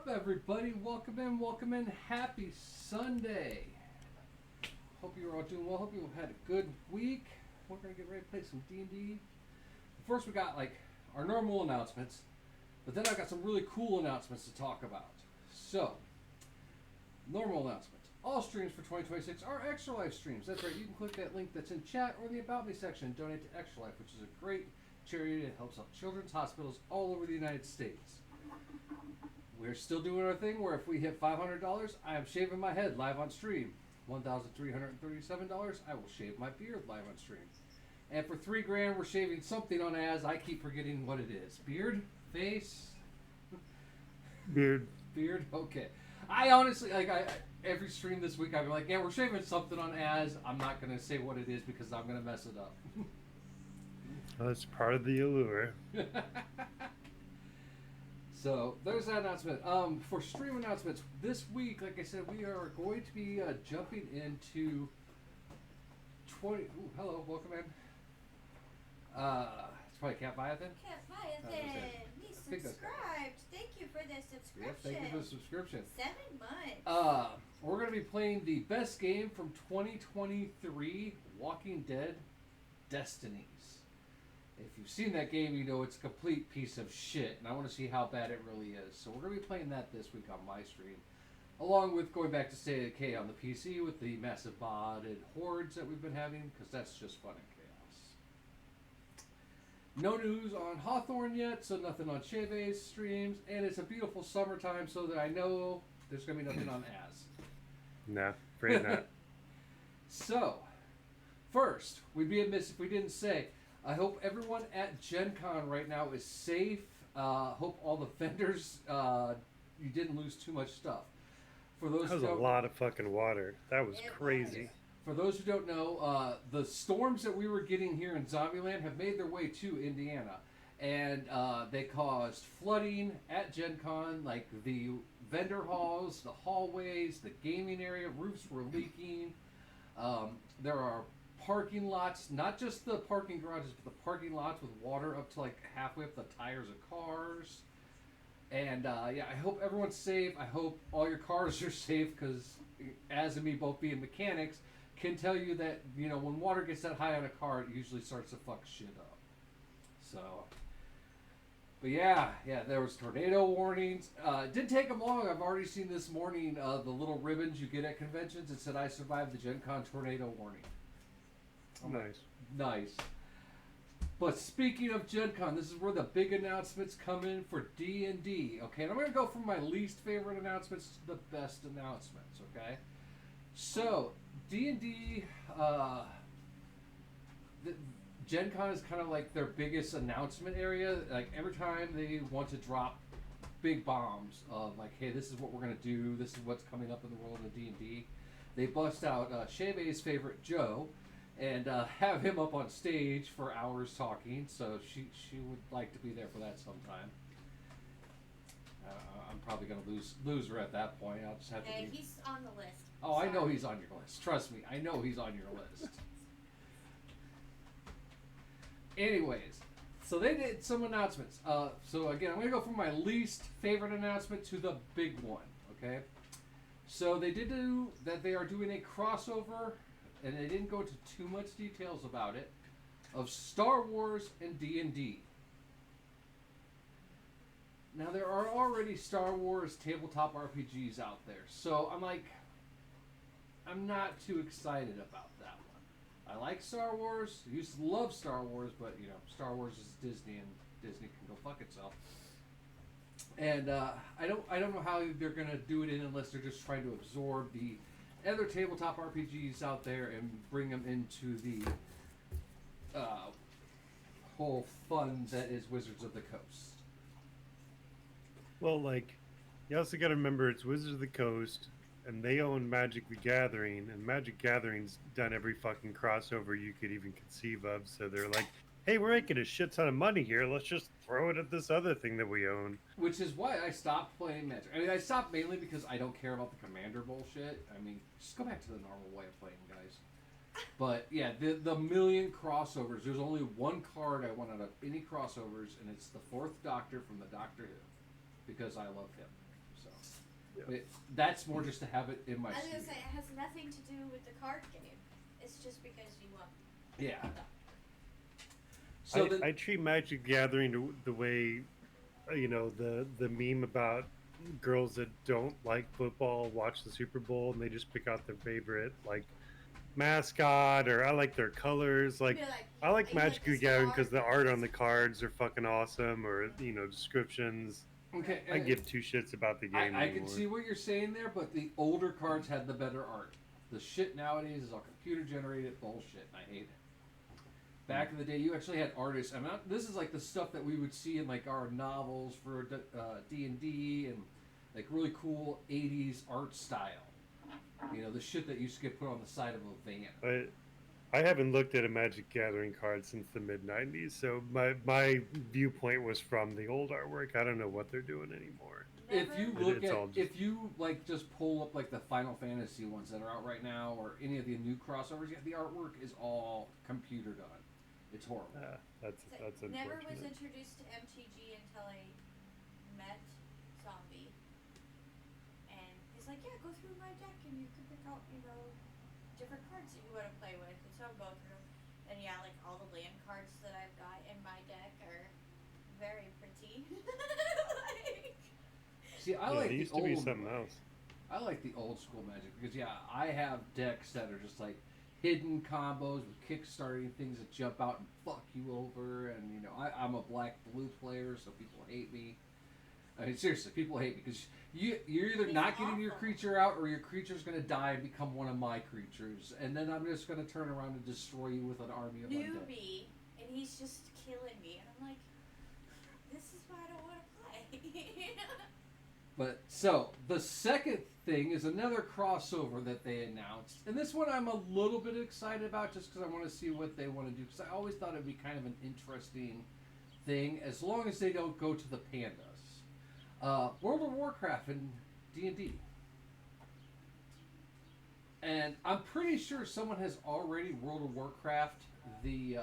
up, everybody? Welcome in, welcome in. Happy Sunday. Hope you're all doing well. Hope you had a good week. We're going to get ready to play some D&D. First, we got like our normal announcements, but then I got some really cool announcements to talk about. So, normal announcements. All streams for 2026 are Extra Life streams. That's right. You can click that link that's in chat or in the About Me section and donate to Extra Life, which is a great charity that helps out children's hospitals all over the United States. We're still doing our thing where if we hit $500, I am shaving my head live on stream. $1,337, I will shave my beard live on stream. And for $3,000, we're shaving something on Az. I keep forgetting what it is. Beard? Face? Beard. Beard? Okay. I honestly, every stream this week, I'm like, yeah, we're shaving something on Az. I'm not going to say what it is because I'm going to mess it up. Well, that's part of the allure. So there's that announcement. For stream announcements this week, like I said, we are going to be jumping into 20. Ooh, hello, welcome in. It's probably Cat Viathan. Cat Viathan, he subscribed. Thank you for the subscription. Yep, thank you for the subscription. 7 months. We're going to be playing the best game from 2023, Walking Dead: Destinies. If you've seen that game, you know it's a complete piece of shit, and I want to see how bad it really is. So we're going to be playing that this week on my stream, along with going back to State of Decay on the PC with the massive modded hordes that we've been having, because that's just fun and chaos. No news on Hawthorne yet, so nothing on Cheve's streams, and it's a beautiful summertime, so that I know there's going to be nothing on Az. No, afraid not. So, first, we'd be amiss if we didn't say, I hope everyone at Gen Con right now is safe. Hope all the vendors, you didn't lose too much stuff. For those That was a lot of fucking water. That was crazy. For those who don't know, the storms that we were getting here in Zombieland have made their way to Indiana. And they caused flooding at Gen Con, like the vendor halls, the hallways, the gaming area, roofs were leaking. There are parking lots, not just the parking garages, but the parking lots with water up to like halfway up the tires of cars. And yeah, I hope everyone's safe. I hope all your cars are safe, because Az and me both being mechanics can tell you that, you know, when water gets that high on a car, it usually starts to fuck shit up. So, but yeah, there was tornado warnings. It didn't take them long. I've already seen this morning the little ribbons you get at conventions. It said I survived the Gen Con tornado warning. Nice. But speaking of Gen Con, this is where the big announcements come in for D&D. Okay, and I'm going to go from my least favorite announcements to the best announcements, okay? So, D&D, Gen Con is kind of like their biggest announcement area. Like, every time they want to drop big bombs of like, hey, this is what we're going to do, this is what's coming up in the world of D&D, they bust out Cheve's favorite, Joe, and have him up on stage for hours talking. So she would like to be there for that sometime. I'm probably going to lose her at that point. I'll just have to. Hey, he's on the list. Oh, sorry. I know he's on your list. Trust me, I know he's on your list. Anyways, so they did some announcements. So again, I'm going to go from my least favorite announcement to the big one. Okay. So they did do that. They are doing a crossover. And they didn't go into too much details about it, of Star Wars and D&D. Now, there are already Star Wars tabletop RPGs out there, so I'm not too excited about that one. I like Star Wars, I used to love Star Wars, but, you know, Star Wars is Disney, and Disney can go fuck itself. And I don't know how they're going to do it unless they're just trying to absorb the other tabletop RPGs out there and bring them into the whole fun that is Wizards of the Coast. Well, like, you also got to remember it's Wizards of the Coast, and they own Magic the Gathering, and Magic Gathering's done every fucking crossover you could even conceive of. So they're like, hey, we're making a shit ton of money here. Let's just throw it at this other thing that we own. Which is why I stopped playing Magic. I mean, I stopped mainly because I don't care about the Commander bullshit. I mean, just go back to the normal way of playing, guys. But yeah, the million crossovers. There's only one card I want out of any crossovers, and it's the Fourth Doctor from the Doctor Who, because I love him. So Yeah. but that's more just to have it in my. I was gonna studio. say it has nothing to do with the card game. It's just because you want. Yeah. So then, I treat Magic the Gathering the way, the meme about girls that don't like football watch the Super Bowl and they just pick out their favorite like mascot, or I like their colors. Like Be like, I like you like Magic the this Gathering because card? the art on the cards are fucking awesome, or descriptions. okay, I give two shits about the game I can anymore. see what you're saying there, but the older cards had the better art. The shit nowadays is all computer generated bullshit, and I hate it. Back in the day, you actually had artists. I mean, this is like the stuff that we would see in like our novels for D&D and like really cool '80s art style. The shit that used to get put on the side of a van. But I haven't looked at a Magic Gathering card since the mid '90s, so my viewpoint was from the old artwork. I don't know what they're doing anymore. If Never. you It- look it's at, all just- if you like, just pull up like the Final Fantasy ones that are out right now, or any of the new crossovers, yeah, the artwork is all computer done. It's horrible. That's So never was unfortunate. introduced to MTG until I met Zombie, and he's like, "Yeah, go through my deck, and you can pick out, different cards that you want to play with." And so I'll go through, and yeah, like all the land cards that I've got in my deck are very pretty. Like, See, I Yeah, like it the used to be old something way. else. I like the old school Magic because I have decks that are just like hidden combos with kickstarting things that jump out and fuck you over, and I'm a black blue player, so people hate me. I mean, seriously, people hate me because you're either It's not getting your awful. creature out, or your creature's gonna die and become one of my creatures, and then I'm just gonna turn around and destroy you with an army of undead. newbie, and he's just killing me, and I'm like, this is why I don't want to play. But so the second thing is another crossover that they announced, and this one I'm a little bit excited about just because I want to see what they want to do. Because I always thought it'd be kind of an interesting thing, as long as they don't go to the pandas. World of Warcraft and D&D, and I'm pretty sure someone has already World of Warcraft the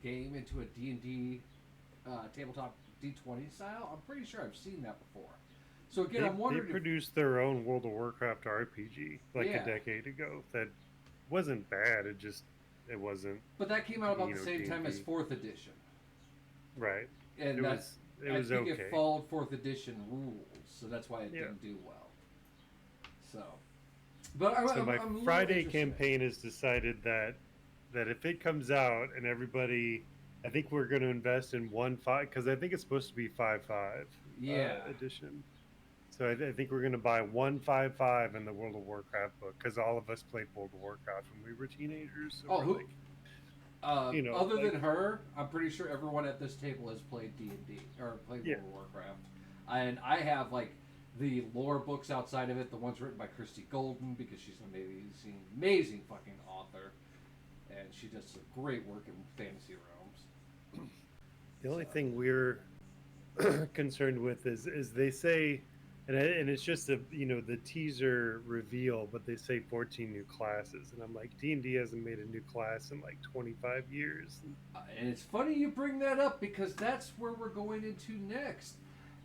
game into a D&D tabletop D20 style. I'm pretty sure I've seen that before. So again, I'm They wondering if produced their own World of Warcraft RPG like Yeah. a decade ago. That wasn't bad. It wasn't but that came out about the know, same time as D&D. 4th edition. right. And It that's, was I think okay. it followed 4th edition rules, so that's why it Yeah. didn't do well. So, but So my I'm a little Friday interested. campaign has decided that if it comes out and everybody, I think we're going to invest in 1.5 because I think it's supposed to be 5.5 Yeah. edition. So I think we're going to buy 1.5.5 in the World of Warcraft book because all of us played World of Warcraft when we were teenagers. So Oh, we're who- like, Other like- than her, I'm pretty sure everyone at this table has played D&D or played Yeah. World of Warcraft, and I have like the lore books outside of it, the ones written by Christy Golden, because she's an amazing fucking author, and she does some great work in fantasy realms. the only thing we're concerned with is they say, and it's just the teaser reveal, but they say 14 new classes, and I'm like, D&D hasn't made a new class in like 25 years. And it's funny you bring that up because that's where we're going into next.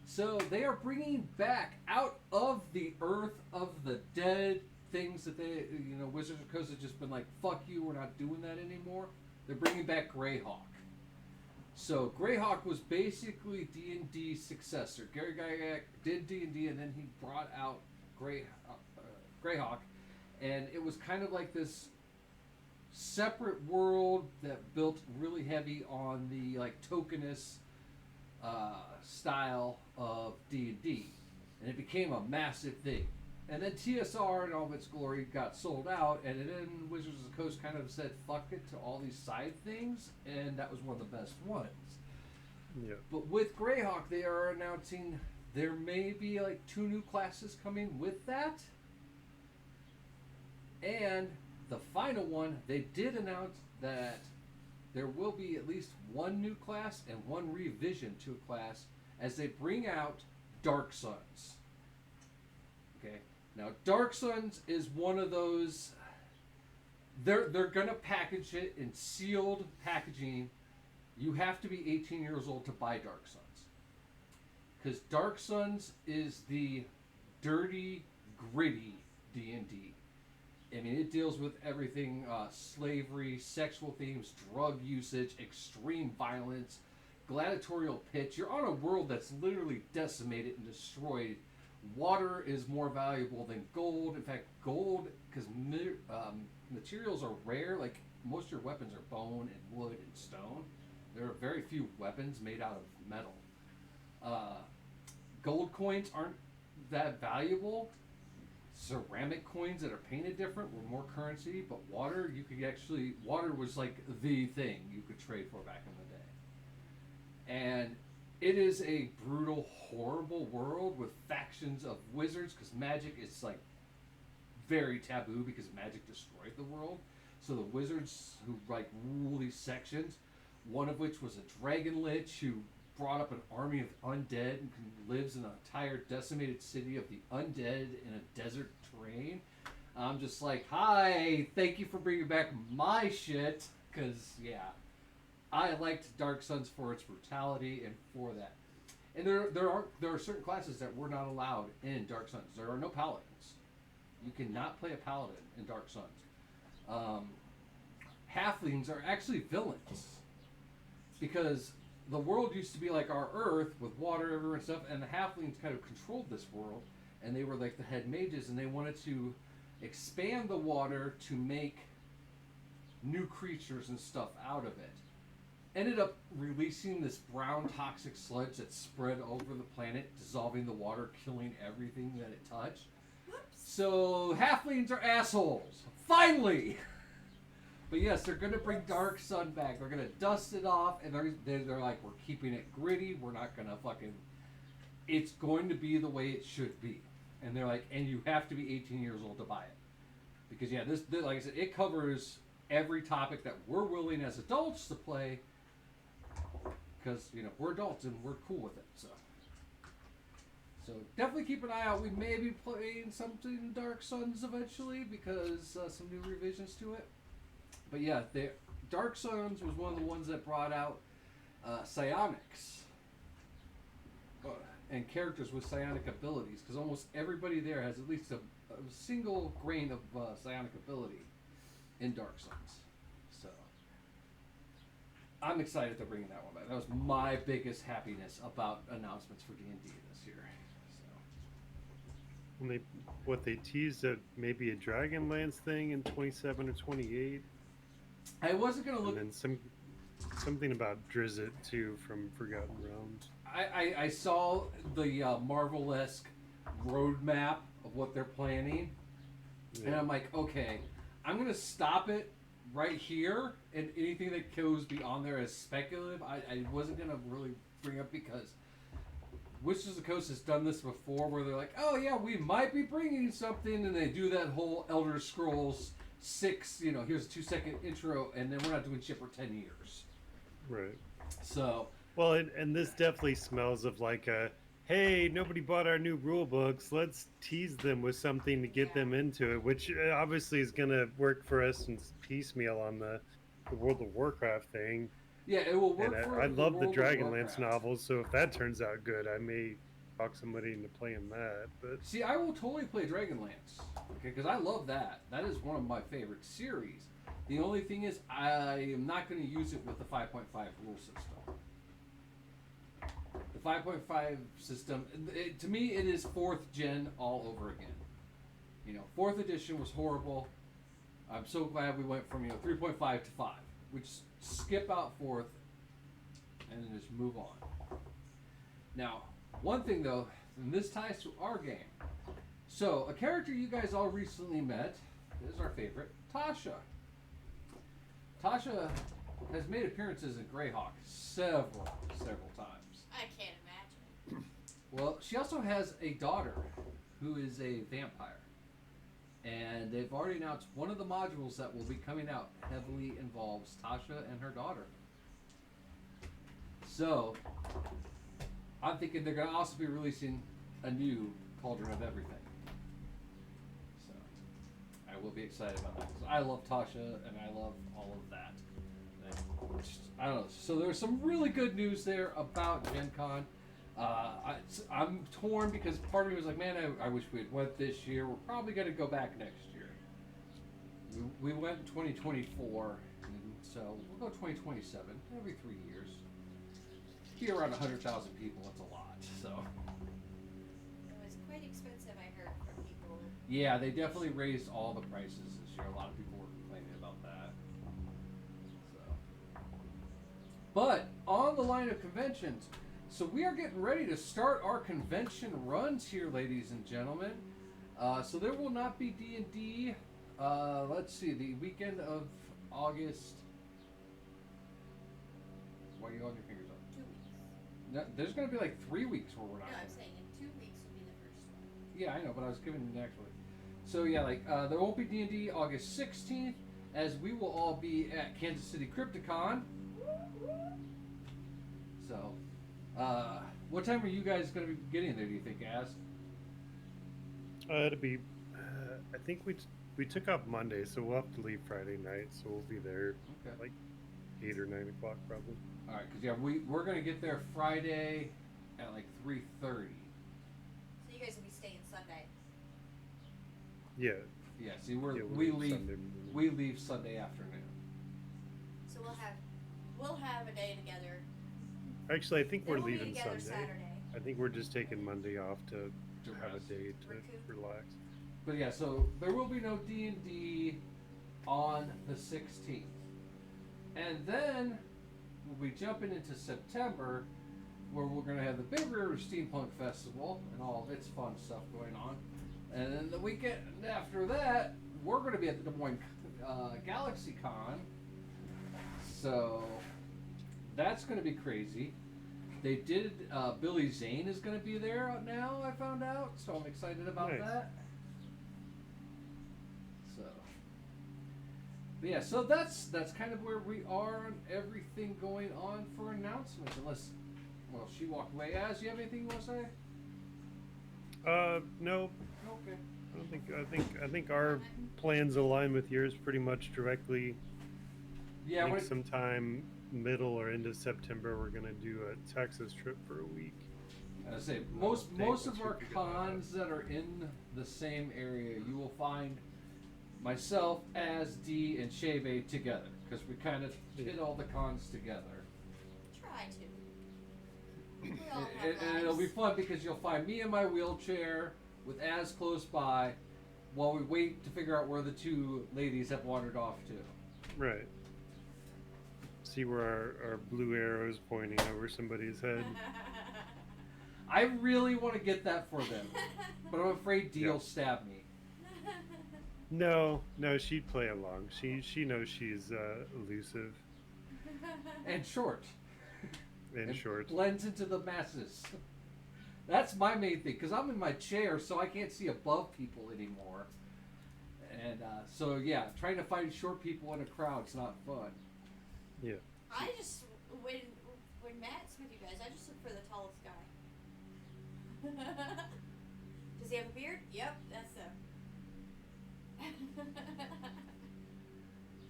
So they are bringing back out of the earth of the dead things that they, Wizards of the Coast has just been like, fuck you, we're not doing that anymore. They're bringing back Greyhawk. So Greyhawk was basically D&D's successor. Gary Gygax did D&D, and then he brought out Greyhawk, and it was kind of like this separate world that built really heavy on the like tokenist style of D&D, and it became a massive thing. And then TSR in all of its glory got sold out, and then Wizards of the Coast kind of said fuck it to all these side things, and that was one of the best ones. Yeah. But with Greyhawk, they are announcing there may be like 2 new classes coming with that. And the final one, they did announce that there will be at least 1 new class and 1 revision to a class as they bring out Dark Suns. Okay. Now Dark Suns is one of those, they're gonna package it in sealed packaging. You have to be 18 years old to buy Dark Suns. Because Dark Suns is the dirty, gritty D&D. I mean, it deals with everything: slavery, sexual themes, drug usage, extreme violence, gladiatorial pitch. You're on a world that's literally decimated and destroyed. Water is more valuable than gold. In fact, gold, because materials are rare, like most of your weapons are bone and wood and stone. There are very few weapons made out of metal. Gold coins aren't that valuable. Ceramic coins that are painted different were more currency, but water, you could actually, water was like the thing you could trade for back in the day. And it is a brutal, horrible world with factions of wizards, because magic is like very taboo because magic destroyed the world. So the wizards who like rule these sections, one of which was a dragon lich who brought up an army of undead and lives in an entire decimated city of the undead in a desert terrain. I'm just like, hi, thank you for bringing back my shit, because yeah, I liked Dark Suns for its brutality and for that. And there are certain classes that were not allowed in Dark Suns. There are no paladins. You cannot play a paladin in Dark Suns. Halflings are actually villains, because the world used to be like our Earth with water everywhere and stuff, and the halflings kind of controlled this world, and they were like the head mages, and they wanted to expand the water to make new creatures and stuff out of it. Ended up releasing this brown toxic sludge that spread over the planet, dissolving the water, killing everything that it touched. Whoops. So halflings are assholes. Finally! But yes, they're going to bring Dark Sun back. They're going to dust it off, and they're like, we're keeping it gritty. We're not going to fucking... It's going to be the way it should be. And they're like, and you have to be 18 years old to buy it. Because, yeah, this like I said, it covers every topic that we're willing as adults to play. Because, you know, we're adults and we're cool with it, so... So definitely keep an eye out. We may be playing something Dark Suns eventually, because some new revisions to it. But yeah, Dark Suns was one of the ones that brought out psionics and characters with psionic abilities, because almost everybody there has at least a single grain of psionic ability in Dark Suns. So I'm excited to bring that one back. That was my biggest happiness about announcements for D&D this year. So. And they teased that maybe a Dragonlance thing in 27 or 28. I wasn't gonna look. And then something about Drizzt too from Forgotten Realms. I saw the Marvel-esque roadmap of what they're planning, and I'm like, okay, I'm gonna stop it right here, and anything that goes beyond there is speculative. I wasn't gonna really bring up, because Wizards of the Coast has done this before, where they're like, oh yeah, we might be bringing something, and they do that whole Elder Scrolls 6, you know, here's a 2-second intro, and then we're not doing shit for 10 years. Right. So. Well, and this definitely smells of like a, hey, nobody bought our new rule books. Let's tease them with something to get them into it, which obviously is going to work for us in piecemeal on the World of Warcraft thing. Yeah, it will work for I love the Dragonlance Warcraft novels, so if that turns out good, I may talk somebody into playing that. But see, I will totally play Dragonlance, okay, because I love that. That is one of my favorite series. The only thing is, I am not going to use it with the 5.5 rule system. The 5.5 system, to me, it is 4th gen all over again. You know, 4th edition was horrible. I'm so glad we went from 3.5 to 5. We just skip out 4th and then just move on. Now, one thing though, and this ties to our game. So, a character you guys all recently met is our favorite, Tasha. Tasha has made appearances in Greyhawk several times. I can't imagine. Well, she also has a daughter who is a vampire. And they've already announced one of the modules that will be coming out heavily involves Tasha and her daughter. So, I'm thinking they're going to also be releasing a new Cauldron of Everything. So, I will be excited about that. So I love Tasha, and I love all of that. I don't know. So there's some really good news there about Gen Con. I'm torn because part of me was like, man, I wish we had went this year. We're probably going to go back next year. We went in 2024, and so we'll go 2027 every 3 years. Be around 100,000 people. That's a lot. So It was quite expensive, I heard from people. yeah, they definitely raised all the prices this year. A lot of people were complaining about that. So, but on the line of conventions, so we are getting ready to start our convention runs here, ladies and gentlemen. So there will not be D&D. Let's see, the weekend of August. Why are you holding your fingers up? 2 weeks. No, there's going to be like 3 weeks where we're not. No, I'm saying in 2 weeks will be the first one. Yeah, I know, but I was giving you the next one. So yeah, like there won't be D&D August 16th, as we will all be at Kansas City Crypticon. So, what time are you guys going to be getting there? Do you think, Az? It'll be. I think we took off Monday, so we'll have to leave Friday night. So we'll be there Okay. like 8 or 9 o'clock probably. All right, because yeah, we're going to get there Friday at like 3:30. So you guys will be staying Sunday. Yeah. Yeah, see, Yeah, we we'll leave Sunday morning. we leave Sunday afternoon. So we'll have a day together. Actually, I think Then we're we'll be leaving together Sunday. Saturday. I think we're just taking Monday off to have a rest. day to Recoup. relax. But yeah, so there will be no D&D on the 16th. And then we'll be jumping into September, where we're going to have the Big River Steampunk Festival and all of its fun stuff going on. And then the weekend after that, we're going to be at the Des Moines GalaxyCon. So that's going to be crazy. They did, Billy Zane is going to be there now, I found out. So I'm excited about Nice. that. So, but yeah, so that's kind of where we are on everything going on for announcements. Unless, well, she walked away. Az, you have anything you want to say? No, Okay. I don't think. I think our plans align with yours pretty much directly. Yeah, I think when, sometime middle or end of September we're gonna do a Texas trip for a week. I say most Thanks, of let's our figure that out. cons that are in the same area, you will find myself, Az, D, and Shave together because we kind of hit all the cons together. Try to. We all have And it'll be lives. fun because you'll find me in my wheelchair with Az close by while we wait to figure out where the two ladies have wandered off to. Right. See where our blue arrow's pointing over somebody's head. I really want to get that for them, but I'm afraid Dee will Yep. stab me. No, she'd play along. She knows she's elusive And short. and short. Blends into the masses. That's my main thing, because I'm in my chair, so I can't see above people anymore. And so, yeah, trying to find short people in a crowd's not fun. Yeah. I just when Matt's with you guys, I just look for the tallest guy. Does he have a beard? Yep, that's him.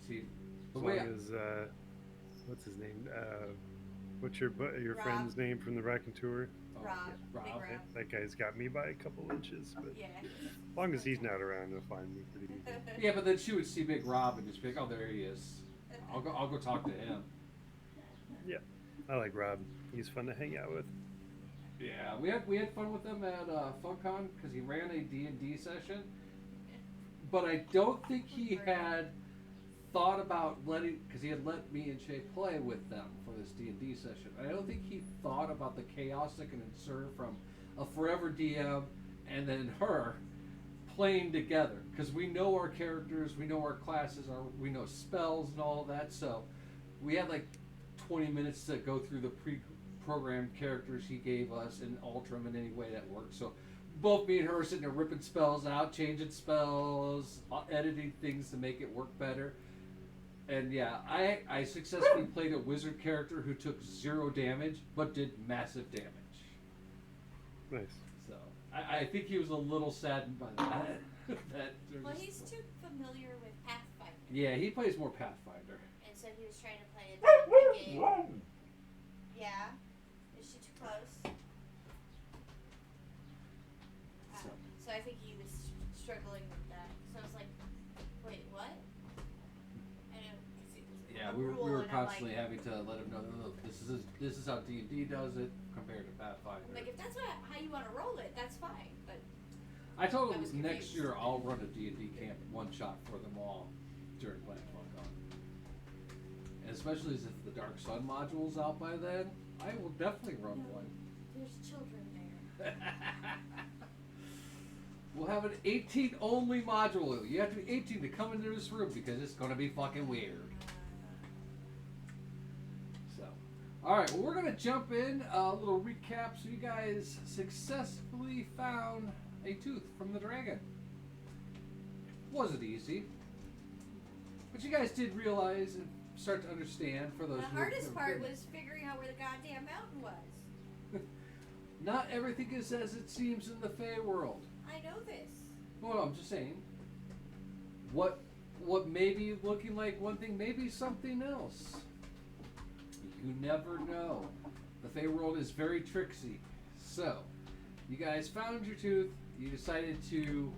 See, the As way long as what's his name? What's your Rob. friend's name from the Raconteur? Rob, Rob. Big Rob. That guy's got me by a couple inches, but Yeah. as long as he's not around, he'll find me pretty easy. Yeah, but then she would see Big Rob and just be like, "Oh, there he is. I'll go talk to him." Yeah, I like Rob. He's fun to hang out with. Yeah, we had fun with him at FunCon because he ran a D&D session, but I don't think he had thought about letting, because he had let me and Shay play with them for this D&D session. I don't think he thought about the chaos that can ensue from a forever DM and then her playing together, because we know our characters, we know our classes, we know spells and all of that. So we had like 20 minutes to go through the pre-programmed characters he gave us and alter them in any way that worked. So both me and her were sitting there ripping spells out, changing spells, editing things to make it work better. And yeah, I successfully played a wizard character who took 0 damage but did massive damage. Nice. So I think he was a little saddened by that. that there Well, was- he's too familiar with Pathfinder, yeah, he plays more Pathfinder. and so he was trying to play a D&D game. Yeah. Is she too close? think he was struggling with that. So I was like, wait, what? And Yeah, we were constantly having to let him know, no, this is how D&D does it compared to Pathfinder. I'm like, if that's how you want to roll it, that's fine. But I told I was him next confused. year I'll run a D&D camp one shot for them all during PlanetFunCon. And especially as if the Dark Sun module's out by then, I will definitely run No. one. There's children there. We'll have an 18 only module. You have to be 18 to come into this room because it's gonna be fucking weird. So, alright, well, we're gonna jump in a little recap. So, you guys successfully found a tooth from the dragon. Wasn't easy, but you guys did realize and start to understand for those The who hardest have part been- was figuring out where the goddamn mountain was. Not everything is as it seems in the Fey world. I know this. Well, I'm just saying. What may be looking like one thing, maybe something else. You never know. The Fey world is very tricksy. So, you guys found your tooth. You decided to,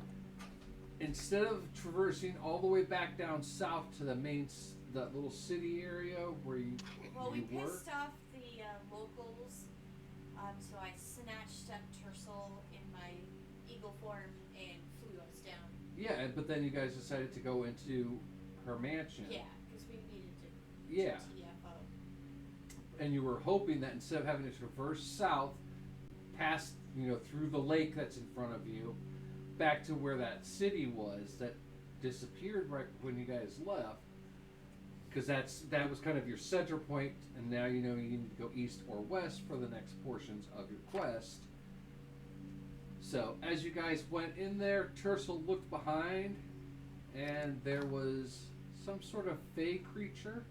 instead of traversing all the way back down south to the that little city area where you Well, we were. pissed off the locals, so I snatched up Tercel in my eagle form and flew us down. Yeah, but then you guys decided to go into her mansion. Yeah, because we needed to Yeah. TFO. And you were hoping that instead of having to traverse south, past, through the lake that's in front of you, back to where that city was that disappeared right when you guys left, because that was kind of your center point, and now you need to go east or west for the next portions of your quest. So as you guys went in there, Tercel looked behind, and there was some sort of fey creature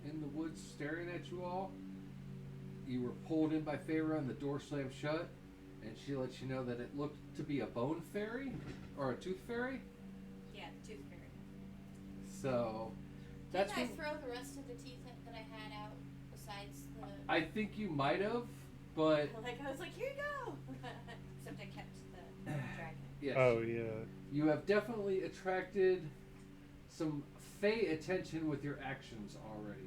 in the woods staring at you all. You were pulled in by Feyre and the door slammed shut, and she let you know that it looked to be a bone fairy or a tooth fairy. Yeah, the tooth fairy. So that's Didn't I what throw the rest of the teeth that I had out besides the... I think you might have, but I was like, here you go! Except I kept the dragon. yes, Oh yeah. you have definitely attracted some fey attention with your actions already.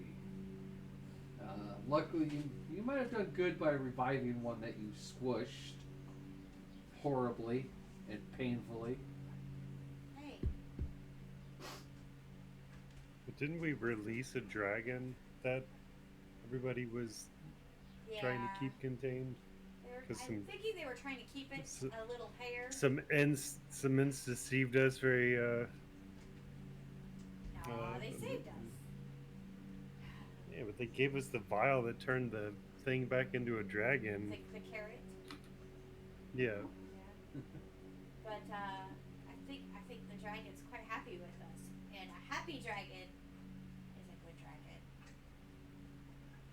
Luckily, you might have done good by reviving one that you squished horribly and painfully. Hey, But didn't we release a dragon that everybody was yeah. trying to keep contained? 'Cause I'm some- thinking they were trying to keep it s- a little higher. Some ends deceived us very. No, they saved us. Yeah, but they gave us the vial that turned the thing back into a dragon. The carrot. Yeah. Yeah. But I think the dragon's quite happy with us, and a happy dragon is a good dragon.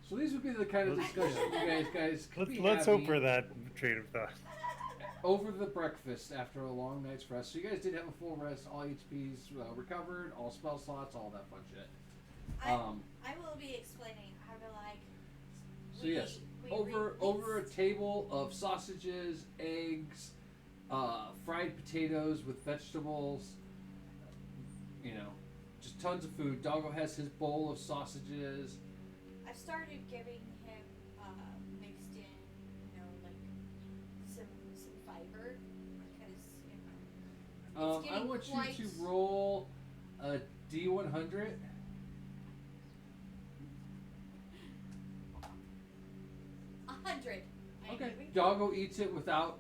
So these would be the kind of discussions you guys could be Let's hope having for that train of thought. over the breakfast after a long night's rest. So you guys did have a full rest, all HPs recovered, all spell slots, all that fun shit. I will be explaining how to like. So yes, over a table of sausages, eggs, fried potatoes with vegetables, just tons of food. Doggo has his bowl of sausages. I've started giving him mixed in, like some fiber because it's I getting want quite... you to roll a D100. 100. Okay. Doggo eats it without.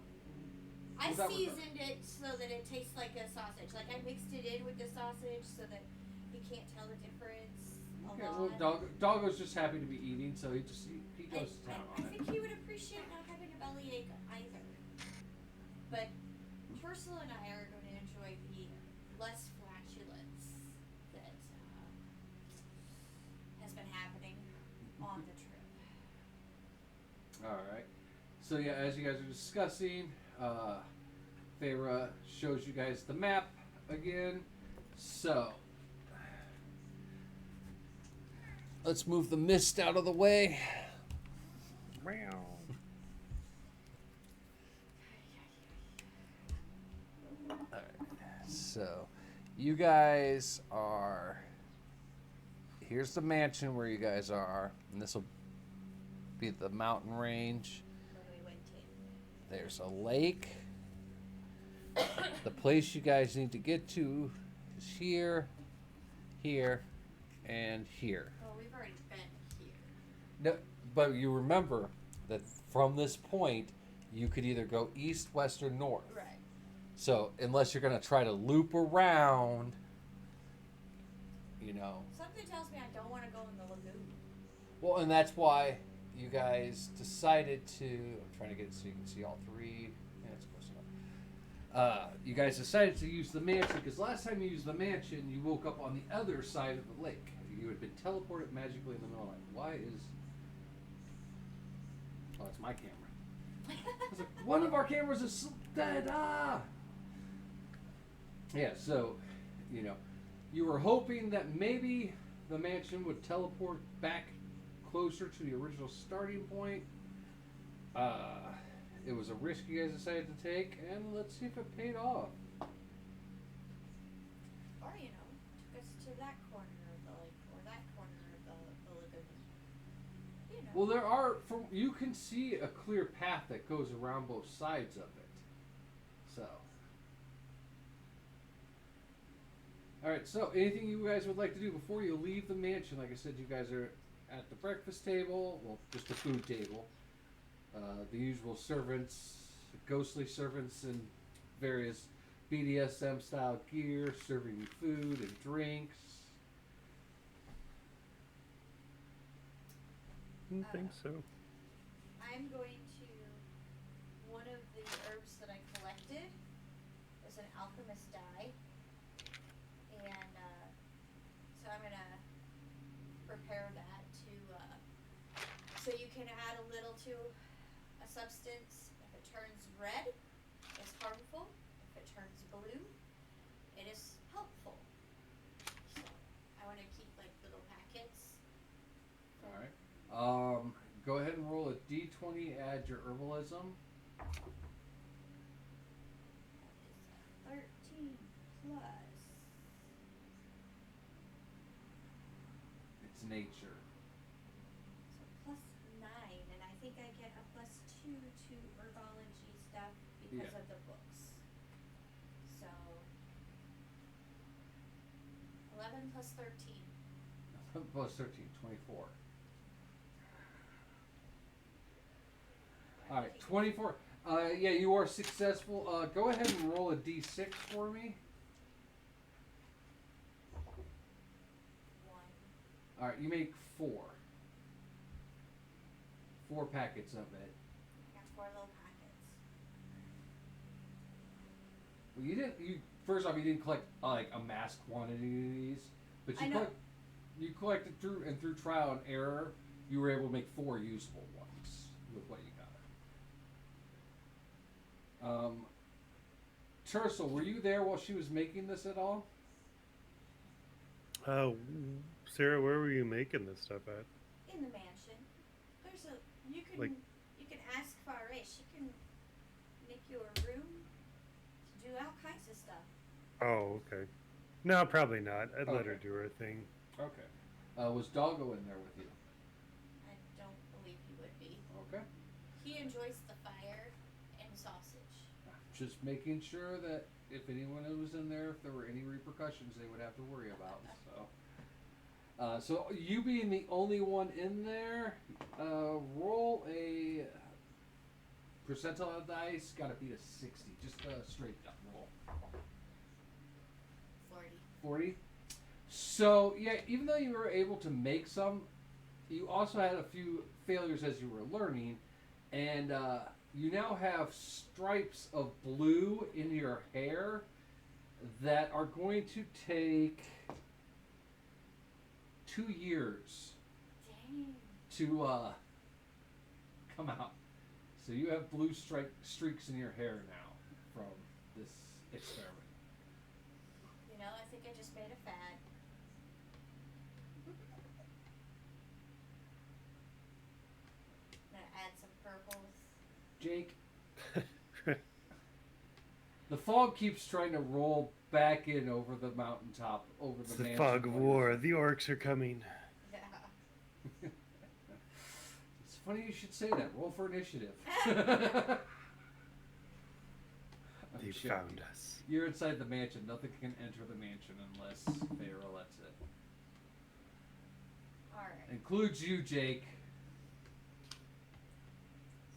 I without- seasoned it so that it tastes like a sausage. Like I mixed it in with the sausage so that he can't tell the difference. Okay, a well, lot. Doggo's just happy to be eating, so he goes to town I on it. think he would appreciate not having a bellyache either. But Tercel and I are going to enjoy the less flatulence that has been happening on the trip. All right. So yeah, as you guys are discussing, Feyre shows you guys the map again. So let's move the mist out of the way. Meow. So, you guys are. Here's the mansion where you guys are, and this will be the mountain range. When we went in. There's a lake. The place you guys need to get to is here, here, and here. Well, we've already been here. No, but you remember that from this point, you could either go east, west, or north. Right. So unless you're gonna try to loop around, you know. Something tells me I don't want to go in the lagoon. Well, and that's why you guys decided to. I'm trying to get it so you can see all three. Yeah, it's close enough. You guys decided to use the mansion because last time you used the mansion, you woke up on the other side of the lake. You had been teleported magically in the middle of the night. Why is? Oh, it's my camera. I was like, one of our cameras is dead. Ah. Yeah. So, you know, you were hoping that maybe the mansion would teleport back closer to the original starting point. It was a risk you guys decided to take, and let's see if it paid off. Or, you know, took us to that corner of the lake or that corner of the lagoon. You know. Well, there are. You can see a clear path that goes around both sides of it. So. All right. So, anything you guys would like to do before you leave the mansion? Like I said, you guys are at the breakfast table. Well, just the food table. The usual servants, ghostly servants in various BDSM style gear, serving you food and drinks. Didn't think so. I'm going to. One of the herbs that I collected is an alchemist dye. And so I'm going to prepare that to. So you can add a little to a substance. If it turns red, it's harmful. If it turns blue, it is helpful. So I want to keep like little packets. All right. Go ahead and roll a d20. Add your herbalism. That is 13 plus. It's nature. So plus 9, and I think I get a plus 2 to herbology stuff because Yeah. of the books. So 11 plus 13. Plus 13, 24. All right, 24. Yeah, you are successful. Go ahead and roll a d6 for me. 1. All right, you make 4. 4 packets of it. I got 4 little packets. Well, you didn't. You first off, you didn't collect like a mass quantity of these, but I know. you collected through trial and error. You were able to make 4 useful ones with what you got. Tercel, were you there while she was making this at all? Sarah, where were you making this stuff at? In the mansion, there's a you can Like- you can ask Faray. She can make you a room to do all kinds of stuff. Oh, okay. No, probably not. I'd let her Okay. do her thing. Okay. Was Doggo in there with you? I don't believe he would be. Okay. He enjoys the fire and sausage. Just making sure that if anyone was in there, if there were any repercussions, they would have to worry about. So you being the only one in there, roll a percentile dice. Got to beat a 60. Just a straight up roll. 40. 40. So yeah, even though you were able to make some, you also had a few failures as you were learning, and you now have stripes of blue in your hair that are going to take 2 years Dang. to come out. So you have blue streaks in your hair now from this experiment. You know, I think I just made a fad. I'm gonna add some purples. Jake, The fog keeps trying to roll back in over the mountaintop, over It's the the mansion. fog of war. The orcs are coming. Yeah. It's funny you should say that. Roll for initiative. They Shit. found us. You're inside the mansion. Nothing can enter the mansion unless Feyre lets it. Alright. Includes you, Jake.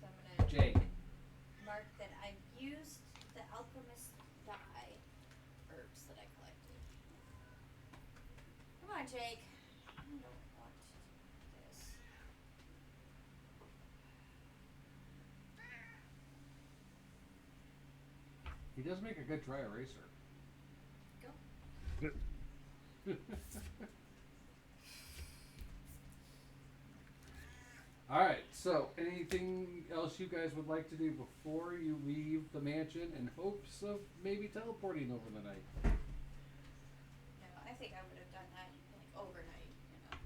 So I'm gonna Jake. mark that I used the alchemist dye herbs that I collected. Come on, Jake. I don't want this. He does make a good dry eraser. Go. Alright, so anything else you guys would like to do before you leave the mansion in hopes of maybe teleporting over the night? No, I think I would have done that like overnight, you know.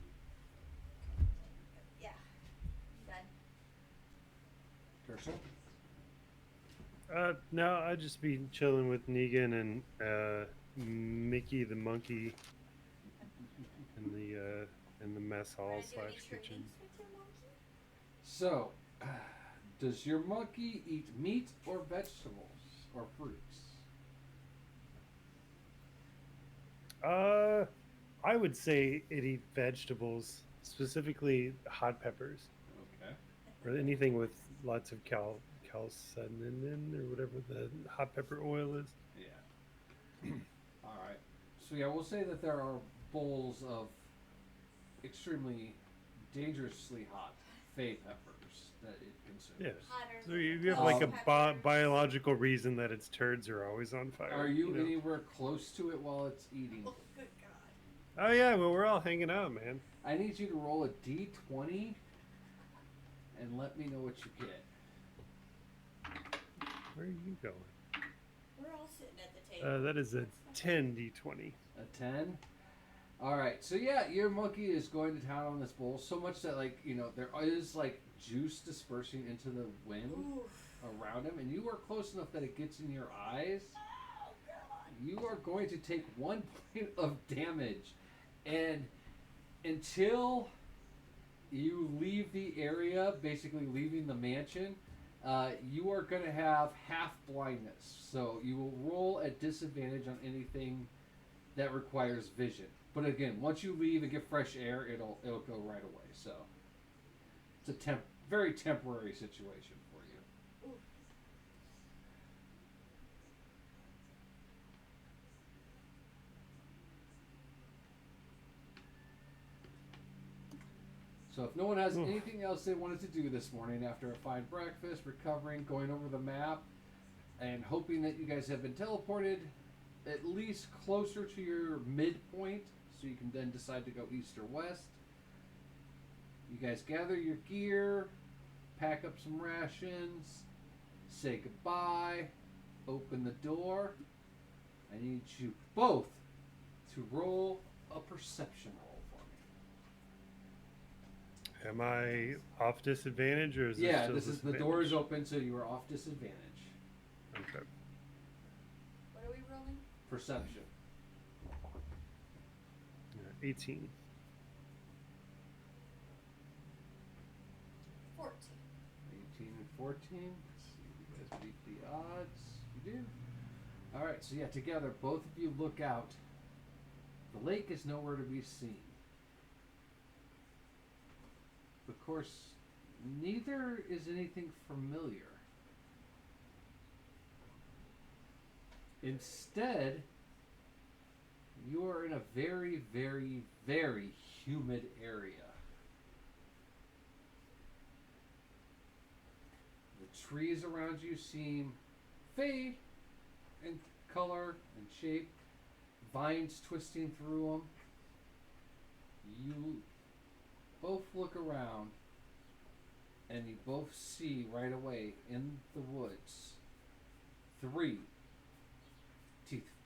But yeah. I'm done. Tersa? No, I'd just be chilling with Negan and Mickey the monkey in the mess hall Wanna do slash any kitchen. trimmings with your monkey? So, does your monkey eat meat or vegetables or fruits? I would say it eat vegetables, specifically hot peppers, Okay. or anything with lots of calcinin or whatever the hot pepper oil is. Yeah. Alright. So yeah, we'll say that there are bowls of extremely dangerously hot fey peppers that it consumes. Yeah. Hotter So than you have the like a peppers. biological reason that its turds are always on fire. Are you know? anywhere close to it while it's eating? Oh, good God. Oh yeah, well we're all hanging out, man. I need you to roll a d20 and let me know what you get. Where are you going? We're all sitting at the table. That is a 10d20. A 10? Alright, so yeah, your monkey is going to town on this bowl so much that, like, you know, there is, like, juice dispersing into the wind Oof. around him, and you are close enough that it gets in your eyes. Oh, God. You are going to take 1 point of damage. And until you leave the area, basically leaving the mansion, you are going to have half blindness. So you will roll at disadvantage on anything that requires vision. But again, once you leave and get fresh air, it'll go right away. So it's a very temporary situation for you. Oof. So if no one has Oof. anything else they wanted to do this morning after a fine breakfast, recovering, going over the map, and hoping that you guys have been teleported at least closer to your midpoint so you can then decide to go east or west. You guys gather your gear, pack up some rations, say goodbye, open the door. I need you both to roll a perception roll for me. Am I off disadvantage or is Yeah, still this is the door is disadvantage? open, so you are off disadvantage. Okay. What are we rolling? Perception. Yeah, 18. 14. 18 and 14. Let's see if you guys beat the odds. You do. Alright, so yeah, together, both of you look out. The lake is nowhere to be seen. Of course, neither is anything familiar. Instead, you are in a very, very, very humid area. The trees around you seem fade in color and shape, vines twisting through them. You both look around and you both see right away in the woods 3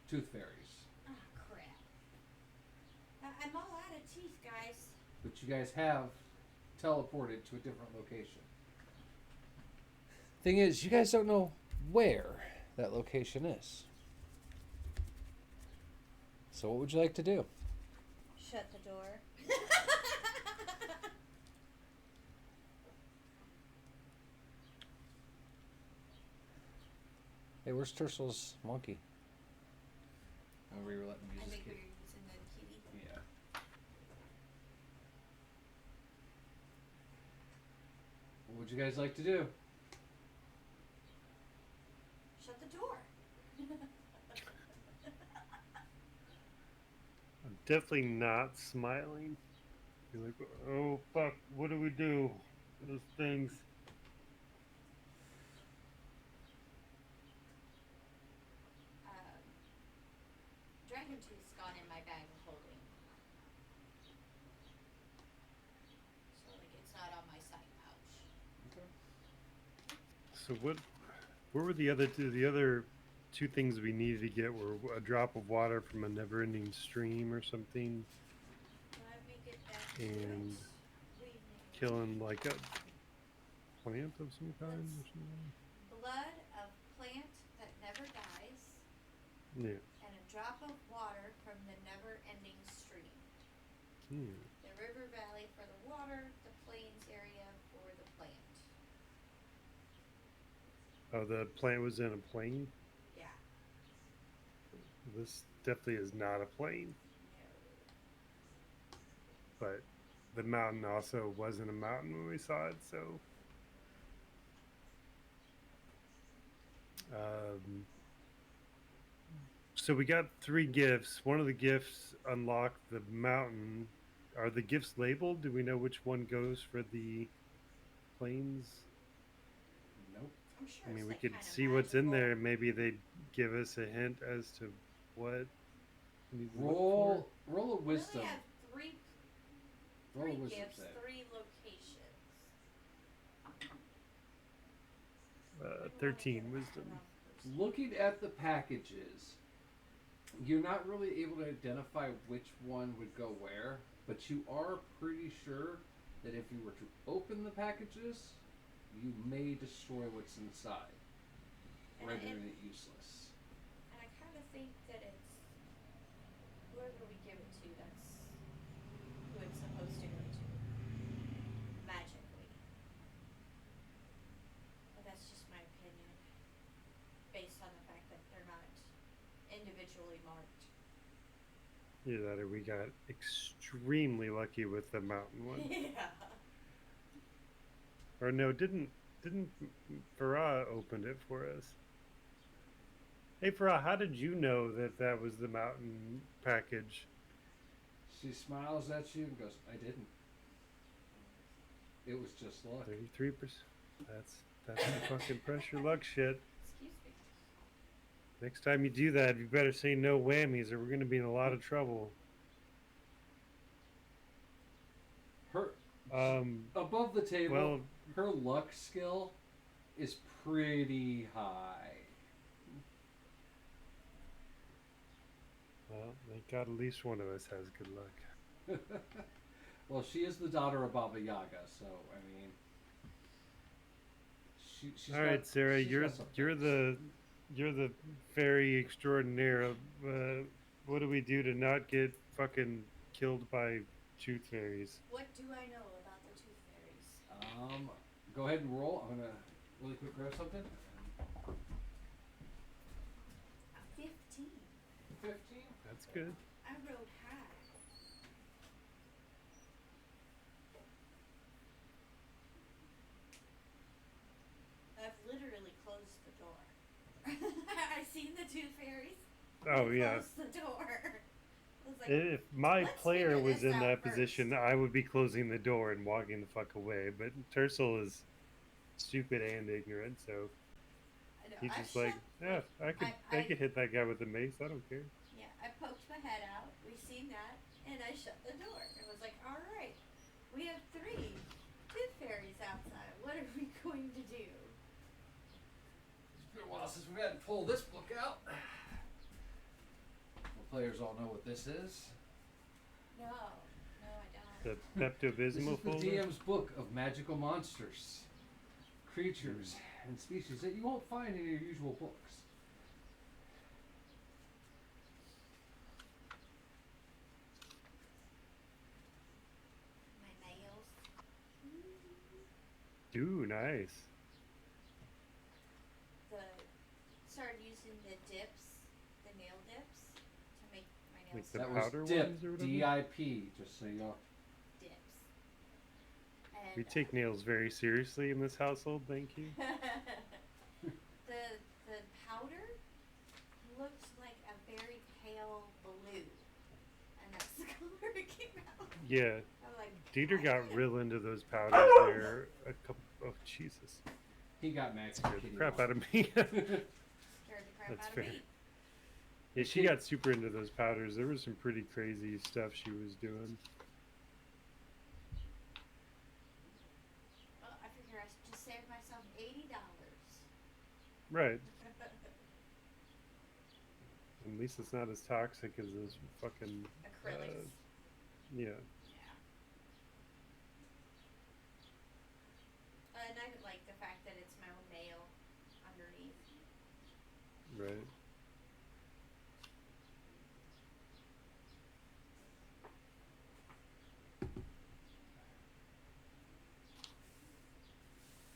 tooth fairies. Ah, crap. I'm all out of teeth, guys. But you guys have teleported to a different location. Thing is, you guys don't know where that location is. So what would you like to do? Shut the door. Hey, where's Tursel's monkey? Oh, we were letting him use I his think we kitty. were using the kitty. Yeah. What would you guys like to do? Shut the door. I'm definitely not smiling. You're like, oh fuck, what do we do? Those things. Dragon Tooth's gone in my bag of holding. So, like, it's not on my side pouch. Okay. So what were the other two? The other two things we needed to get were a drop of water from a never-ending stream or something, Let me get back to and it. We need killing like a plant of some kind or something. blood of plant that never dies, Yeah. and a drop of water from the never-ending stream. Hmm. The river valley for the water, the plains area for the plant. Oh, the plant was in a plane. Yeah. This definitely is not a plane, but the mountain also wasn't a mountain when we saw it, so. So we got 3 gifts. One of the gifts unlocked the mountain. Are the gifts labeled? Do we know which one goes for the planes? Nope. I'm sure I mean, it's we like could kinda see what's in magical. there. Maybe they'd give us a hint as to what we need to look Roll a We only wisdom. have three Roll a wisdom gifts, save. 3 locations. for. 13 wisdom. Looking at the packages, you're not really able to identify which one would go where, but you are pretty sure that if you were to open the packages, you may destroy what's inside, And rendering it useless. And I kind of think that it's whoever we give it to, that's who it's supposed to go to. Magically. But that's just my opinion. Based on the fact that they're not individually marked. Either that or we got extremely lucky with the mountain one. Yeah. Or no, didn't Farah opened it for us? Hey Farah, how did you know that that was the mountain package? She smiles at you and goes, "I didn't. It was just luck." 33%. That's some fucking pressure luck shit. Excuse me. Next time you do that, you better say no whammies or we're gonna be in a lot of trouble. Her Um above the table, well her luck skill is pretty high. thank God at least one of us has good luck. Well, she is the daughter of Baba Yaga, so I mean, she's All right, got, Sarah, she's you're got some you're things. the fairy extraordinaire. What do we do to not get fucking killed by tooth fairies? What do I know about the tooth fairies? Go ahead and roll. I'm gonna really quick grab something. 15. 15. That's good. I rode high. I've literally closed the door. I've seen the tooth fairies. Oh yeah. Closed the door. I was like, If my let's player figure was this in out that first. position, I would be closing the door and walking the fuck away. But Tercel is stupid and ignorant, so I know, he's I just like, shut- yeah, I I- could hit that guy with a mace. I don't care. Yeah, I poked my head out. We seen that, and I shut the door. It was like, all right, we have 3 tooth fairies outside. What are we going to do? It's been a while since we've had to pull this book out. The players all know what this is. No, I don't. The Pepto This is Bismol the folder. DM's book of magical monsters, creatures, and species that you won't find in your usual books. Nice. The started using the dips, the nail dips, to make my nails Like the That powder was dip, ones or whatever? D-I-P, just so you know. dips. And We take nails very seriously in this household, thank you. the powder looked like a very pale blue, and that's the color it came out. Yeah, I'm like, Dieter "God got damn." real into those powders there a couple. Oh Jesus! He got Max. Scared the crap out of me. Scared the crap That's out fair. of me. Yeah, she got super into those powders. There was some pretty crazy stuff she was doing. Well, I figure I just saved myself $80. Right. At least it's not as toxic as those fucking. Acrylics. Yeah. Yeah. And I like the fact that it's my own nail underneath. Right.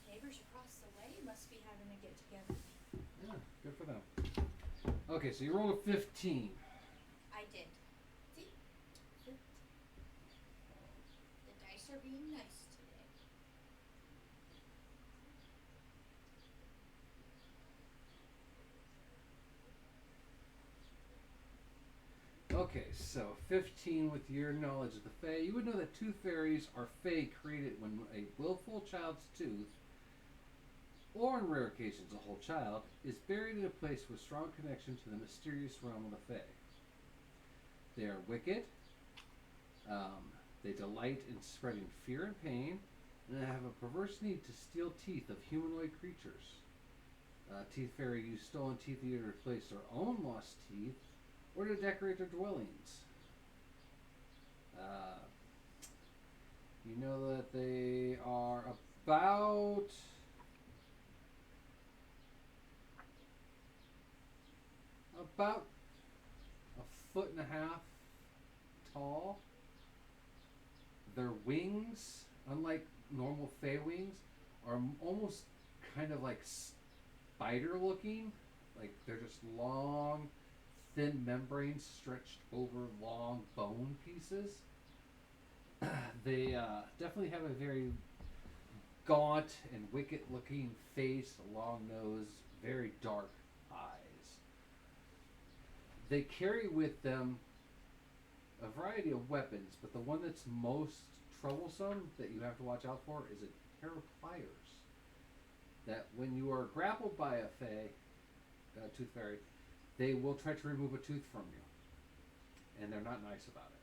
Neighbors across the way must be having a get together. Yeah, good for them. Okay, so you rolled a 15. I did. See? The dice are being nice today. Okay, so 15 with your knowledge of the Fae. You would know that tooth fairies are Fae created when a willful child's tooth, or on rare occasions a whole child, is buried in a place with strong connection to the mysterious realm of the Fae. They are wicked. They delight in spreading fear and pain, and they have a perverse need to steal teeth of humanoid creatures. Teeth fairy use stolen teeth either to replace their own lost teeth or to decorate their dwellings. You know that they are about a foot and a half tall. Their wings, unlike normal Fey wings, are almost kind of like spider looking. Like they're just long, thin membranes stretched over long bone pieces. They definitely have a very gaunt and wicked looking face, a long nose, very dark eyes. They carry with them a variety of weapons, but the one that's most troublesome that you have to watch out for is a pair of pliers. That when you are grappled by a Fae, tooth fairy, they will try to remove a tooth from you, and they're not nice about it.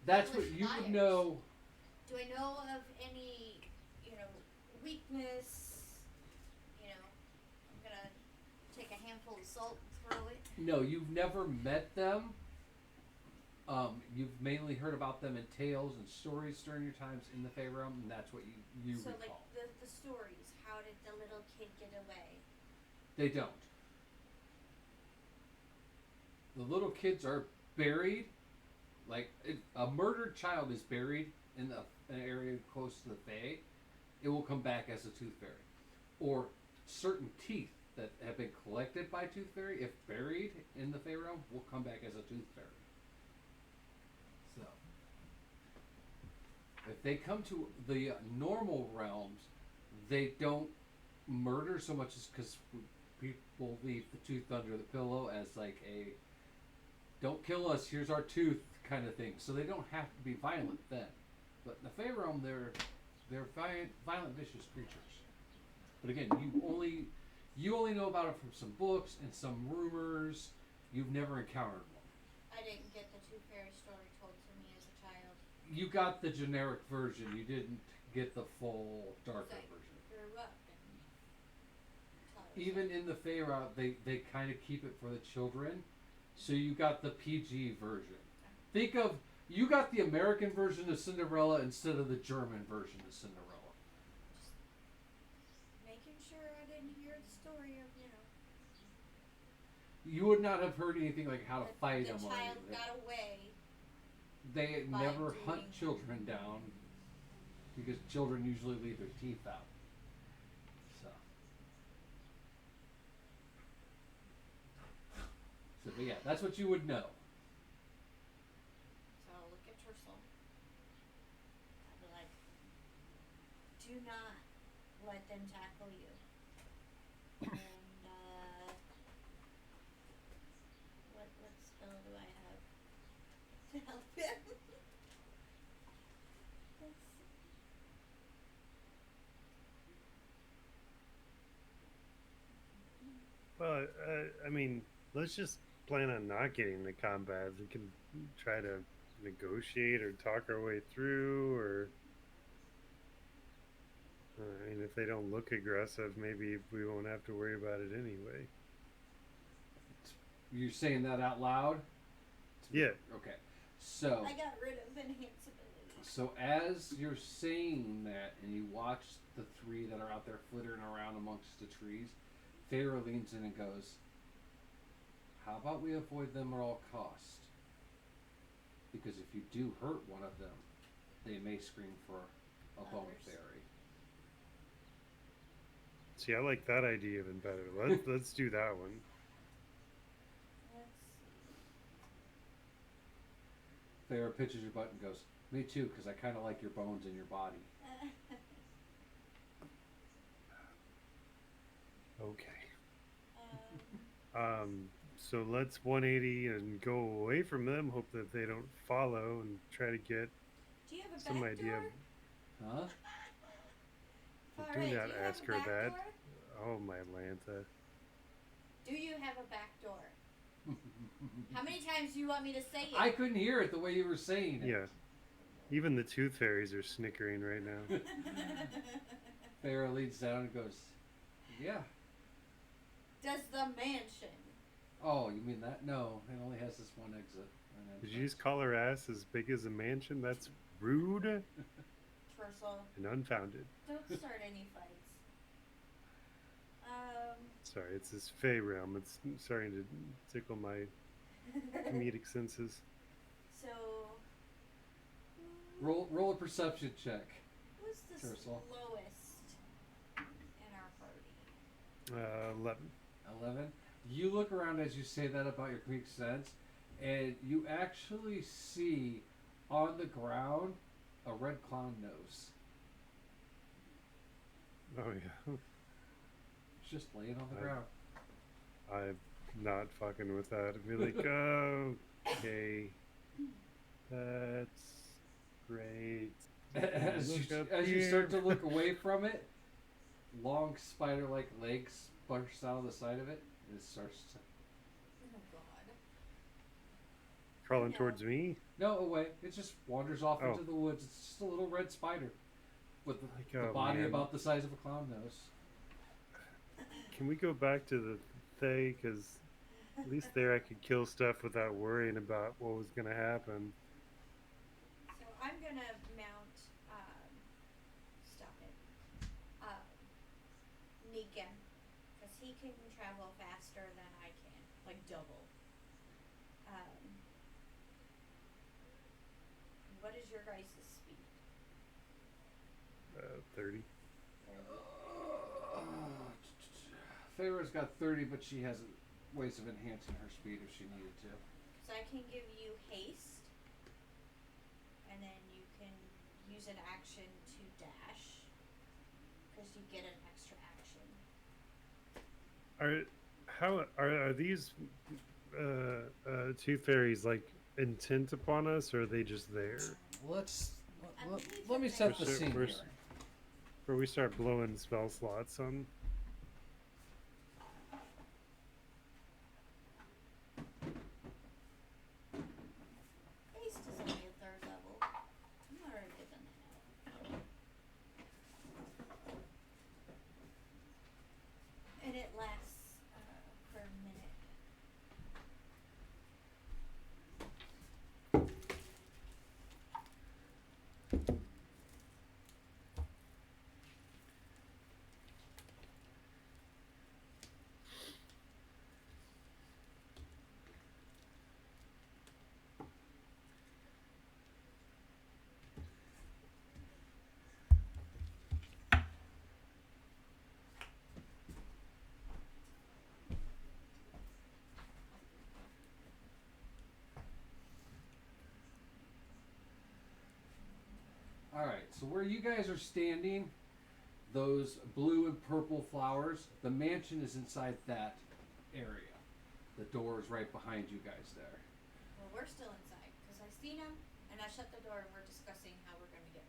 That's what With you would pliers. know. Do I know of any, weakness? I'm gonna take a handful of salt and throw it. No, you've never met them. You've mainly heard about them in tales and stories during your times in the Fae realm, and that's what you So, recall. like, the stories, how did the little kid get away? They don't. The little kids are buried. Like, if a murdered child is buried in an area close to the Fae, it will come back as a tooth fairy. Or certain teeth that have been collected by tooth fairy, if buried in the Fae realm, will come back as a tooth fairy. So, if they come to the normal realms, they don't murder so much as because people leave the tooth under the pillow as like a "don't kill us, here's our tooth" kind of thing. So they don't have to be violent then. But in the Fae realm, they're violent, vicious creatures. But again, you only know about it from some books and some rumors. You've never encountered one. I didn't get the Tooth Fairy story told to me as a child. You got the generic version. You didn't get the full darker 'Cause I version. grew up and until I was Even like, in the Fae route, they kind of keep it for the children. So you got the PG version. Think of, you got the American version of Cinderella instead of the German version of Cinderella. making sure I didn't hear the story of, You would not have heard anything like how to fight the them or child anything. got away. They by never doing- hunt children down. because children usually leave their teeth out. So, but yeah, that's what you would know. So I'll look at Tercel. I'll be like, do not let them tackle you. And what spell do I have to help him? Let's see. Well, I mean, let's just plan on not getting into combat. We can try to negotiate or talk our way through, or I mean, if they don't look aggressive, maybe we won't have to worry about it anyway. You're saying that out loud? Yeah. Okay. So, I got rid of enhance ability. so as you're saying that, and you watch the three that are out there flittering around amongst the trees, Feyre leans in and goes, "How about we avoid them at all cost? Because if you do hurt one of them, they may scream for a bone Others. fairy." See, I like that idea even better. Let's do that one. Let's Feyre pitches your butt and goes, "Me too, because I kind of like your bones in your body." see. Okay. um, So let's 180 and go away from them. Hope that they don't follow and try to get do you have a some back idea. door? Huh? Alright, Do not do you have ask a her back that. door? Oh my Atlanta. Do you have a back door? How many times do you want me to say it? I couldn't hear it the way you were saying it. Yeah. Even the tooth fairies are snickering right now. Feyre leans down and goes, "Yeah." Does the mansion? Oh, you mean that? No, it only has this one exit. Did you just call her ass as big as a mansion? That's rude Tercel, and unfounded. don't start any fights. Sorry, it's this Fey realm. It's starting to tickle my comedic senses. So, Roll a perception check. who's the Tercel. slowest in our party? 11. 11. You look around as you say that about your Greek sense, and you actually see on the ground a red clown nose. Oh yeah. It's just laying on the I- ground. I'm not fucking with that. I'd be like, oh, okay, that's great. As Look up you start to here. look away from it, long spider-like legs burst out of the side of it, and it starts to... Oh God. Crawling Yeah. towards me. No, away. It just wanders off Oh. into the woods. It's just a little red spider with the, Like, the oh, body man. about the size of a clown nose. Can we go back to the Thay? Because at least there I could kill stuff without worrying about what was gonna happen. So I'm gonna mount. Stop it. Negan, because he can travel faster than I can, like double. What is your guys' speed? 30. Feyre's got 30, but she has ways of enhancing her speed if she needed to. So I can give you haste, and then you can use an action to dash, because you get an extra action. Are these tooth fairies like intent upon us, or are they just there? Let's I believe let me that set they- the scene here. Before we start blowing spell slots on. Haste is only a third level. I'm already given that. And it lasts for a minute. So where you guys are standing, those blue and purple flowers, the mansion is inside that area. The door is right behind you guys there. Well, we're still inside because I seen him and I shut the door and we're discussing how we're gonna get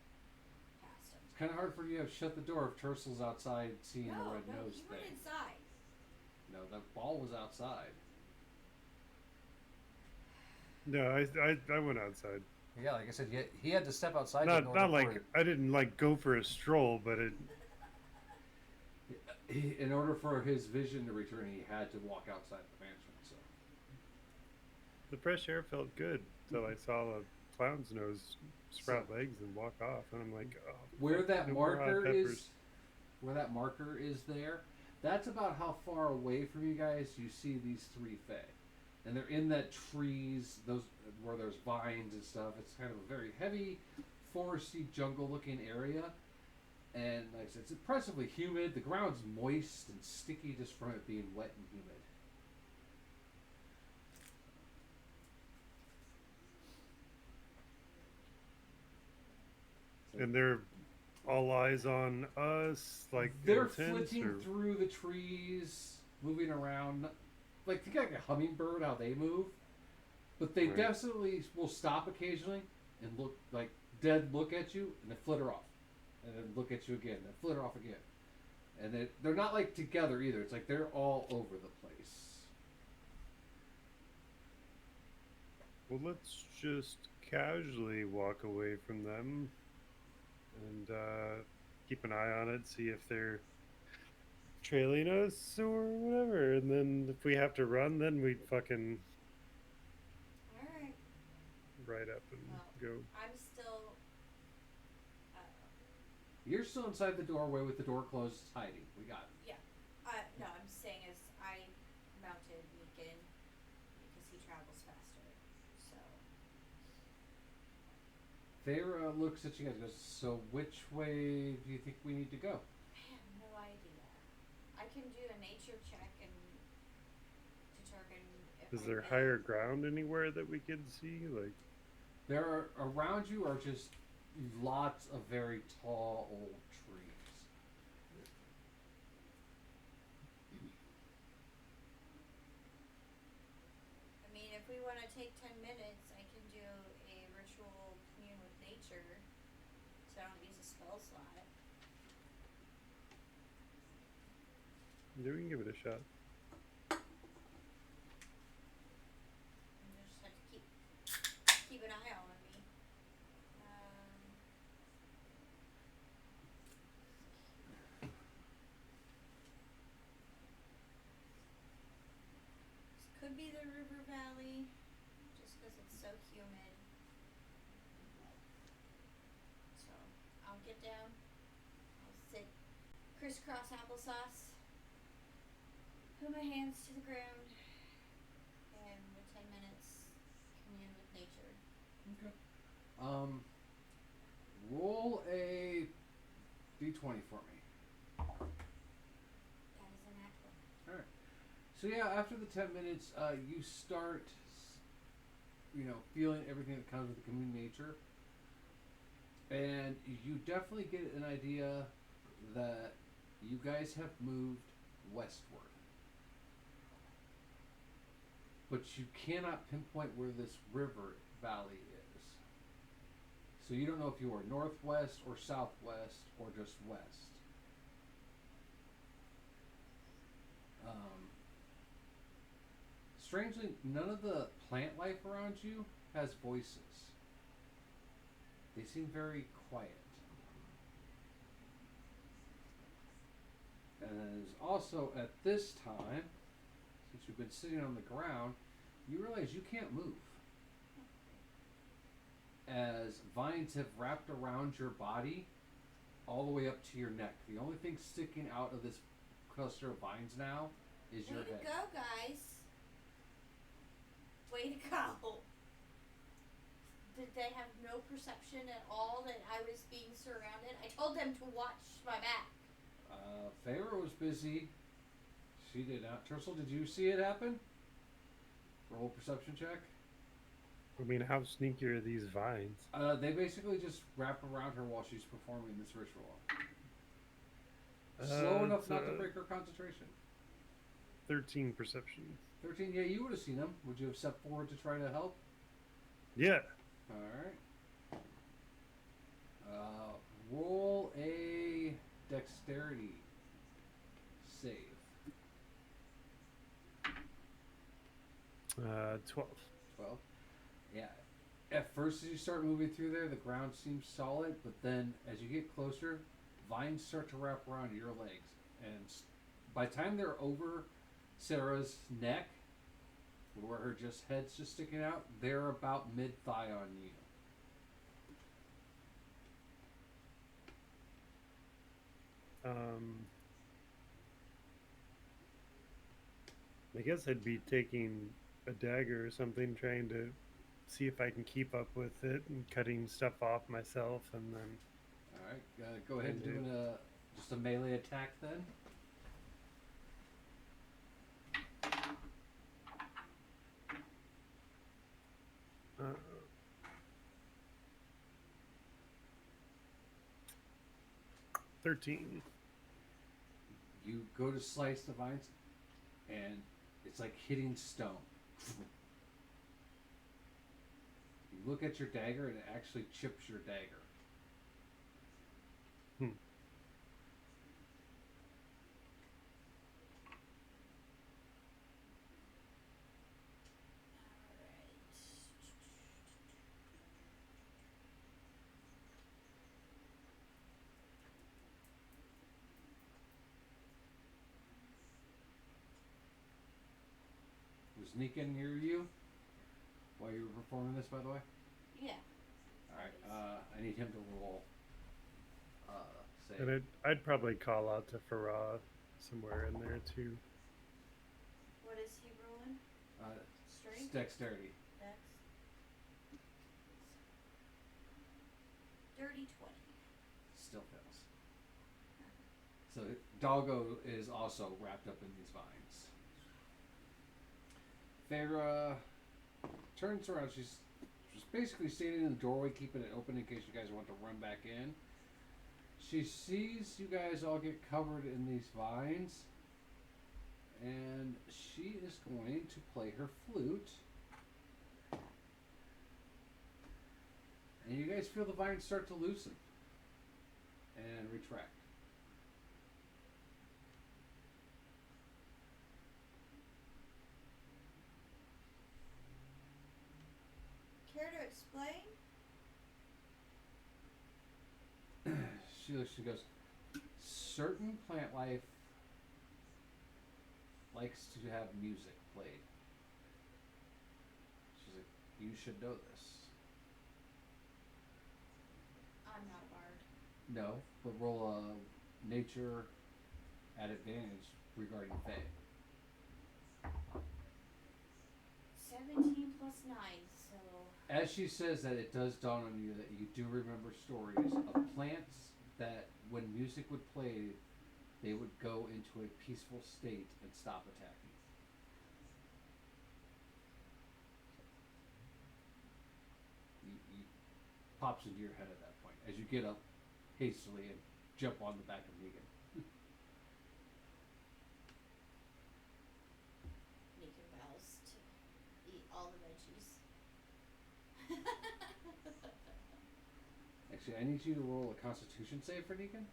past him. It's kind of hard for you to shut the door if Tersel's outside seeing the red No, nose he thing. went inside. No, the ball was outside. No, I went outside. Yeah, like I said, he had to step outside. Not like I didn't like go for a stroll, but In order for his vision to return, he had to walk outside the mansion. So the fresh air felt good till I saw a clown's nose sprout legs and walk off, and I'm like, oh. where fuck, that no more hot marker peppers. is, where that marker is there, that's about how far away from you guys you see these three fae, and they're in that trees, those where there's vines and stuff. It's kind of a very heavy, foresty, jungle-looking area. And like I said, it's impressively humid. The ground's moist and sticky just from it being wet and humid. And they're all eyes on us, like They're intense, flitting or through the trees, moving around, like think like a hummingbird how they move. But they Right. definitely will stop occasionally and look like dead look at you and then flitter off, and then look at you again, then flitter off again. And they're not like together either. It's like they're all over the place. well, let's just casually walk away from them and keep an eye on it, see if they're trailing us or whatever. And then if we have to run, then we'd fucking Alright. ride up and Well, go. I'm still. You're still inside the doorway with the door closed, hiding. We got it. No, I'm saying is I mounted Meekin because he travels faster. So. Feyre looks at you guys and goes, so which way do you think we need to go? I have no idea. I can do a nature check and determine if Is I there know. higher ground anywhere that we can see? Like, There are, around you are just lots of very tall old trees. I mean, if we want to take 10 minutes, I can do a ritual commune with nature, so I don't use a spell slot. yeah, we can give it a shot. And you just have to keep an eye on me. This could be the river valley, just because it's so humid. So I'll get down. I'll sit crisscross applesauce. Put my hands to the ground. And with 10 minutes, commune with nature. Okay. Roll a d20 for me. That is an act one. All right. So yeah, after the 10 minutes, you start, feeling everything that comes with the commune nature, and you definitely get an idea that you guys have moved westward, but you cannot pinpoint where this river valley is. So you don't know if you are northwest or southwest or just west. Strangely, none of the plant life around you has voices. They seem very quiet. And it is also at this time, since you've been sitting on the ground, you realize you can't move. As vines have wrapped around your body all the way up to your neck. The only thing sticking out of this cluster of vines now is your Way to head. go, guys. Way to go. Did they have no perception at all that I was being surrounded? I told them to watch my back. Feyre was busy. She did not. Tersel, did you see it happen? Roll a perception check. I mean, how sneaky are these vines? They basically just wrap around her while she's performing this ritual. Slow enough It's not to break her concentration. 13 perception. 13, yeah, you would have seen them. Would you have stepped forward to try to help? Yeah. Alright. Roll a dexterity save. 12. 12. Yeah. At first, as you start moving through there, the ground seems solid, but then as you get closer, vines start to wrap around your legs. And by the time they're over Sarah's neck, where her head's just sticking out, they're about mid-thigh on you. I guess I'd be taking a dagger or something, trying to see if I can keep up with it and cutting stuff off myself, and then Alright, go ahead and do just a melee attack then. uh, 13. You go to slice the vines, and it's like hitting stone. You look at your dagger, and it actually chips your dagger. Was Nika near you while you were performing this, by the way? Yeah. Alright, I need him to roll. Save. And I'd probably call out to Farah somewhere in there too. What is he rolling? Strength? Dexterity. Dex. Dirty 20. Still fails. So Doggo is also wrapped up in these vines. Farah turns around. She's basically standing in the doorway, keeping it open in case you guys want to run back in. She sees you guys all get covered in these vines, and she is going to play her flute. And you guys feel the vines start to loosen and retract. Care to explain? She goes, certain plant life likes to have music played. She's like, you should know this. I'm not a bard. No, but roll a nature at advantage regarding Fae. 17 plus 9, so. As she says that, it does dawn on you that you do remember stories of plants that when music would play, they would go into a peaceful state and stop attacking. You pops into your head at that point as you get up hastily and jump on the back of Negan. Nika vows to eat all the veggies. Actually, I need you to roll a Constitution save for Negan.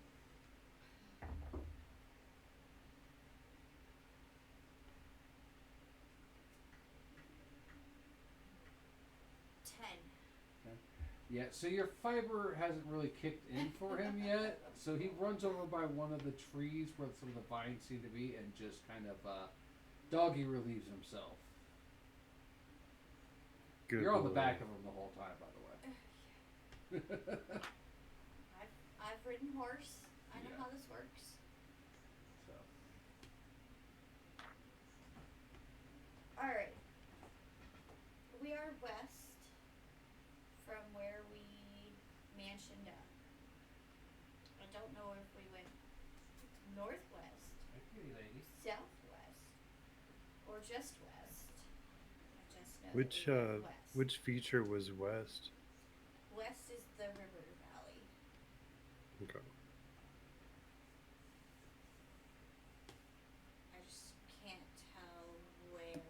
Yeah, so your fiber hasn't really kicked in for him yet. So he runs over by one of the trees where some of the vines seem to be and just kind of doggy relieves himself. Good You're on the boy. back of him the whole time, by the way. I've ridden horse. I know Yeah. how this works. So Alright. We are west from where we mansioned up. I don't know if we went northwest, southwest, or just west. I just know Which that we went west. Which feature was west? West is the river valley. Okay. I just can't tell where.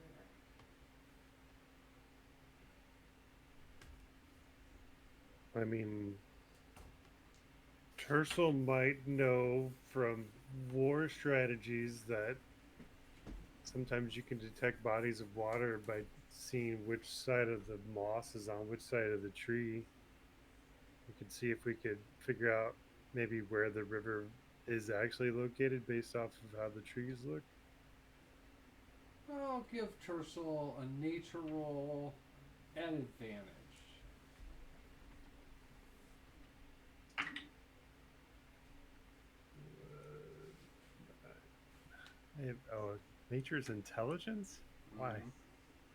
I mean, Tercel might know from war strategies that sometimes you can detect bodies of water by seeing which side of the moss is on which side of the tree. We could see if we could figure out maybe where the river is actually located based off of how the trees look. I'll give Tercel a nature roll at advantage. I have, oh, nature's intelligence? Why?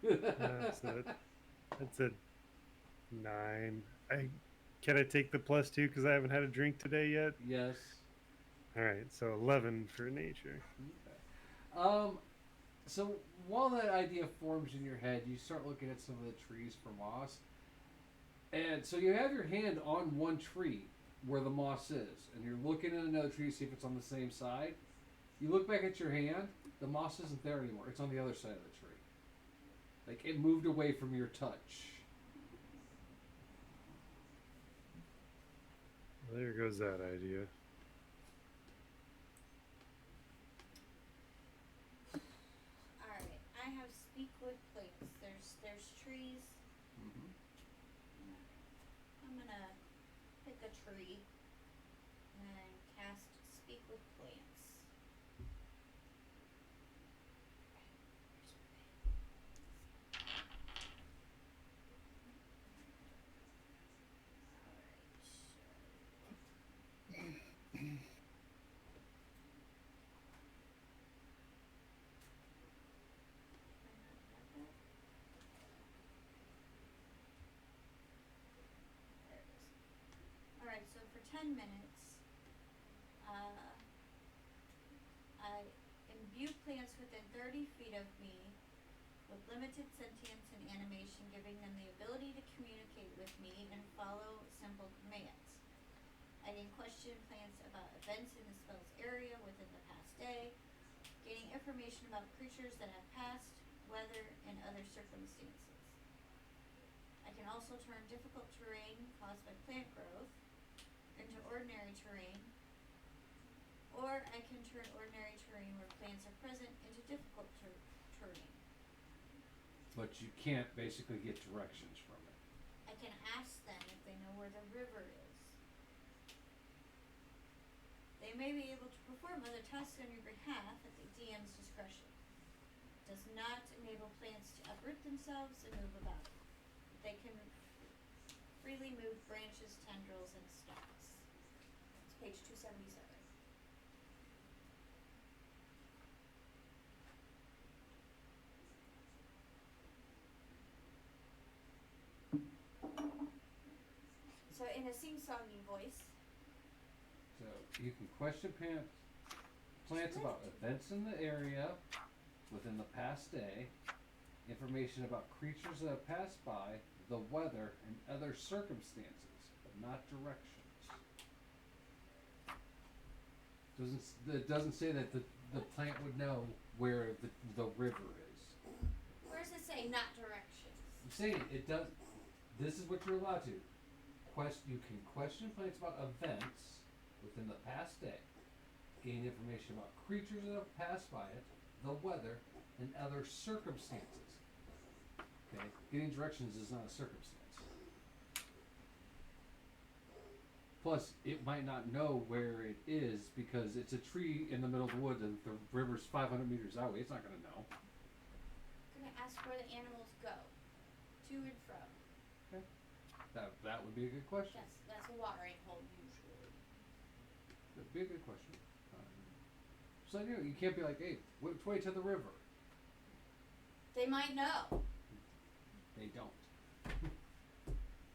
Mhm. That's a 9. Can I take the +2 because I haven't had a drink today yet? Yes. All right, so 11 for nature. Okay. So while that idea forms in your head, you start looking at some of the trees for moss. And so you have your hand on one tree where the moss is, and you're looking at another tree to see if it's on the same side. You look back at your hand, the moss isn't there anymore. It's on the other side of the tree. Like it moved away from your touch. Well, there goes that idea. Alright, I have speak with plants. There's trees. Mm-hmm. I'm gonna pick a tree and cast speak with plants. Alright, so for 10 minutes, I imbue plants within 30 feet of me with limited sentience and animation, giving them the ability to communicate with me and follow simple commands. I can question plants about events in the spell's area within the past day, gaining information about creatures that have passed, weather, and other circumstances. I can also turn difficult terrain caused by plant growth into ordinary terrain, or I can turn ordinary terrain where plants are present into difficult terrain. But you can't basically get directions from it. I can ask them if they know where the river is. They may be able to perform other tasks on your behalf at the DM's discretion. It does not enable plants to uproot themselves and move about. They can freely move branches, tendrils, and stalks. It's page 277. So in a sing-songy voice, So you can question plants about events in the area within the past day, information about creatures that have passed by, the weather, and other circumstances, but not directions. It doesn't say that the plant would know where the river is. where does it say not directions? I'm saying it does. This is what you're allowed to. You can question plants about events within the past day, gain information about creatures that have passed by it, the weather, and other circumstances. Okay, getting directions is not a circumstance. Plus, it might not know where it is because it's a tree in the middle of the woods and the river's 500 meters that way. It's not going to know. I'm gonna ask where the animals go, to and from. That would be a good question. That's a watering hole usually. That'd be a good question. So you can't be like, hey, which way to the river? They might know. They don't.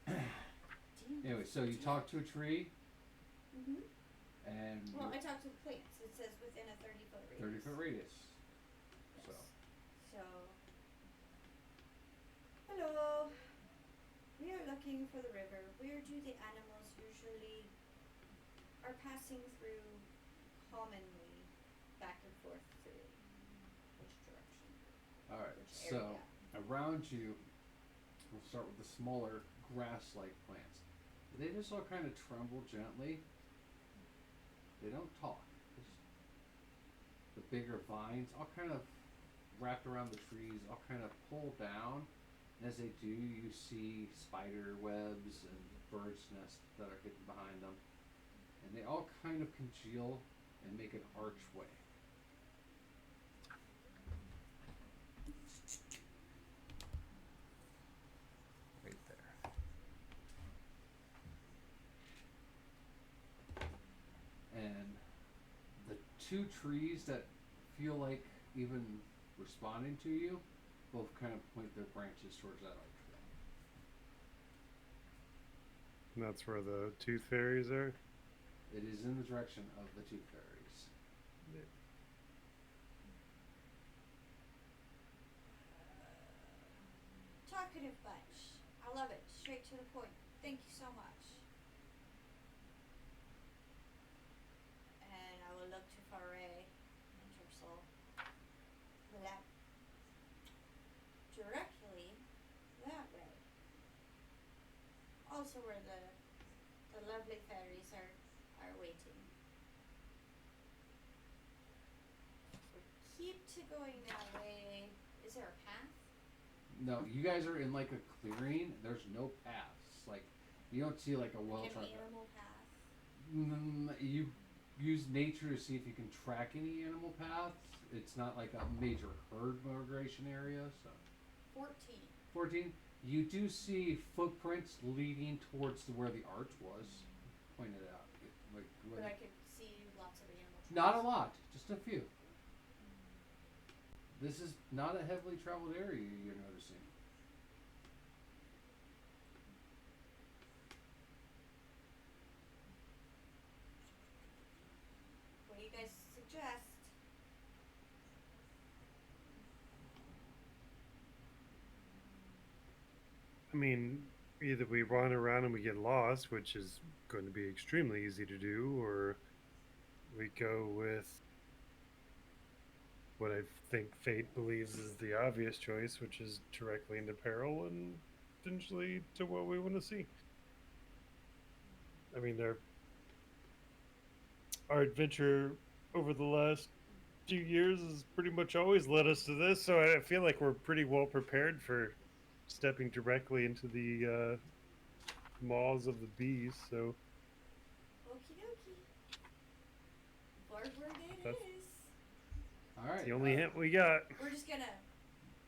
Damn. Anyway, so you talk to a tree Mhm. and Well, I talked to the plants. It says within a 30-foot radius. 30-foot radius. Yes. So. Hello. heading for the river, where do the animals usually are passing through commonly back and forth through? Which direction? Alright, Which so area? around you, we'll start with the smaller grass-like plants. They just all kind of tremble gently. They don't talk. Just the bigger vines all kind of wrapped around the trees, all kind of pull down. And as they do, you see spider webs and birds' nests that are hidden behind them. And they all kind of congeal and make an archway. Right there. And the two trees that feel like even responding to you both kind of point their branches towards that archway. And that's where the tooth fairies are. It is in the direction of the two fairies. Talkative bunch. I love it. Straight to the point. Thank you so much. And I will look to Faray and Trixel. That directly that way. Also where the lovely fairies are waiting. We keep to going that way. Is there a path? No, you guys are in like a clearing. There's no paths. Like you don't see like a Like well an tracked. animal path? You use nature to see if you can track any animal paths. It's not like a major herd migration area. So 14. 14. You do see footprints leading towards where the arch was. Pointed out. Like But where I could see lots of animal tracks. not a lot, just a few. This is not a heavily traveled area you're noticing. What do you guys suggest? I mean, either we run around and we get lost, which is going to be extremely easy to do, or we go with what I think fate believes is the obvious choice, which is directly into peril and potentially to what we want to see. I mean, our adventure over the last few years has pretty much always led us to this, so I feel like we're pretty well prepared for stepping directly into the maws of the bees. So Okie dokie. Forward it That's- is. All right. the only hint we got. We're just gonna.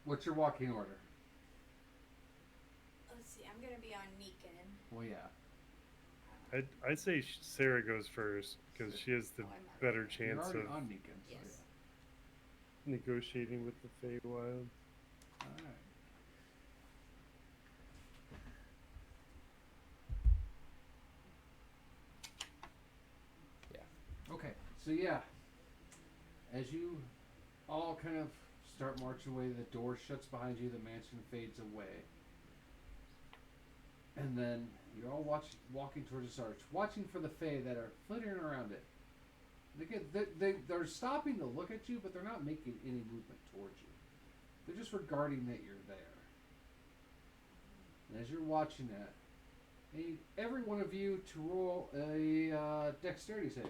What's your walking order? Let's see. I'm gonna be on Neekin. Well, yeah. I'd say Sarah goes first because she has the Oh, I'm already better there. You're chance already of on Neekin. So Yes. negotiating with the Feywild. yeah. All right. Yeah. Okay. So yeah, as you all kind of start marching away, the door shuts behind you. The mansion fades away, and then you're all walking towards this arch, watching for the Fae that are flittering around it. They're stopping to look at you, but they're not making any movement towards you. They're just regarding that you're there. And as you're watching that, I need every one of you to roll a dexterity save.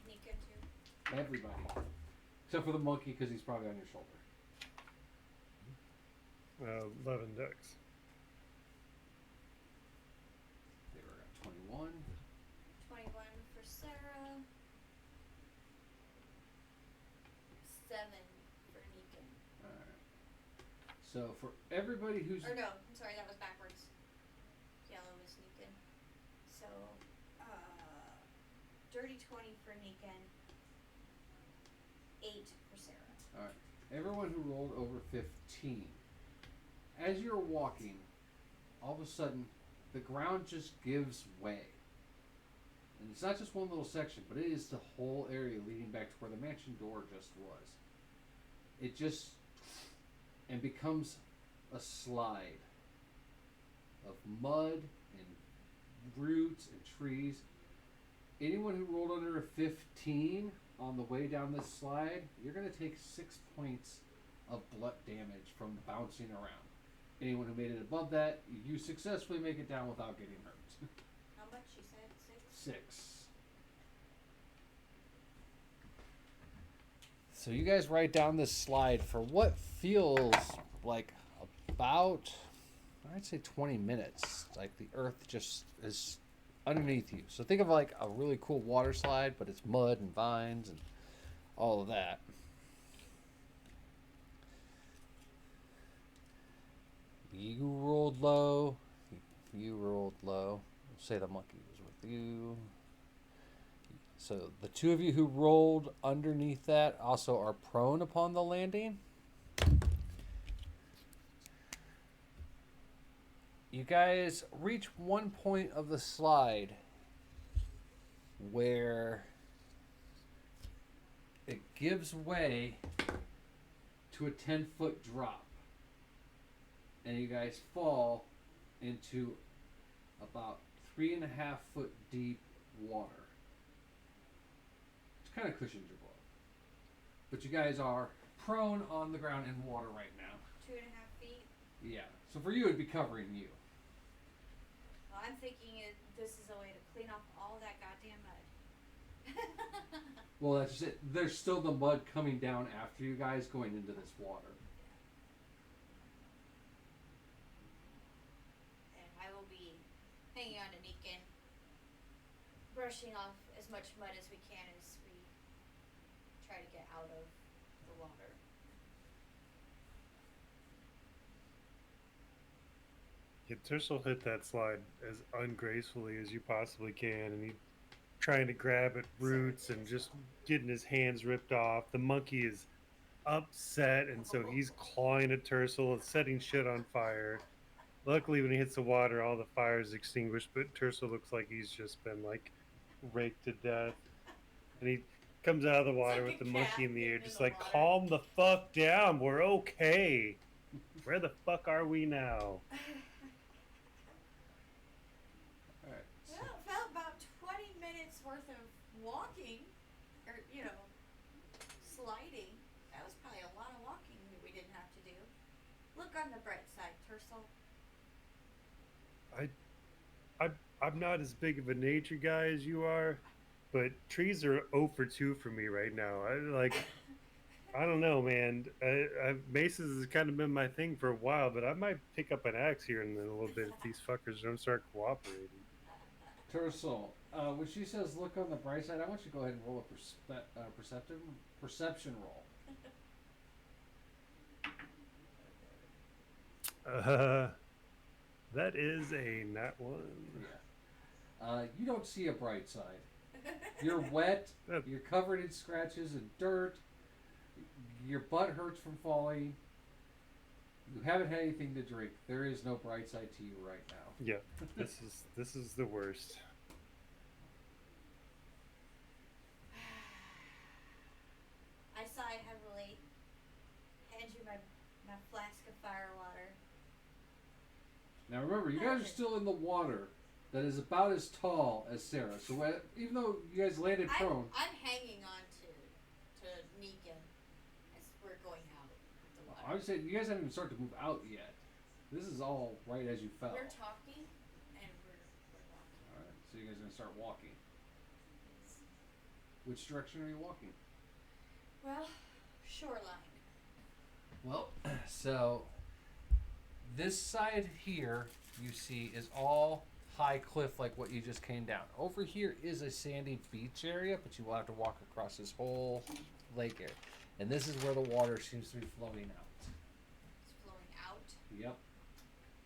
Neekin too. Everybody. Except for the monkey, because he's probably on your shoulder. 11 dex. They were at 21. 21 for Sarah. 7 for Neekin. Alright. So for everybody who's... Or no, I'm sorry, that was backwards. Yellow was Neekin. So, dirty 20 for Neekin. 8 for Sarah. Alright. Everyone who rolled over 15. As you're walking, all of a sudden, the ground just gives way. And it's not just one little section, but it is the whole area leading back to where the mansion door just was. It just... and becomes a slide. of mud and roots and trees. Anyone who rolled under a 15 on the way down this slide, you're going to take 6 points of blood damage from bouncing around. Anyone who made it above that, you successfully make it down without getting hurt. How much you said? 6? 6. So you guys write down this slide for what feels like about, I'd say 20 minutes. Like the earth just is underneath you. So think of like a really cool water slide, but it's mud and vines and all of that. You rolled low. You rolled low. We'll say the monkey was with you. So the two of you who rolled underneath that also are prone upon the landing. You guys reach one point of the slide where it gives way to a 10-foot drop. And you guys fall into about 3.5 foot deep water. Which kind of cushions your blow. But you guys are prone on the ground in water right now. 2.5 feet. Yeah. So for you, it'd be covering you. Well, I'm thinking this is a way to clean off all that goddamn mud. Well, that's just it. There's still the mud coming down after you guys going into this water. And I will be hanging on to Neekin, brushing off as much mud as we can as we try to get out of the water. Yeah, Tushel hit that slide as ungracefully as you possibly can, and he trying to grab at roots and just getting his hands ripped off. The monkey is upset, and so he's clawing at Tercel and setting shit on fire. Luckily, when he hits the water, all the fire is extinguished, but Tercel looks like he's just been, like, raked to death. And he comes out of the water like with a the monkey cat in the air, getting just in the like, water. calm the fuck down. We're okay. Where the fuck are we now? Alright. Well, it felt about 20 minutes worth of walking, or, sliding. That was probably a lot of walking that we didn't have to do. Look on the bright side, Tercel. I'm not as big of a nature guy as you are, but trees are 0 for 2 for me right now. I don't know, man. Maces has kind of been my thing for a while, but I might pick up an axe here in a little bit if these fuckers don't start cooperating. Tercel, when she says look on the bright side, I want you to go ahead and roll a perception roll. That is a nat 1. Yeah. You don't see a bright side. You're wet. You're covered in scratches and dirt. Your butt hurts from falling. You haven't had anything to drink. There is no bright side to you right now. Yeah, this is the worst. I sigh heavily, hand you my flask of fire water. Now remember, you guys are still in the water that is about as tall as Sarah. So even though you guys landed prone, I'm hanging on to Neekin as we're going out of the water. I would say you guys haven't even started to move out yet. This is all right as you fell. We're talking and we're walking. All right, so you guys are gonna start walking. Which direction are you walking? Well, shoreline. Well, so this side here you see is all high cliff like what you just came down. Over here is a sandy beach area, but you will have to walk across this whole lake area. And this is where the water seems to be flowing out. It's flowing out Yep.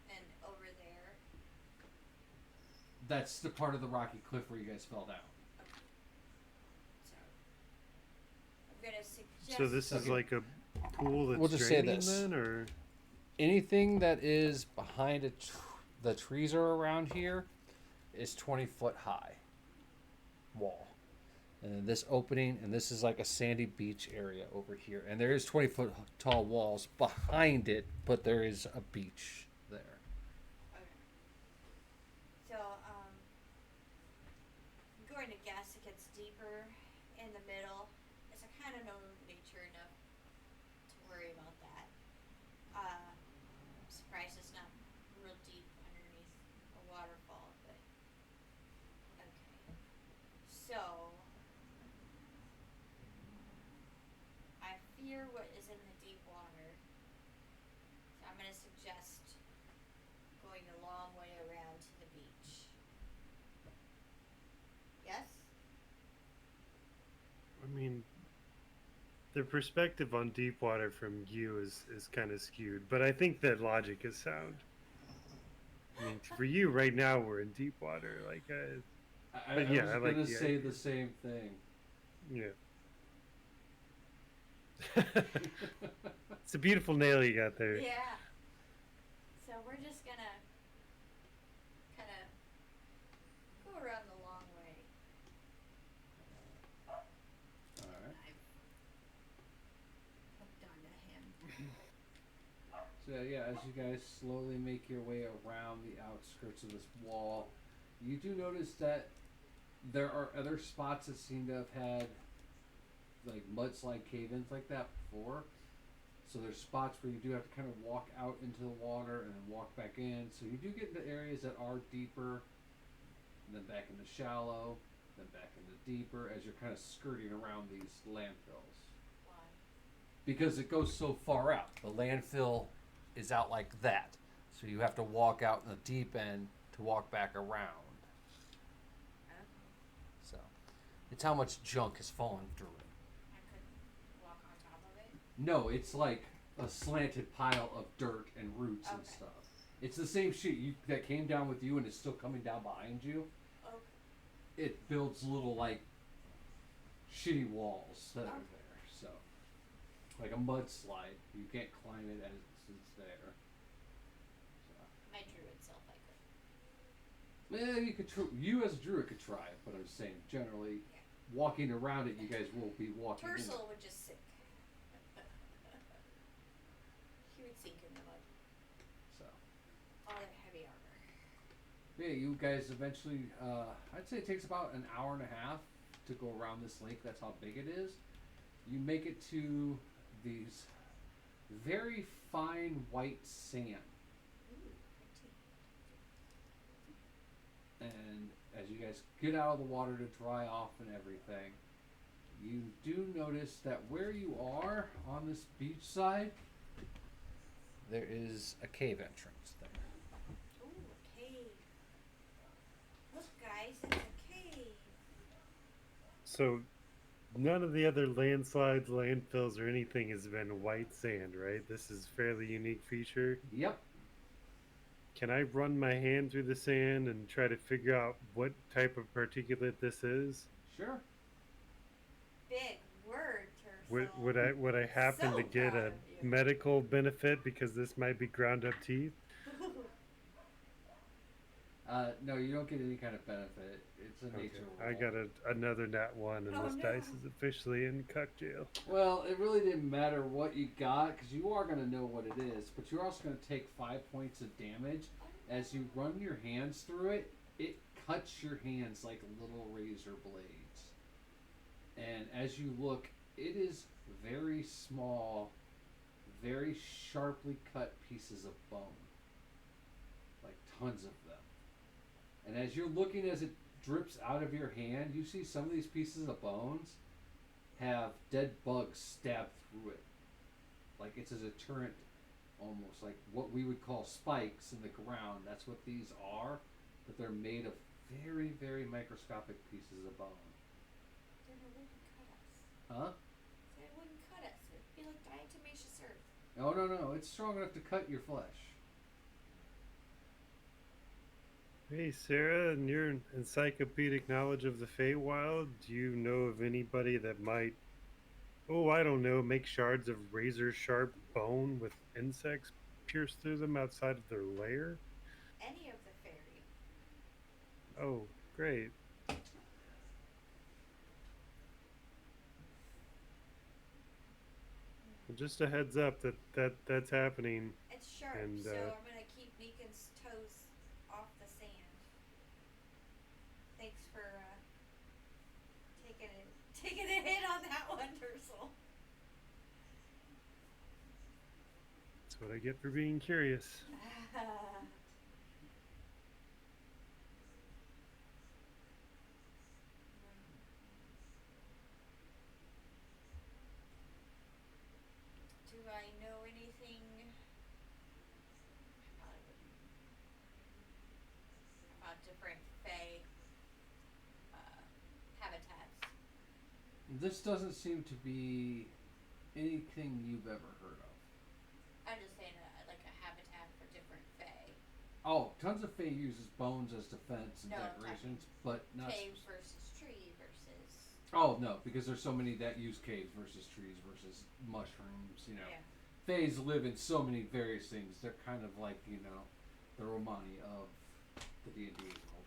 and over there. That's the part of the rocky cliff where you guys fell down. So I'm gonna suggest. So this is Okay. like a pool that's We'll just say draining this. then, or Anything that is behind the trees are around here is 20 foot high wall. And then this opening, and this is like a sandy beach area over here. And there is 20 foot tall walls behind it, but there is a beach there. Okay. wonder what is in the deep water. So I'm gonna suggest going a long way around to the beach. Yes? I mean, the perspective on deep water from you is kind of skewed, but I think that logic is sound. I mean, for you right now, we're in deep water. Like, but I yeah, was I like gonna the say idea. the same thing. Yeah. It's a beautiful nail you got there. Yeah. So we're just gonna kind of go around the long way. Alright. I've hooked onto him. So yeah, as you guys slowly make your way around the outskirts of this wall, you do notice that there are other spots that seem to have had like mudslide cave-ins like that before. So there's spots where you do have to kind of walk out into the water and then walk back in. So you do get into areas that are deeper, and then back into shallow, then back into deeper as you're kind of skirting around these landfills. Why? Because it goes so far out. The landfill is out like that. So you have to walk out in the deep end to walk back around. Oh, So it's how much junk has fallen through it. I couldn't walk on top of it. No, it's like a slanted pile of dirt and roots and Okay. stuff. It's the same shit that came down with you and is still coming down behind you. Okay. It builds little like shitty walls that are Okay. there. So like a mudslide, you can't climb it as it's there. So. My druid self, I could. You could you as a druid could try it, but I'm saying generally, Yeah. walking around it, you guys will be walking in it. Tercel would just sink. He would sink in the mud. So All that heavy armor. yeah, you guys eventually, I'd say it takes about an hour and a half to go around this lake. That's how big it is. You make it to these very fine white sand, Ooh, pretty. and as you guys get out of the water to dry off and everything, you do notice that where you are on this beach side, there is a cave entrance there. Ooh, a cave. Look, guys, it's a cave. So, none of the other landslides, landfills, or anything has been white sand, right? This is a fairly unique feature. Yep. Can I run my hand through the sand and try to figure out what type of particulate this is? Sure. Big word, Tercel. Would I happen So to get proud a of you. medical benefit because this might be ground up teeth? No, you don't get any kind of benefit. It's a nature I rule. got another nat one, and Oh, this no. dice is officially in cuck jail. Well, it really didn't matter what you got because you are going to know what it is, but you're also going to take 5 points of damage as you run your hands through it. It cuts your hands like little razor blades, and as you look, it is very small, very sharply cut pieces of bone, like tons of them. And as you're looking as it drips out of your hand, you see some of these pieces of bones have dead bugs stabbed through it. Like it's a deterrent, almost like what we would call spikes in the ground. That's what these are, but they're made of very, very microscopic pieces of bone. Then it wouldn't cut us. Huh? Then it wouldn't cut us. It'd be like diatomaceous earth. Oh, no. It's strong enough to cut your flesh. Hey, Sarah, in your encyclopedic knowledge of the Feywild, do you know of anybody that might, oh, I don't know, make shards of razor sharp bone with insects pierce through them outside of their lair? Any of the fairy. Oh, great. Well, just a heads up that's happening. It's sharp, And, so I'm gonna keep Meekin's toes off the sand. Thanks for taking a hit on that one, Tercel. That's what I get for being curious. I know anything about different Fae habitats. This doesn't seem to be anything you've ever heard of. I'm just saying, like a habitat for different Fae. Oh, tons of Fae uses bones as defense and No, decorations, but not. Cave versus tree versus. Oh no, because there's so many that use caves versus trees versus mushrooms. You know, Yeah. Faes live in so many various things. They're kind of like the Romani of the D&D world.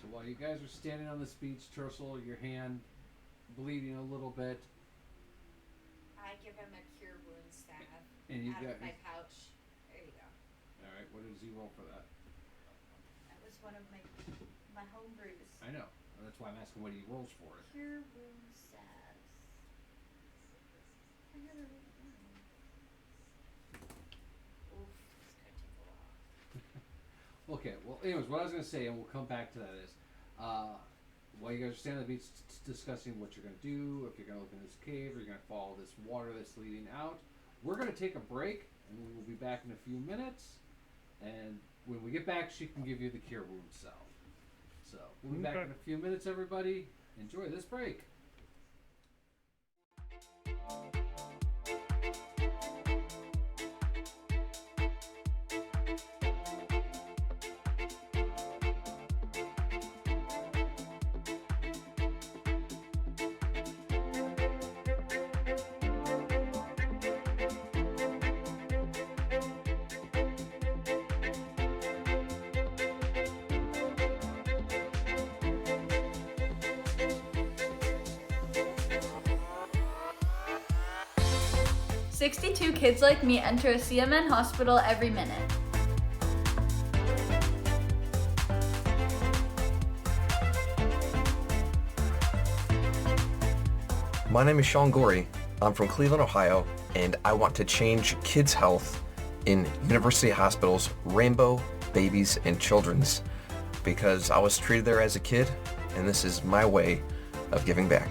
So while you guys are standing on this beach, Tercel, your hand bleeding a little bit, I give him a cure wound staff and you out got. of my pouch. There you go. All right, what does he roll for that? That was one of my home brews. I know. That's why I'm asking what he rolls for it. Cure wound salves. I never wrote it down. Oof, this could take a while. Okay, well, anyways, what I was going to say, and we'll come back to that, is while you guys are standing on the beach discussing what you're going to do, if you're going to look in this cave or you're going to follow this water that's leading out, we're going to take a break, and we will be back in a few minutes. And when we get back, she can give you the cure wound salve. So, we'll be back in a few minutes, everybody. Enjoy this break. "62 kids like me enter a CMN hospital every minute." My name is Sean Gorey. I'm from Cleveland, Ohio, and I want to change kids' health in University Hospital's Rainbow Babies and Children's because I was treated there as a kid, and this is my way of giving back.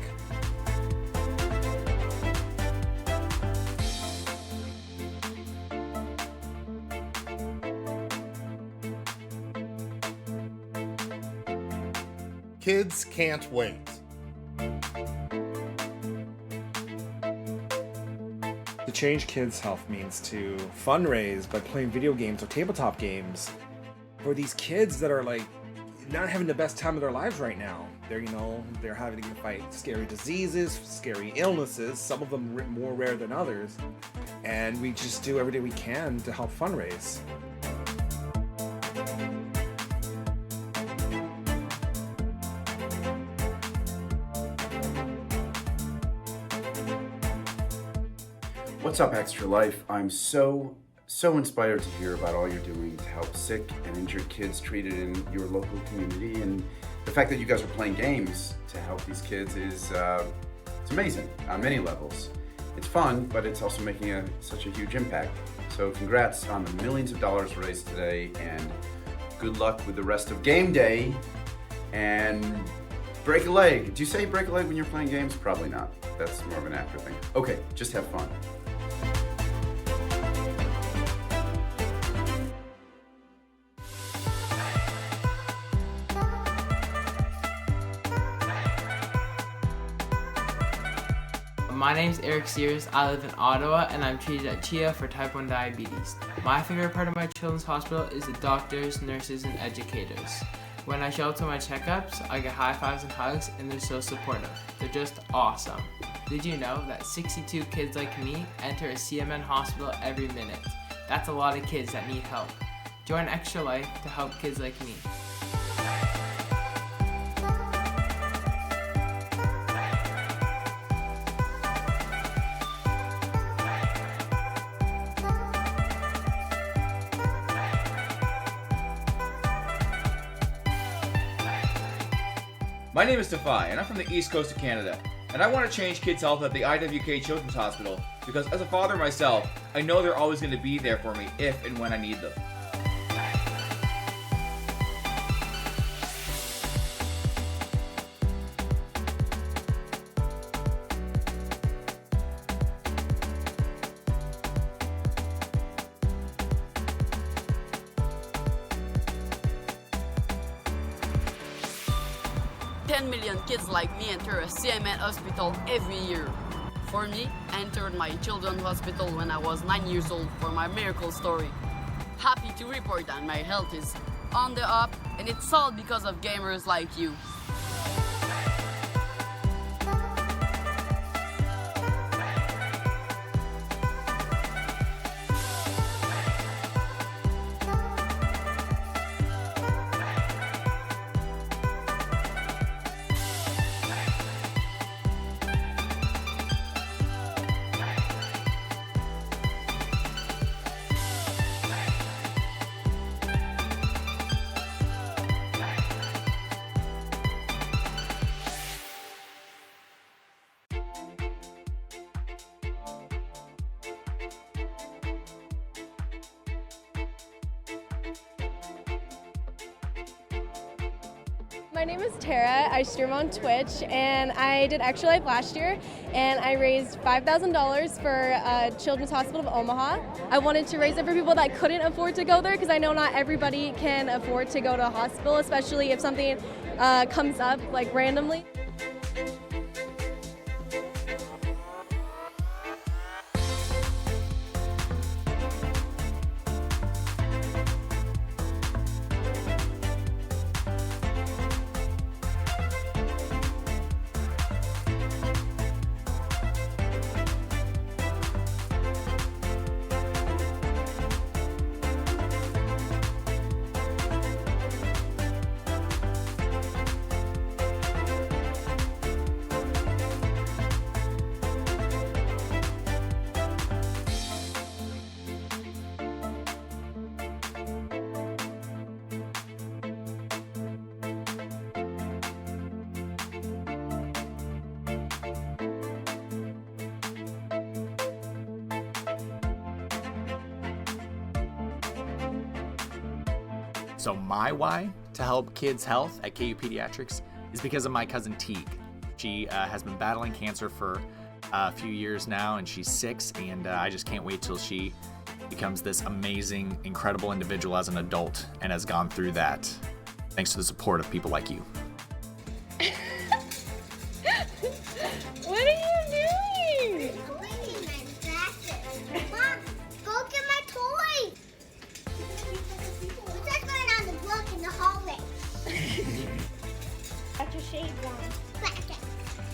Kids can't wait. To change kids' health means to fundraise by playing video games or tabletop games for these kids that are like not having the best time of their lives right now. They're having to fight scary diseases, scary illnesses, some of them more rare than others. And we just do everything we can to help fundraise. What's up, Extra Life? I'm so inspired to hear about all you're doing to help sick and injured kids treated in your local community, and the fact that you guys are playing games to help these kids is it's amazing on many levels. It's fun, but it's also making such a huge impact. So congrats on the millions of dollars raised today, and good luck with the rest of game day. And break a leg. Do you say break a leg when you're playing games? Probably not. That's more of an actor thing. Okay, just have fun. My name's Eric Sears. I live in Ottawa and I'm treated at CHIA for type 1 diabetes. My favorite part of my children's hospital is the doctors, nurses, and educators. When I show up to my checkups, I get high fives and hugs, and they're so supportive. They're just awesome. Did you know that 62 kids like me enter a CMN hospital every minute? That's a lot of kids that need help. Join Extra Life to help kids like me. My name is Defy, and I'm from the East Coast of Canada, and I want to change kids' health at the IWK Children's Hospital because as a father myself, I know they're always going to be there for me if and when I need them. 10 million kids like me enter a CMN hospital every year. For me, I entered my children's hospital when I was 9 years old for my miracle story. Happy to report that my health is on the up, and it's all because of gamers like you. My name is Tara. I stream on Twitch, and I did Extra Life last year, and I raised $5,000 for Children's Hospital of Omaha. I wanted to raise it for people that couldn't afford to go there, because I know not everybody can afford to go to a hospital, especially if something comes up like randomly. So my why to help kids' health at KU Pediatrics is because of my cousin Teague. She has been battling cancer for a few years now, and she's 6, and I just can't wait till she becomes this amazing, incredible individual as an adult and has gone through that thanks to the support of people like you. What are you doing? Mom, go get my toy. What's that going on the block in the hallway? Got your shades on.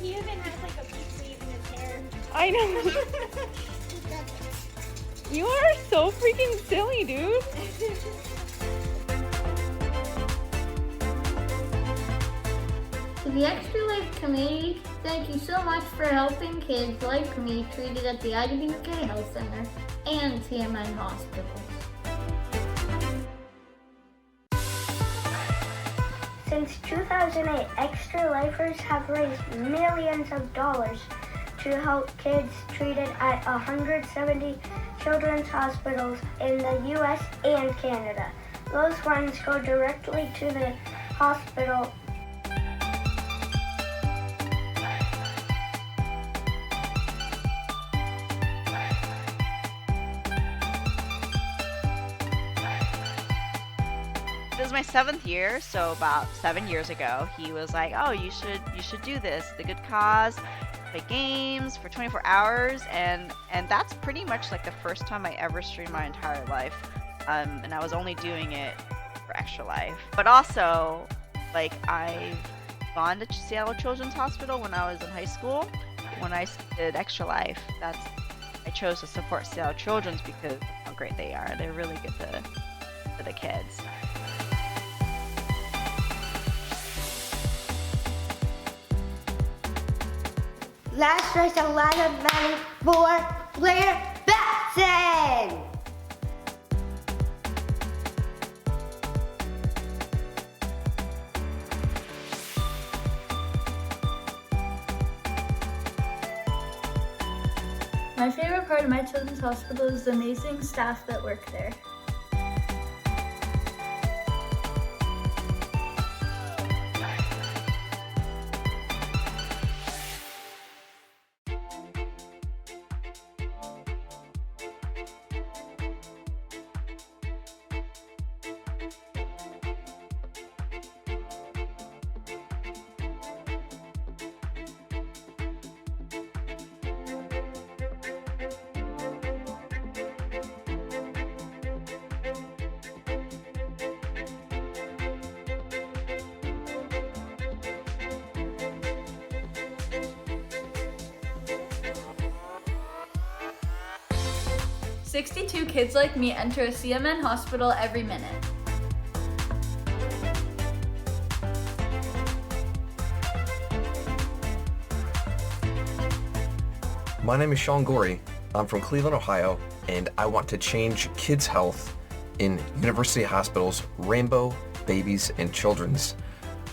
He even has like a piece weave in his hair. I know. You are so freaking silly, dude. To the Extra Life community, thank you so much for helping kids like me treated at the IWK Health Center and CMN Hospitals. Since 2008, Extra Lifers have raised millions of dollars to help kids treated at 170 children's hospitals in the U.S. and Canada. Those funds go directly to the hospital. This is my 7th year, so about 7 years ago, he was like, "Oh, you should do this. The good cause, play games for 24 hours," and that's pretty much like the first time I ever streamed my entire life, and I was only doing it for Extra Life. But also, like, I've gone to Seattle Children's Hospital when I was in high school. When I did Extra Life, I chose to support Seattle Children's because of how great they are. They're really good for the kids. Let's raise a lot of money for Blair Batson! My favorite part of my children's hospital is the amazing staff that work there. 62 kids like me enter a CMN hospital every minute. My name is Sean Gorey. I'm from Cleveland, Ohio, and I want to change kids' health in University Hospital's Rainbow, Babies, and Children's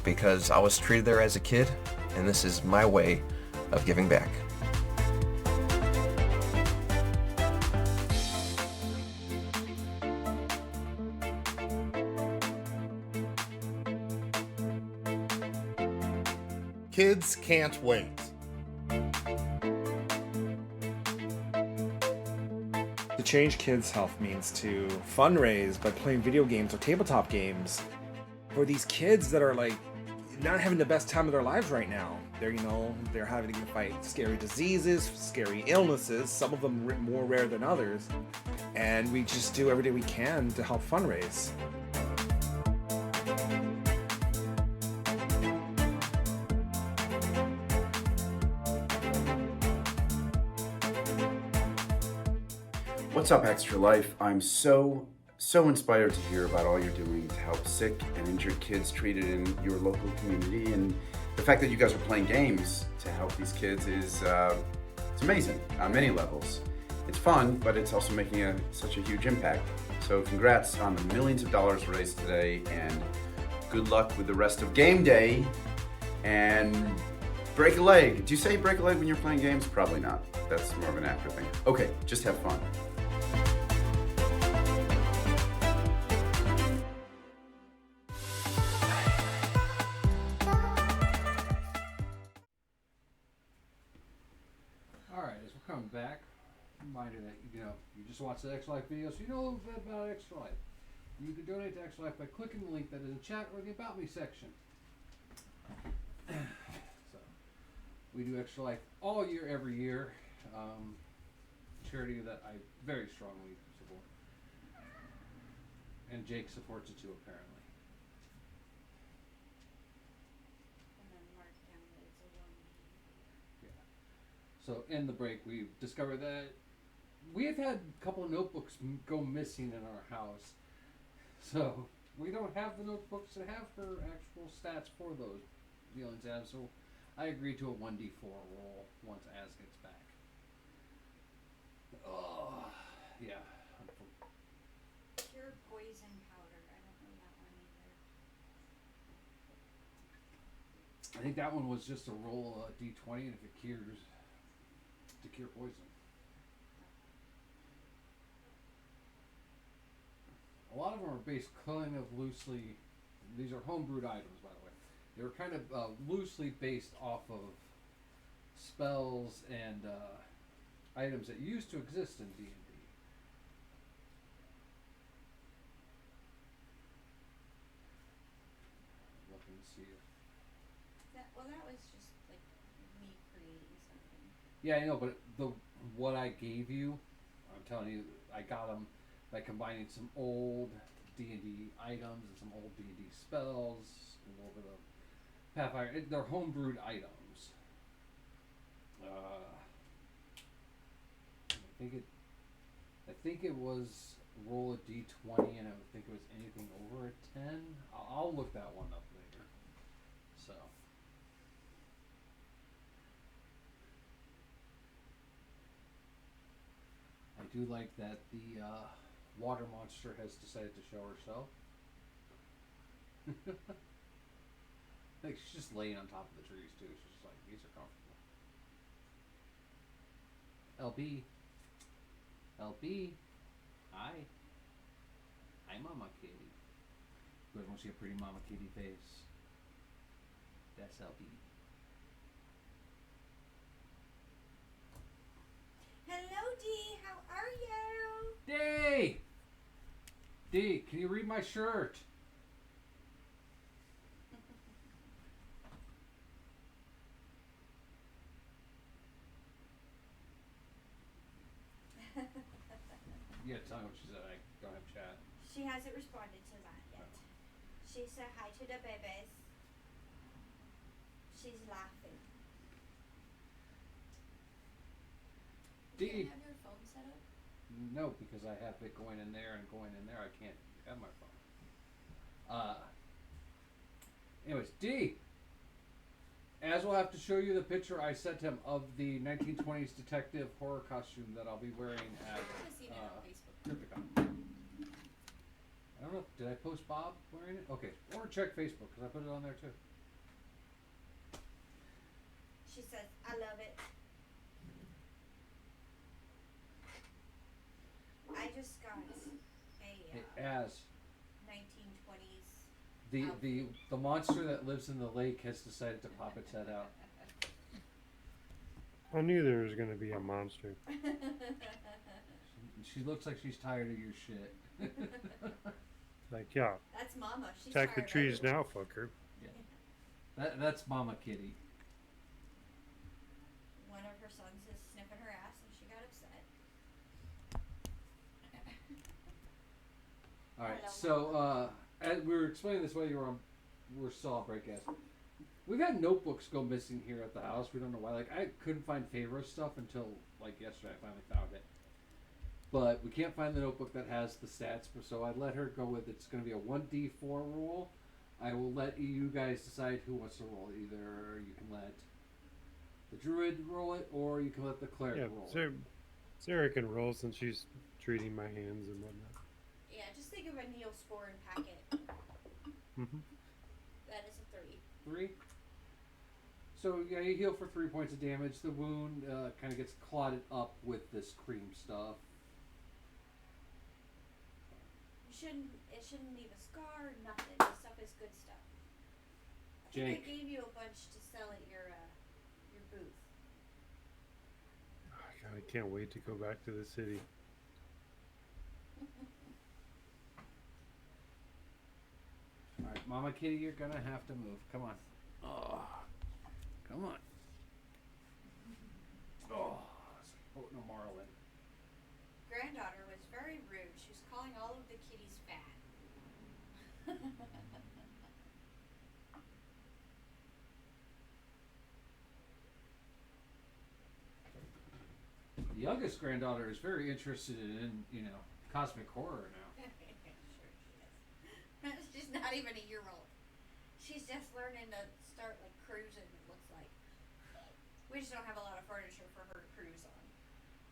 because I was treated there as a kid, and this is my way of giving back. Kids can't wait. To change kids' health means to fundraise by playing video games or tabletop games for these kids that are like not having the best time of their lives right now. They're having to fight scary diseases, scary illnesses, some of them more rare than others, and we just do everything we can to help fundraise. What's up, Extra Life? I'm so inspired to hear about all you're doing to help sick and injured kids treated in your local community, and the fact that you guys are playing games to help these kids is it's amazing on many levels. It's fun, but it's also making such a huge impact. So congrats on the millions of dollars raised today, and good luck with the rest of game day. And break a leg. Do you say break a leg when you're playing games? Probably not. That's more of an actor thing. Okay, just have fun. Coming back, reminder that you just watched the Extra Life video, so you know a little bit about Extra Life. You can donate to Extra Life by clicking the link that is in chat or the About Me section. So we do Extra Life all year, every year. Charity that I very strongly support, and Jake supports it too, apparently. So in the break, we discovered that we have had a couple of notebooks go missing in our house. So we don't have the notebooks to have her actual stats for those dealings. So I agreed to a 1d4 roll once Az gets back. Oh, yeah. Cure poison powder. I don't know that one either. I think that one was just a roll a d20, and if it cures, to cure poison. A lot of them are based kind of loosely. These are homebrewed items, by the way. They were kind of loosely based off of spells and items that used to exist in D&D. Look and see if. That was just like me creating something. Yeah, I know, but what I gave you, I'm telling you, I got them by combining some old D&D items and some old D&D spells, a little bit of Pathfinder. They're homebrewed items. I think it was roll a d20, and I would think it was anything over a 10. I'll look that one up later. So. I do like that the water monster has decided to show herself. Like she's just laying on top of the trees too. She's just like, these are comfortable. LB, hi. Hi, Mama Kitty. You guys want to see a pretty Mama Kitty face? That's LB. Hello, D. How are you? D! D, can you read my shirt? Yeah, tell me what she said. I don't have chat. She hasn't responded to that yet. She said hi to the babies. She's laughing. D. Do you have your phone set up? no, because I have it going in there and going in there. I can't have my phone. Anyways, D. As we'll have to show you the picture I sent him of the 1920s detective horror costume that I'll be wearing at Crypticon. I don't know. Did I post Bob wearing it? Okay. Or check Facebook because I put it on there too. She says, I love it. I just got a As 1920s. the monster that lives in the lake has decided to pop its head out. I knew there was going to be a monster. She looks like she's tired of your shit. Like, yeah. That's Mama. She's attack the tired of trees it. now, fucker. Yeah. That's Mama Kitty. One of her sons is sniffing her ass and she got upset. Alright, so as we were explaining this while you were saw breakcast. We've had notebooks go missing here at the house. We don't know why. Like I couldn't find Pharaoh's stuff until like yesterday. I finally found it. But we can't find the notebook that has the stats, so I let her go with it's going to be a 1d4 roll. I will let you guys decide who wants to roll. Either you can let the druid roll it, or you can let the cleric roll it. Sarah can roll since she's treating my hands and whatnot. Yeah, just think of a Neosporin packet. Mm-hmm. That is a 3. 3? So yeah, you heal for 3 points of damage. The wound kind of gets clotted up with this cream stuff. It shouldn't leave a scar, nothing. This stuff is good stuff. I think Jake. I gave you a bunch to sell at your booth. Oh, God, I can't wait to go back to the city. Alright, Mama Kitty, you're gonna have to move. Come on. Oh, come on. Oh, it's like boating a marlin. Granddaughter was very rude. She was calling all of the kitties fat. The youngest granddaughter is very interested in, cosmic horror now. Sure she is. She's not even a year old. She's just learning to start like cruising, it looks like. We just don't have a lot of furniture for her to cruise on.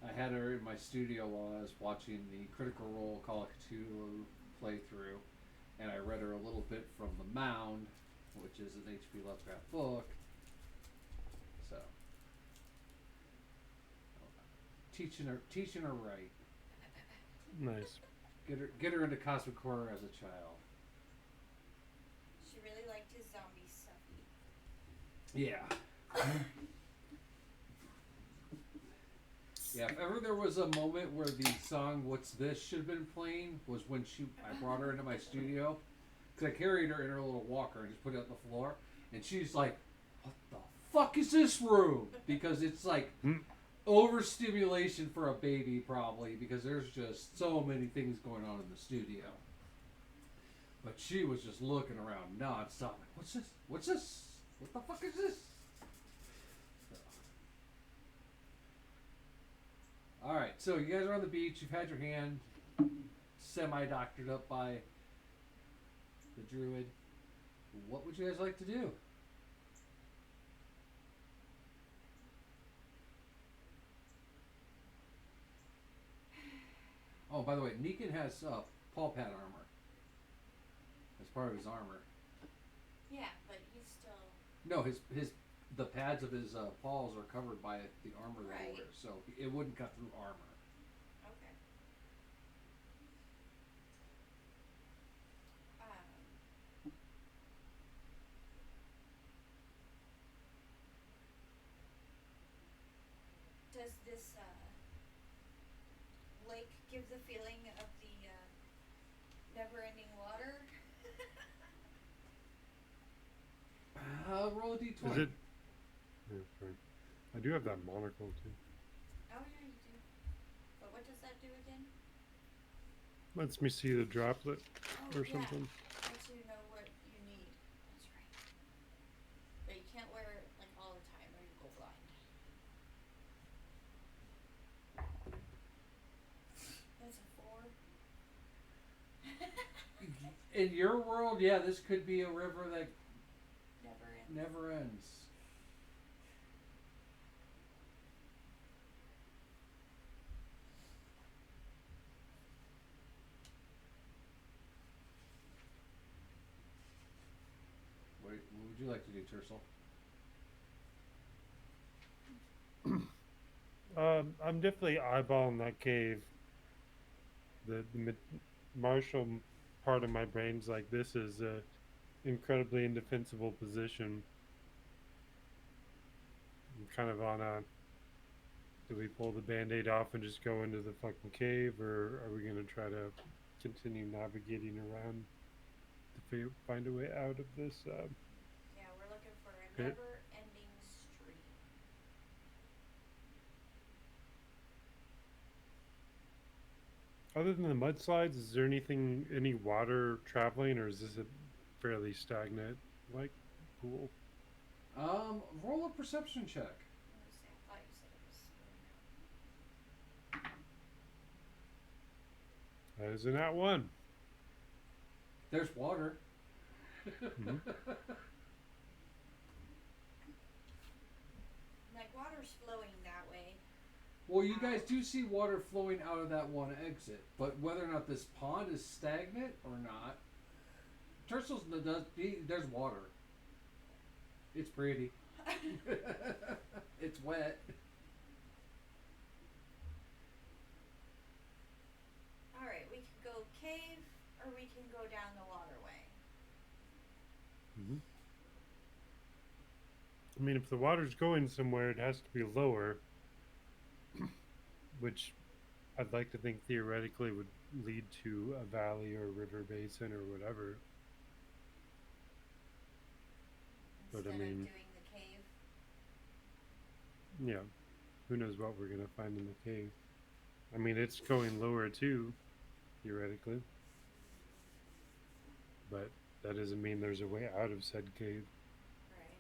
I had her in my studio while I was watching the Critical Role Call of Cthulhu playthrough, and I read her a little bit from The Mound, which is an H.P. Lovecraft book. So, teaching her right. Nice. Get her into cosmic horror as a child. She really liked his zombie stuff. Yeah. Yeah, if ever there was a moment where the song "What's This" should have been playing was when I brought her into my studio, because I carried her in her little walker and just put it on the floor, and she's like, "What the fuck is this room?" Because it's like overstimulation for a baby, probably, because there's just so many things going on in the studio. But she was just looking around nonstop. Like, what's this? What's this? What the fuck is this? Alright, so you guys are on the beach. You've had your hand semi-doctored up by the druid. What would you guys like to do? Oh, by the way, Negan has paw pad armor as part of his armor. Yeah, but he's still. No, the pads of his paws are covered by the armor that he Right. wears, so it wouldn't cut through armor. Okay. Does this lake give the feeling of the never-ending water? Roll a d20. Is it? Yeah, fine. I do have that monocle too. Oh yeah, you do. But what does that do again? Lets me see the droplet Oh, or yeah. something. Lets you know what you need. That's right. But you can't wear it like all the time or you go blind. In your world, yeah, this could be a river that Never ends. never ends. What would you like to do, Tercel? I'm definitely eyeballing that cave. The martial part of my brain's like, this is a incredibly indefensible position. I'm kind of on a, do we pull the band-aid off and just go into the fucking cave, or are we going to try to continue navigating around to find a way out of this? Yeah, we're looking for a pit? never-ending stream. Other than the mudslides, is there any water traveling, or is this a fairly stagnant, like, pool? Roll a perception check. I thought you said it was That is an at one. There's water. Mhm. like water's flowing that way. Well, you guys do see water flowing out of that one exit, but whether or not this pond is stagnant or not, Tercel's there's water. It's pretty. It's wet. All right, we can go cave or we can go down the waterway. Mhm. I mean, if the water's going somewhere, it has to be lower, which I'd like to think theoretically would lead to a valley or a river basin or whatever. But I Instead mean, of doing the cave. yeah, who knows what we're gonna find in the cave? I mean, it's going lower too, theoretically, but that doesn't mean there's a way out of said cave. Right.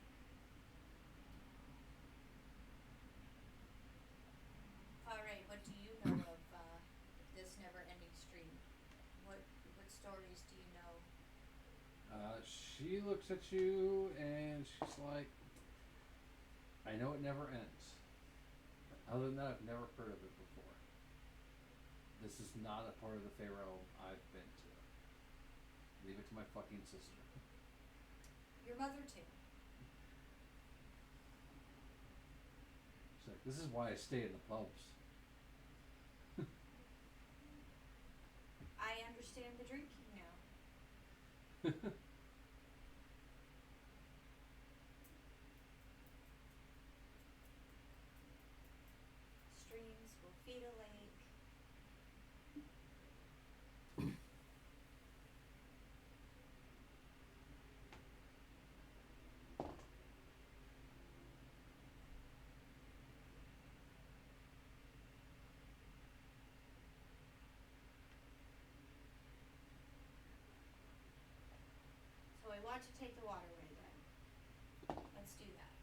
All right, what do you know of this never-ending stream? What stories do you know? She looks at you and she's like, I know it never ends. Other than that, I've never heard of it before. This is not a part of the Pharaoh I've been to. Leave it to my fucking sister. Your mother too. She's like, this is why I stay in the pubs. I understand the drinking now. Streams will feed a lake. So I want to take the waterway then. Let's do that.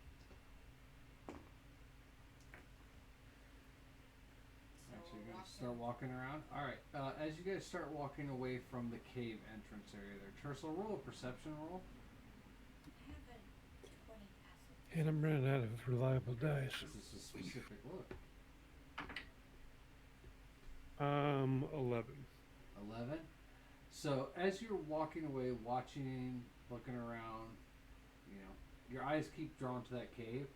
So Alright, so we'll you walk guys start walking around. Alright, as you guys start walking away from the cave entrance area there, Tercel, roll a perception roll. I have a 20 passive. And I'm running out of reliable dice. This is a specific look. 11. 11. So as you're walking away, watching, looking around, you know, your eyes keep drawn to that cave.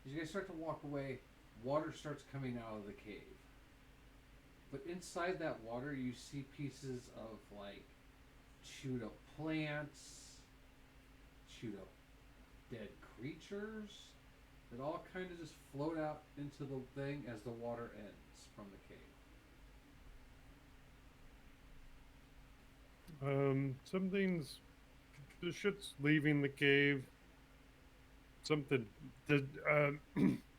As you guys start to walk away, water starts coming out of the cave. But inside that water, you see pieces of like chewed up plants, chewed up dead creatures that all kind of just float out into the thing as the water ends from the cave. Something's, the shit's leaving the cave. Something, does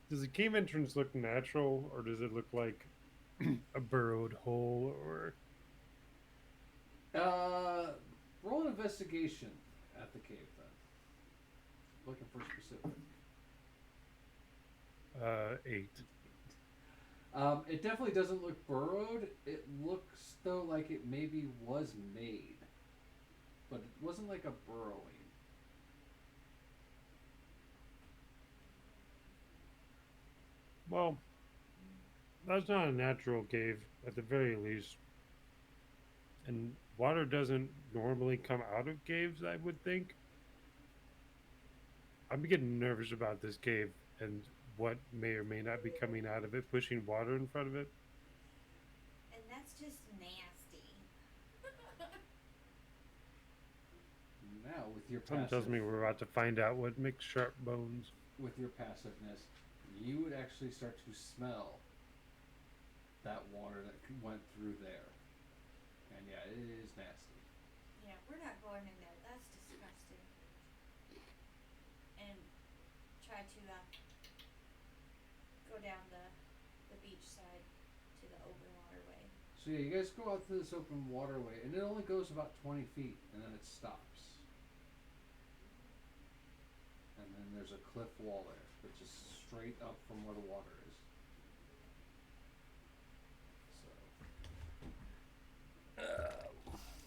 the cave entrance look natural, or does it look like a burrowed hole, or? Roll an investigation at the cave then. Looking for specific. 8. It definitely doesn't look burrowed. It looks though like it maybe was made. but it wasn't like a burrowing. Well, that's not a natural cave, at the very least. And water doesn't normally come out of caves, I would think. I'm getting nervous about this cave and what may or may not be coming out of it, pushing water in front of it. And that's just nasty. Now, with your Something tells me we're about to find out what makes sharp bones. with your passiveness, you would actually start to smell that water that went through there. And yeah, it is nasty. Yeah, we're not going in there. That's disgusting. And try to go down the beach side to the open waterway. So yeah, you guys go out to this open waterway, and it only goes about 20 feet, and then it stops. And then there's a cliff wall there, which is straight up from where the water is.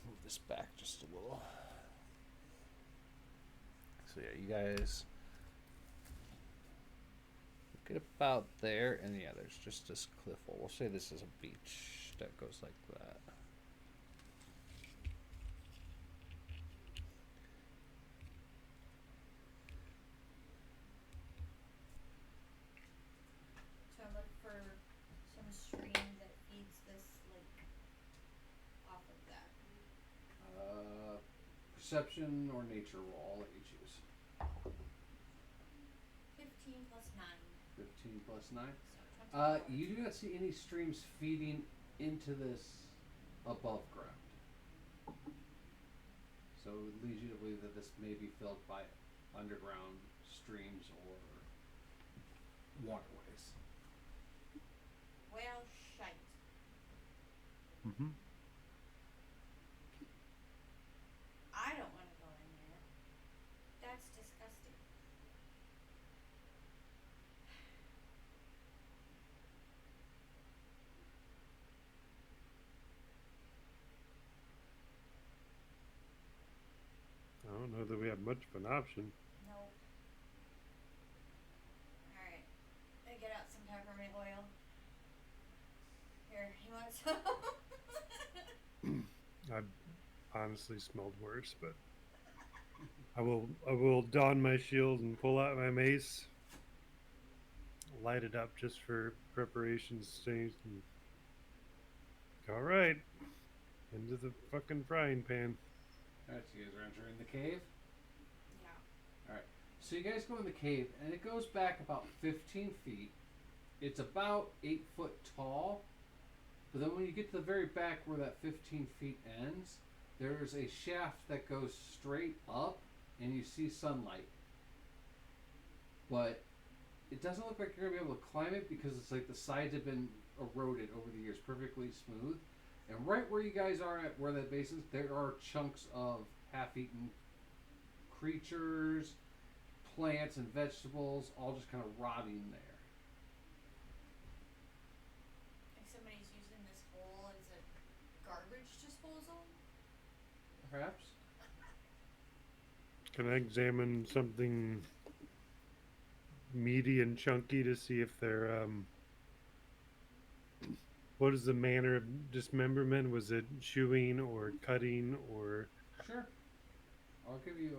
Move this back just a little. So yeah, you guys get about there, and yeah, there's just this cliff wall. We'll say this is a beach that goes like that. So I look for some stream that feeds this lake off of that. Perception or nature roll, I'll let you choose. 15 plus 9. 15 plus 9. So 24. You do not see any streams feeding into this above ground. So it leads you to believe that this may be filled by underground streams or waterways. Well, shite. Mm-hmm. I don't want to go in there. That's disgusting. I don't know that we have much of an option. Nope. Alright. I get out some peppermint oil. Here, you want some? I've honestly smelled worse, but I will don my shield and pull out my mace, light it up just for preparation's sake. All right, into the fucking frying pan. Alright, so you guys are entering the cave? Yeah. Alright, so you guys go in the cave, and it goes back about 15 feet. It's about 8 foot tall, but then when you get to the very back where that 15 feet ends, there's a shaft that goes straight up, and you see sunlight. But it doesn't look like you're going to be able to climb it because it's like the sides have been eroded over the years, perfectly smooth. And right where you guys are at where that base is, there are chunks of half-eaten creatures, plants, and vegetables, all just kind of rotting there. Like somebody's using this hole as a garbage disposal? Perhaps? Can I examine something meaty and chunky to see if they're what is the manner of dismemberment? Was it chewing or cutting or? Sure. I'll give you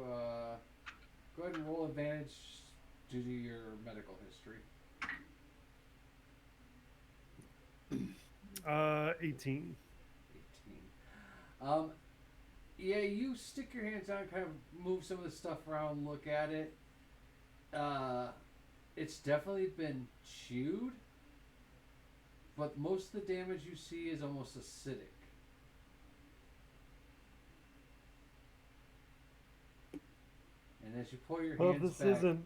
go ahead and roll advantage due to your medical history. 18. 18. Yeah, you stick your hands down, kind of move some of the stuff around, look at it. It's definitely been chewed, but most of the damage you see is almost acidic. And as you pull your hands back,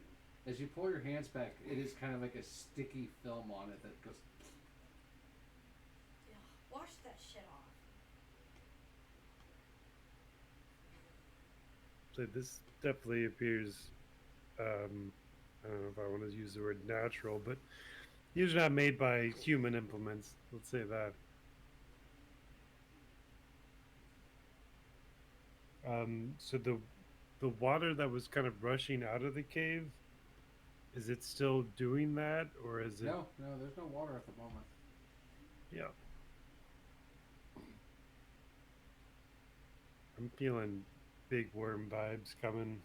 as you pull your hands back, it is kind of like a sticky film on it that goes. Ugh, wash that shit off. So this definitely appears, I don't know if I want to use the word natural, but usually not made by human implements. Let's say that. So the water that was kind of rushing out of the cave, is it still doing that, or is it? No, there's no water at the moment. Yeah. I'm feeling big worm vibes coming.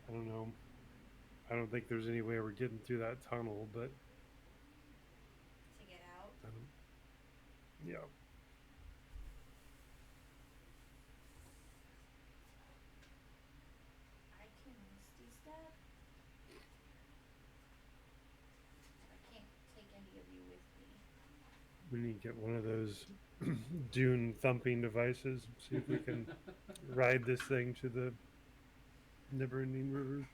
I don't know. I don't think there's any way we're getting through that tunnel, but To get out. yeah. I can misty step. I can't take any of you with me. We need to get one of those dune thumping devices. See if we can ride this thing to the never-ending river.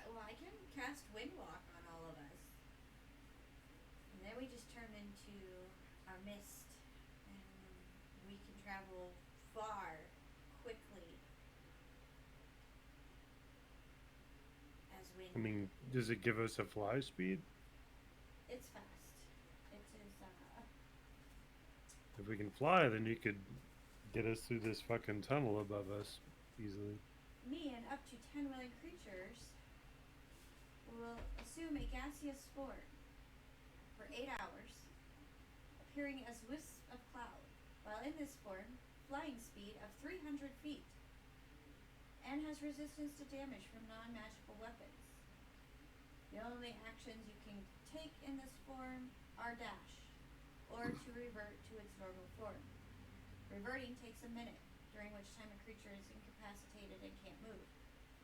Well, I can cast Windwalk on all of us. And then we just turn into a mist. And we can travel far, quickly. As wind. I mean, does it give us a fly speed? It's fast. It is, If we can fly, then you could get us through this fucking tunnel above us easily. me and up to 10 willing creatures will assume a gaseous form for 8 hours, appearing as wisps of cloud, while in this form, flying speed of 300 feet, and has resistance to damage from non-magical weapons. The only actions you can take in this form are dash, or to revert to its normal form. Reverting takes a minute, during which time a creature is incapacitated and can't move.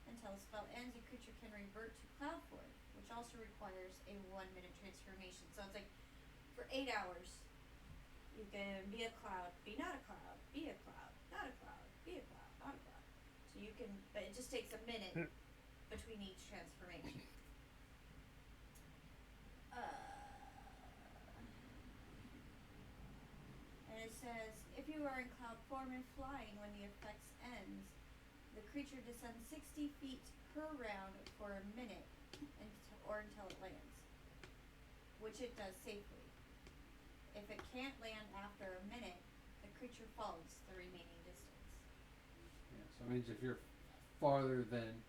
Until a spell ends, a creature can revert to cloud form, which also requires a 1-minute transformation. So it's like, for 8 hours, you can be a cloud, be not a cloud, be a cloud, not a cloud, be a cloud, not a cloud. So you can, but it just takes a minute between each transformation. And it says, if you are in cloud form and flying when the effects ends, the creature descends 60 feet per round for a minute or until it lands, which it does safely. If it can't land after a minute, the creature falls the remaining distance. Yeah, so it means if you're farther than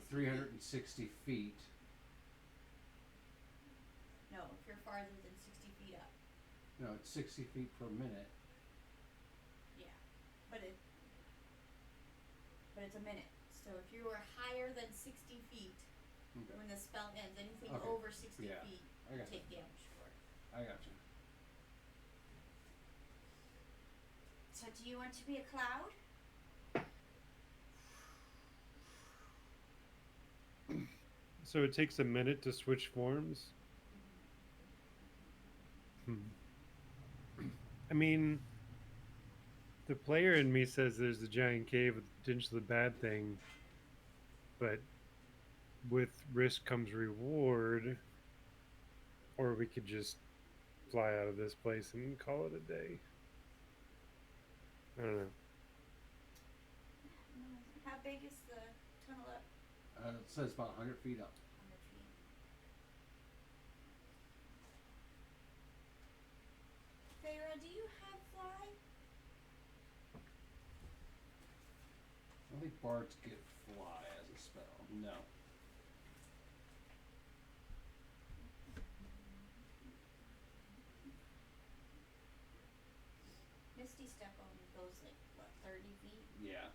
360 feet. No, if you're farther than 60 feet up. No, it's 60 feet per minute. Yeah, but it's a minute. So if you are higher than 60 feet Okay. when the spell ends, anything Okay. over 60 Yeah, feet, I you got take you. damage for it. I got you. So do you want to be a cloud? So it takes a minute to switch forms? I mean, the player in me says there's a giant cave with potentially bad thing, but with risk comes reward, or we could just fly out of this place and call it a day. I don't know. How big is the tunnel up? It says about 100 feet up. 100 feet. Feyre, do you have fly? I don't think bards get fly as a spell. No. Misty Step only goes like, what, 30 feet? Yeah.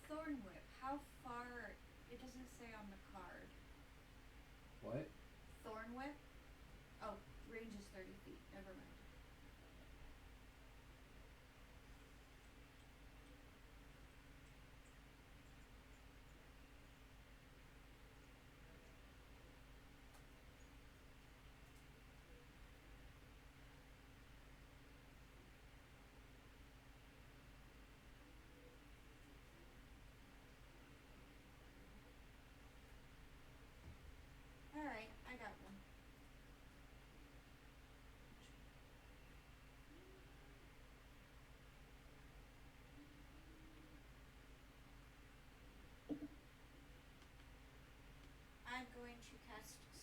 Thorn Whip, how far? It doesn't say on the card. What? Thorn Whip? Oh, range is 30 feet. Never mind.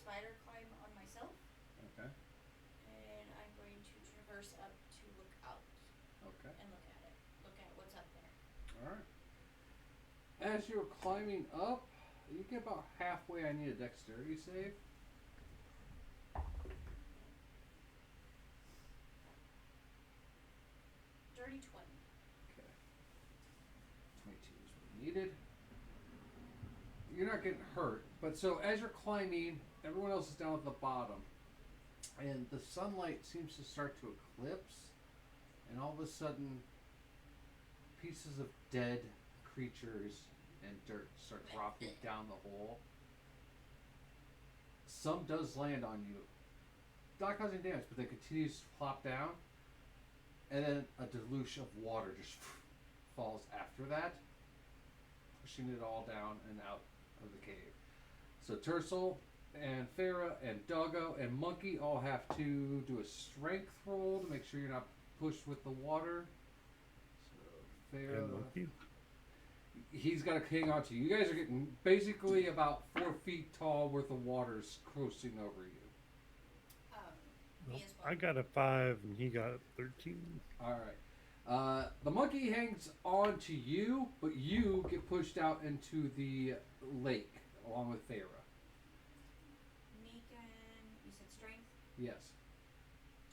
spider climb on myself, Okay. and I'm going to traverse up to look out Okay. and look at it. Look at what's up there. All right. As you're climbing up, you get about halfway. I need a dexterity save. Dirty 20. Okay. 22 is what needed. You're not getting hurt, but so as you're climbing, everyone else is down at the bottom, and the sunlight seems to start to eclipse, and all of a sudden, pieces of dead creatures and dirt start dropping down the hole. Some does land on you, not causing damage, but then continues to flop down, and then a deluge of water just falls after that, pushing it all down and out of the cave. So Tercel and Farah and Doggo and Monkey all have to do a strength roll to make sure you're not pushed with the water. So Farah, And Monkey? he's got to hang on to you. You guys are getting basically about 4 feet tall worth of water's coasting over you. Well, I got a 5 and he got a 13. All right. The monkey hangs on to you, but you get pushed out into the lake along with Farah. Negan, you said strength? Yes.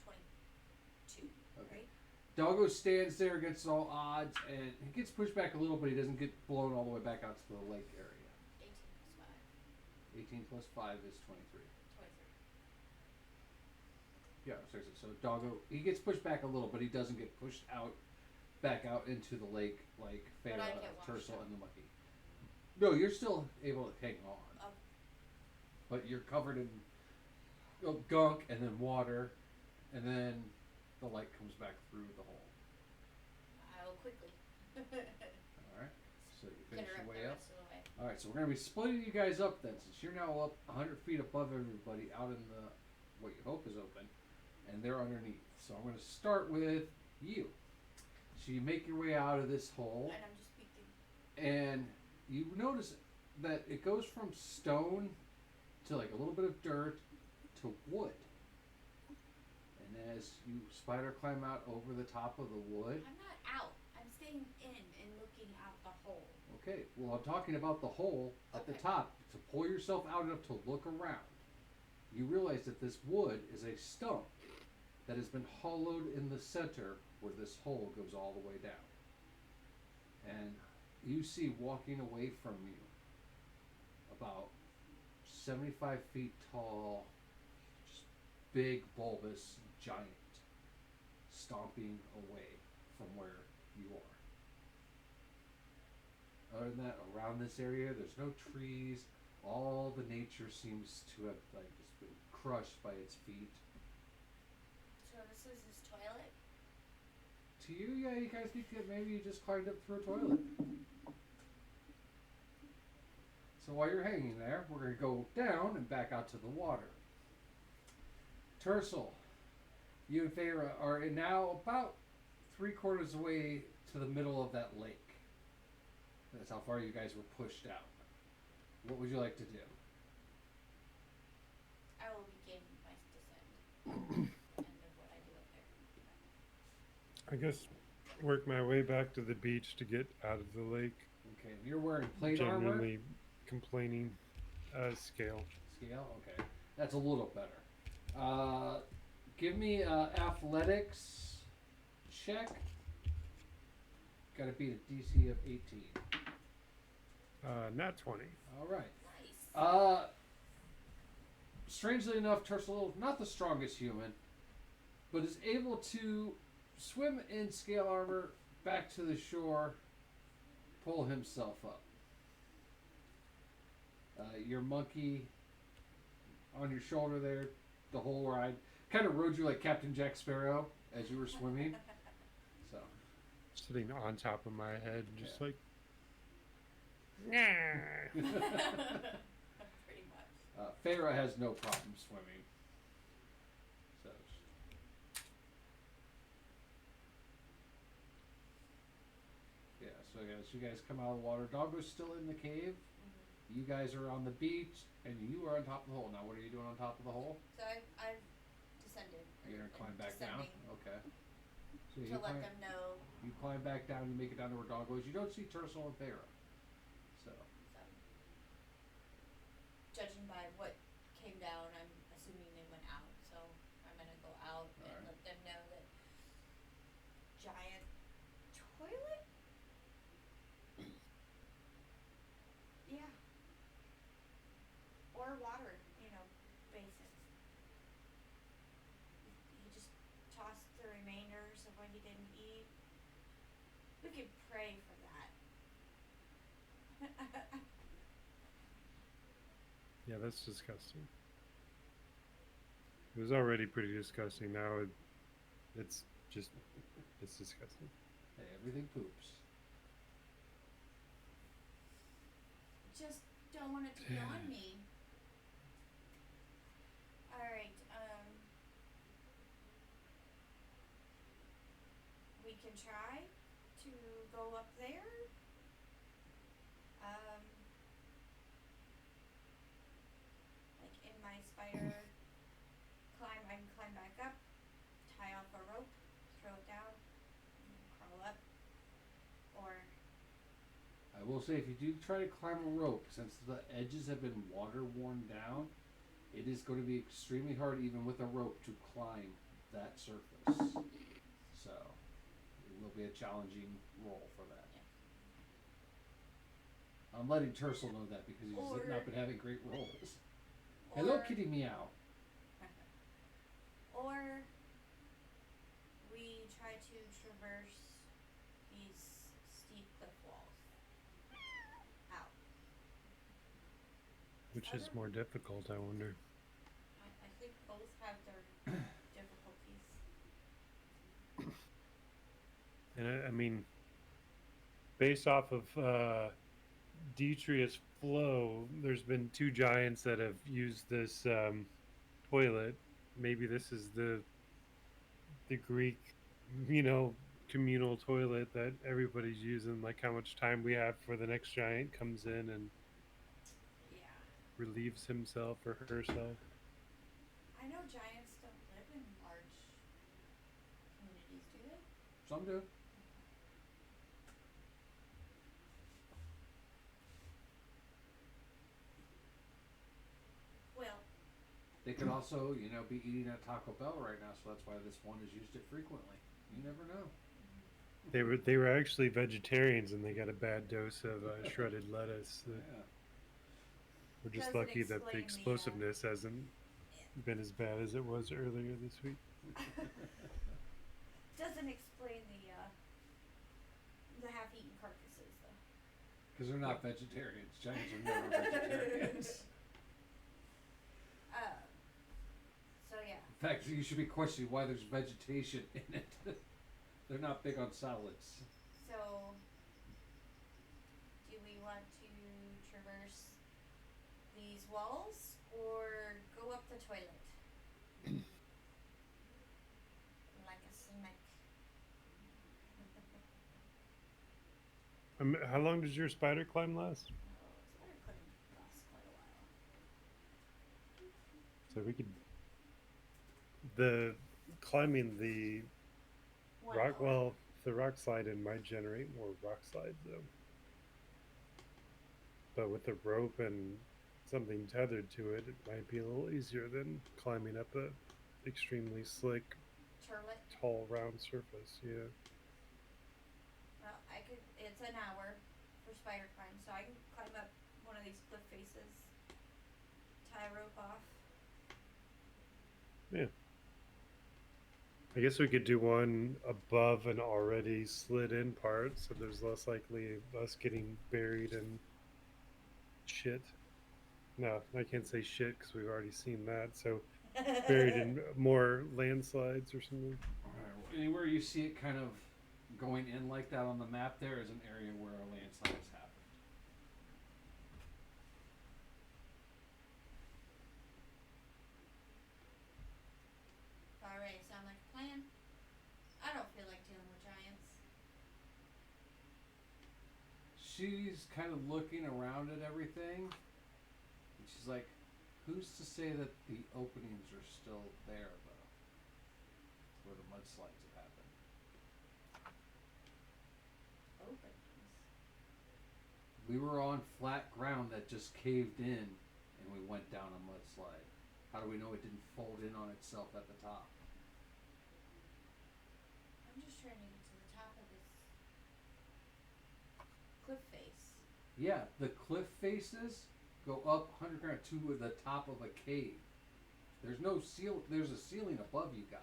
22. Okay. Right? Doggo stands there against all odds, and he gets pushed back a little, but he doesn't get blown all the way back out to the lake area. 18 plus 5 is 23. 23. Yeah, seriously. So Doggo, he gets pushed back a little, but he doesn't get pushed back out into the lake like But I Farah, get washed Tercel, out. and the monkey. No, you're still able to hang on. Oh. But you're covered in gunk and then water, and then the light comes back through the hole. I'll quickly. All right. So you Get finish her your up way the up. rest of the way. All right. So we're gonna be splitting you guys up then, since you're now up 100 feet above everybody, out in the what you hope is open, and they're underneath. So I'm gonna start with you. So you make your way out of this hole, And I'm just peeking. and you notice that it goes from stone to like a little bit of dirt to wood. And as you spider climb out over the top of the wood, I'm not out. I'm staying in and looking out the hole. okay, well, I'm talking about the hole at the top. To pull yourself out enough to look around, you realize that this wood is a stump that has been hollowed in the center where this hole goes all the way down. And you see walking away from you about 75 feet tall, just big, bulbous giant stomping away from where you are. Other than that, around this area, there's no trees. All the nature seems to have like just been crushed by its feet. So this is his toilet? To you, yeah, you guys think that maybe you just climbed up through a toilet. So while you're hanging there, we're going to go down and back out to the water. Tercel, you and Farah are now about 3/4 away to the middle of that lake. That's how far you guys were pushed out. What would you like to do? I will begin my descent. End of what I do up there. I guess work my way back to the beach to get out of the lake. Okay, you're wearing plate armor. Genuinely complaining. Scale. Scale? Okay. That's a little better. Give me athletics check. Gotta beat a DC of 18. Not 20. All right. Nice. Strangely enough, Tercel, not the strongest human, but is able to swim in scale armor back to the shore, pull himself up. Your monkey on your shoulder there, the whole ride, kind of rode you like Captain Jack Sparrow as you were swimming. So Sitting on top of my head, just like. Pretty much. Farah has no problem swimming. So yeah, so as you guys come out of the water, Doggo's still in the cave. You guys are on the beach, and you are on top of the hole. Now, what are you doing on top of the hole? So I've descended. You're gonna climb back down. Descending. Okay. So To let them know. You climb back down. You make it down to where Doggo is. You don't see Tercel and Thera. So. Judging by what came down, I'm assuming they went out. So I'm gonna go out and Alright. let them know that giant toilet. Yeah. Or water, basin. He just tossed the remainders of what he didn't eat. We could pray for that. Yeah, that's disgusting. It was already pretty disgusting. Now it's disgusting. Hey, everything poops. Just don't want it to be on me. Alright, we can try to go up there. Like in my spider I can climb back up, tie off a rope, throw it down, and crawl up. Or I will say, if you do try to climb a rope, since the edges have been water worn down, it is going to be extremely hard, even with a rope, to climb that surface. So, it will be a challenging roll for that. I'm letting Tercel know that because he's not been having great rolls. Hello, Kitty Meow. Or we try to traverse these steep cliff walls out. Which is more difficult, I wonder. I think both have their difficulties. And I mean, based off of Detrius Flow, there's been 2 giants that have used this toilet. Maybe this is the Greek, communal toilet that everybody's using. Like how much time we have for the next giant comes in and relieves himself or herself. I know giants don't live in large communities, do they? Some do. Well, They could also, be eating at Taco Bell right now, so that's why this one has used it frequently. You never know. They were actually vegetarians and they got a bad dose of shredded lettuce. We're just Doesn't lucky that the explain the, explosiveness hasn't been as bad as it was earlier this week. doesn't explain the half-eaten carcasses, though. Because they're not vegetarians. Giants are never vegetarians. So yeah. In fact, you should be questioning why there's vegetation in it. They're not big on salads. So, do we want to traverse these walls or go up the toilet? Like a snake. How long does your spider climb last? Spider couldn't last quite a while. So we could climbing the rock. Well, the rock slide in might generate more rock slides though. But with the rope and something tethered to it, it might be a little easier than climbing up a extremely slick, Turlet. tall, round surface. Yeah. Well, it's an hour for spider climb, so I can climb up one of these cliff faces, tie a rope off. Yeah. I guess we could do one above an already slid in part, so there's less likely of us getting buried in shit. No, I can't say shit because we've already seen that. So buried in more landslides or something. Anywhere you see it kind of going in like that on the map, there is an area where a landslide has happened. Alright, sound like a plan? I don't feel like dealing with giants. she's kind of looking around at everything, and she's like, "Who's to say that the openings are still there, though, where the mudslides have happened?" Openings. We were on flat ground that just caved in, and we went down a mudslide. How do we know it didn't fold in on itself at the top? I'm just trying to get to the top of this cliff face. Yeah, the cliff faces go up 100 grand to the top of a cave. There's no seal. There's a ceiling above you guys.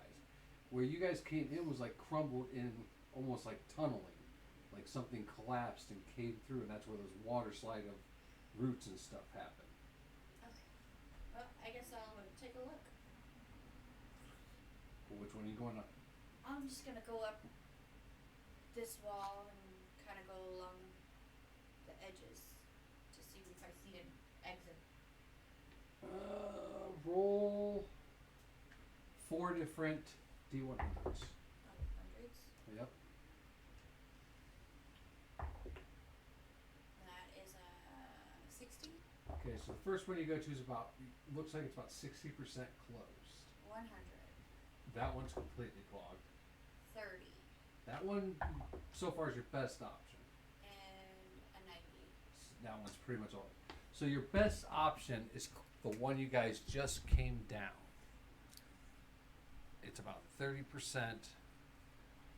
Where you guys came in was like crumbled in, almost like tunneling, like something collapsed and caved through, and that's where those water slide of roots and stuff happen. Okay. Well, I guess I'll take a look. Well, which one are you going up? I'm just gonna go up this wall and kind of go along the edges to see if I see an exit. Roll 4 different D100s. Hundreds. Yep. That is a 60. Okay, so the first one you go to is about, looks like it's about 60% closed. 100. That one's completely clogged. 30. That one, so far, is your best option. And a 90. That one's pretty much all. So your best option is the one you guys just came down. It's about 30%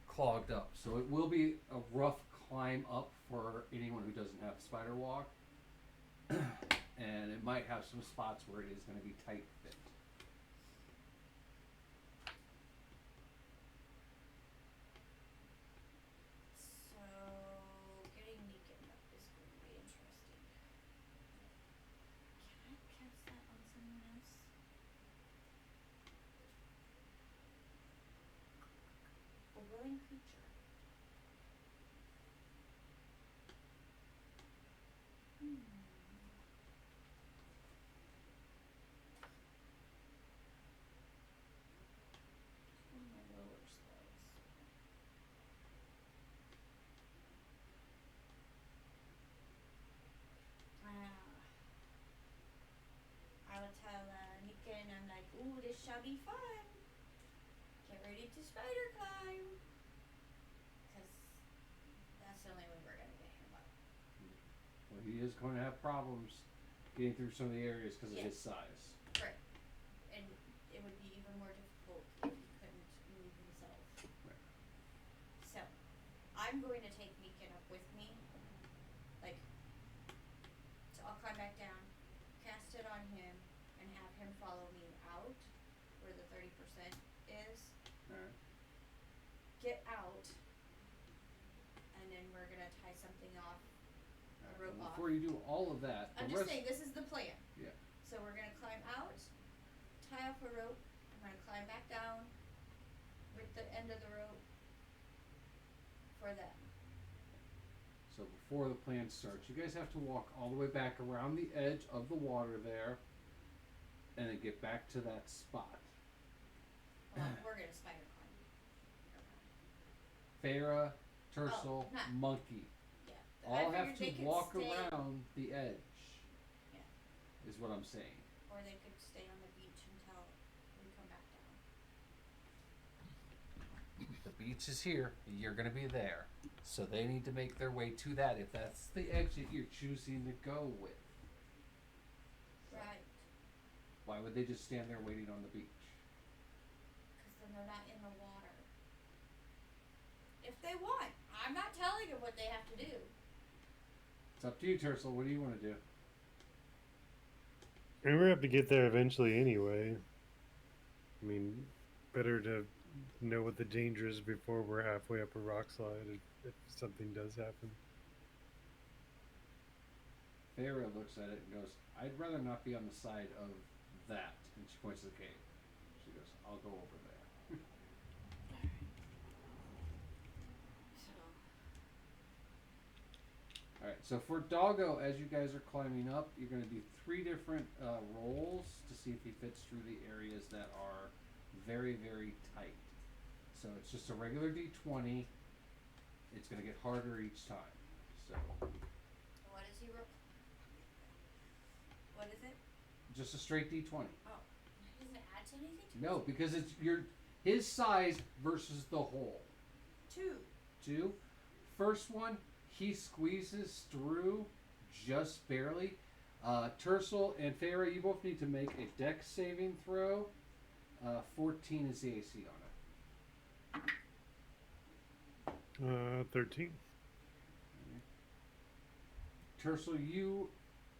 clogged up. So it will be a rough climb up for anyone who doesn't have spider walk. And it might have some spots where it is going to be tight fit. So getting Negan up is going to be interesting. Can I cast that on someone else? A willing creature. One of my lower spells. I would tell Nika, and I'm like, ooh, this shall be fun. Get ready to spider climb. Because that's the only way we're going to get him up. Well, he is going to have problems getting through some of the areas because of his Yes. size. Right. And it would be even more difficult if he couldn't move himself. Right. So, I'm going to take Meekin up with me. Like, so I'll climb back down, cast it on him, and have him follow me out where the 30% is. Alright. Get out, and then we're going to tie something off, a rope off. Before you do all of that, I'm just saying, this is the plan. Yeah. So we're gonna climb out, tie off a rope, I'm gonna climb back down with the end of the rope for them. So before the plan starts, you guys have to walk all the way back around the edge of the water there, and then get back to that spot. Well, we're gonna spider climb. Farah, Tercel, Oh, not- monkey. Yeah. All I have figured they to could walk stay- around the edge. Yeah. Is what I'm saying. Or they could stay on the beach until we come back down. The beach is here. You're going to be there. So they need to make their way to that if that's the exit you're choosing to go with. Right. Why would they just stand there waiting on the beach? Because then they're not in the water. If they want. I'm not telling them what they have to do. It's up to you, Tercel. What do you want to do? And we're have to get there eventually anyway. I mean, better to know what the danger is before we're halfway up a rock slide if something does happen. Farah looks at it and goes, I'd rather not be on the side of that. And she points to the cave. She goes, I'll go over there. Alright, so for Doggo, as you guys are climbing up, you're going to do 3 different rolls to see if he fits through the areas that are very, very tight. So it's just a regular D20. It's going to get harder each time. So Mercy roll. What is it? Just a straight D20. Oh, does it add to anything? No, because it's his size versus the hole. 2. 2. First one, he squeezes through just barely. Tercel and Farah, you both need to make a dex saving throw. 14 is the AC on it. 13. Tercel, you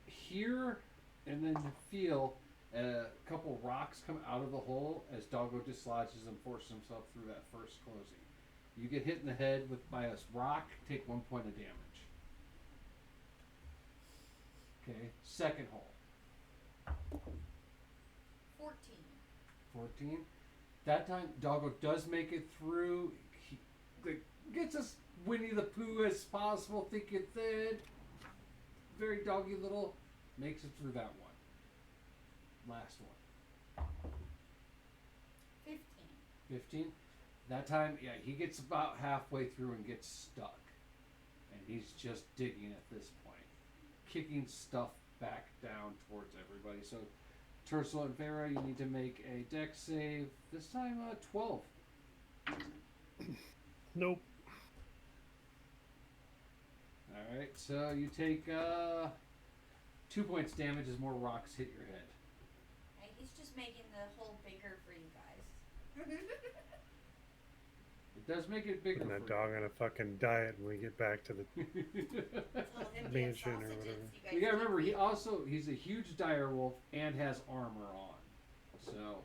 hear and then feel a couple rocks come out of the hole as Doggo dislodges and forces himself through that first closing. You get hit in the head by a rock, take 1 point of damage. Okay, second hole. 14. 14. That time, Doggo does make it through. He gets as Winnie the Pooh as possible, thick and thin. Very doggy little. Makes it through that one. Last one. 15. 15. That time, yeah, he gets about halfway through and gets stuck. And he's just digging at this point. Kicking stuff back down towards everybody. So, Tercel and Farah, you need to make a dex save. This time, 12. Nope. Alright, so you take 2 points damage as more rocks hit your head. Hey, he's just making the hole bigger for you guys. It does make it bigger. Putting that for dog on a fucking diet when we get back to the mansion or whatever. You gotta remember, he's a huge dire wolf and has armor on. So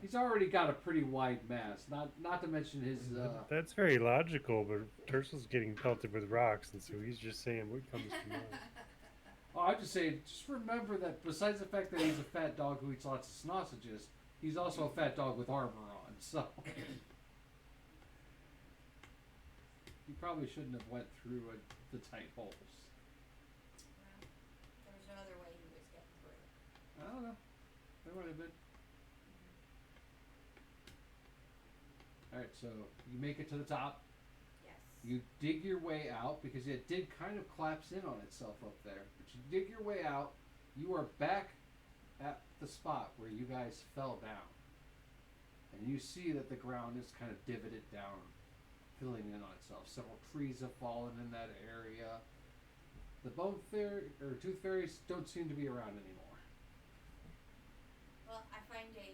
he's already got a pretty wide mass. Not to mention his That's very logical, but Tercel's getting pelted with rocks, and so he's just saying what comes to mind. Oh, I'm just saying, just remember that besides the fact that he's a fat dog who eats lots of sausages, he's also a fat dog with armor on, so you probably shouldn't have went through the tight holes. There's no other way he was getting through. I don't know. There might have been. Alright, so you make it to the top. Yes. You dig your way out because it did kind of collapse in on itself up there. But you dig your way out. You are back at the spot where you guys fell down. And you see that the ground is kind of divoted down, filling in on itself. Several trees have fallen in that area. The bone fairy or tooth fairies don't seem to be around anymore. Well, I find a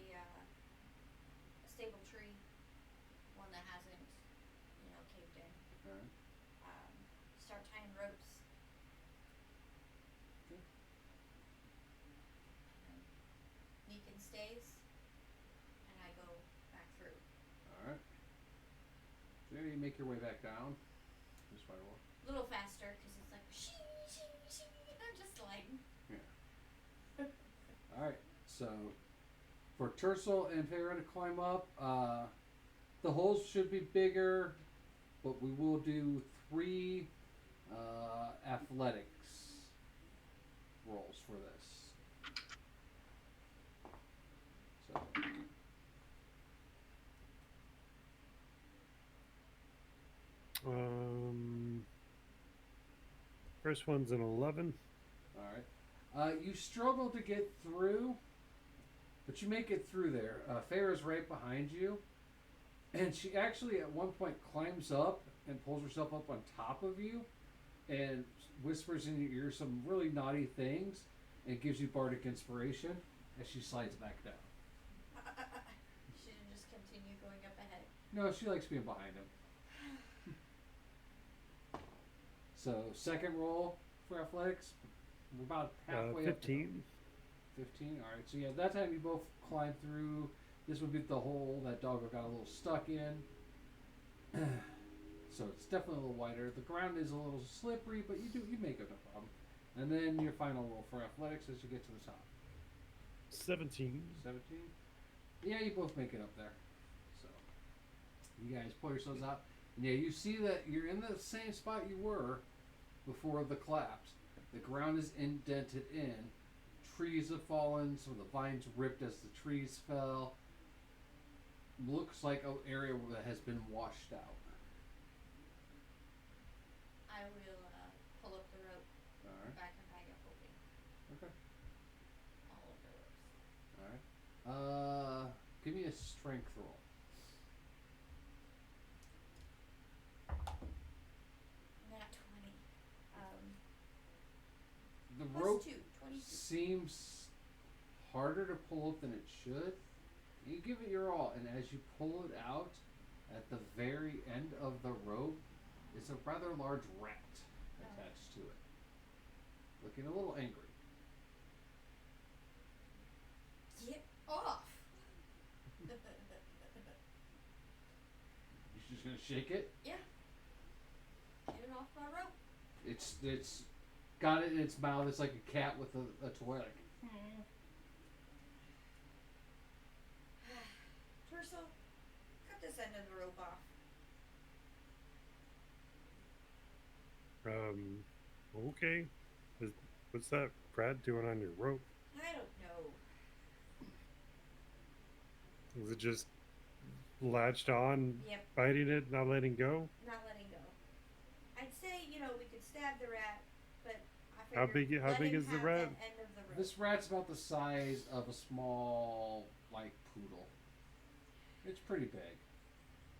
stable tree, one that hasn't, caved in. Alright. Start tying ropes. Okay. Negan stays, and I go back through. Alright. So you make your way back down. This firewall. A little faster, because it's like, shing, shing, shing. I'm just sliding. Yeah. Alright, so for Tercel and Farah to climb up, the holes should be bigger, but we will do 3 athletics rolls for this. So. First one's an 11. Alright. You struggle to get through, but you make it through there. Farah's right behind you, and she actually at one point climbs up and pulls herself up on top of you and whispers in your ear some really naughty things and gives you bardic inspiration as she slides back down. Should have just continued going up ahead. No, she likes being behind him. So, second roll for athletics. We're about halfway 15. 15? Alright, so yeah, that time you both climb through. This would be the hole that Doggo got a little stuck in. So it's definitely a little wider. The ground is a little slippery, but you make it no problem. And then your final roll for athletics as you get to the top. 17. 17? Yeah, you both make it up there. So you guys pull yourselves out. And yeah, you see that you're in the same spot you were before the collapse. The ground is indented in. Trees have fallen. Some of the vines ripped as the trees fell. Looks like an area that has been washed out. I will pull up the rope Alright. back in strength roll. Nat 20. The Plus rope 2, 22. seems harder to pull up than it should. You give it your all, and as you pull it out, at the very end of the rope is a rather large rat attached to it, looking a little angry. Get off! You're just gonna shake it? Yeah. Get it off my rope. It's got it in its mouth. It's like a cat with a toy. Like, Terso, cut this end of the rope off. Okay. What's that rat doing on your rope? I don't know. Is it just latched on, Yep. biting it, not letting go? Not letting go. I'd say, we could stab the rat, but I How figured big let him is the have rat? that end of the rope. this rat's about the size of a small, like, poodle. It's pretty big.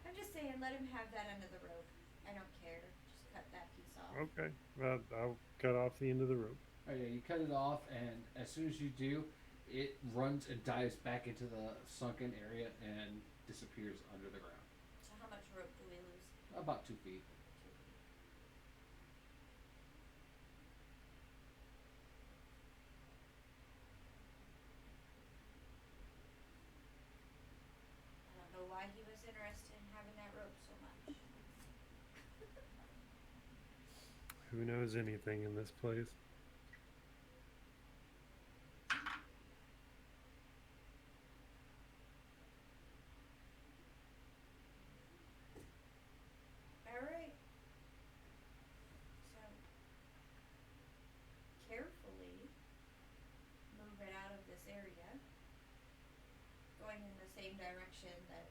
I'm just saying, let him have that end of the rope. I don't care. Just cut that piece off. Okay. Well, I'll cut off the end of the rope. Oh yeah, you cut it off, and as soon as you do, it runs and dives back into the sunken area and disappears under the ground. So how much rope do we lose? About 2 feet. I don't know why he was interested in having that rope so much. Who knows anything in this place? Alright. So, carefully move it out of this area, going in the same direction that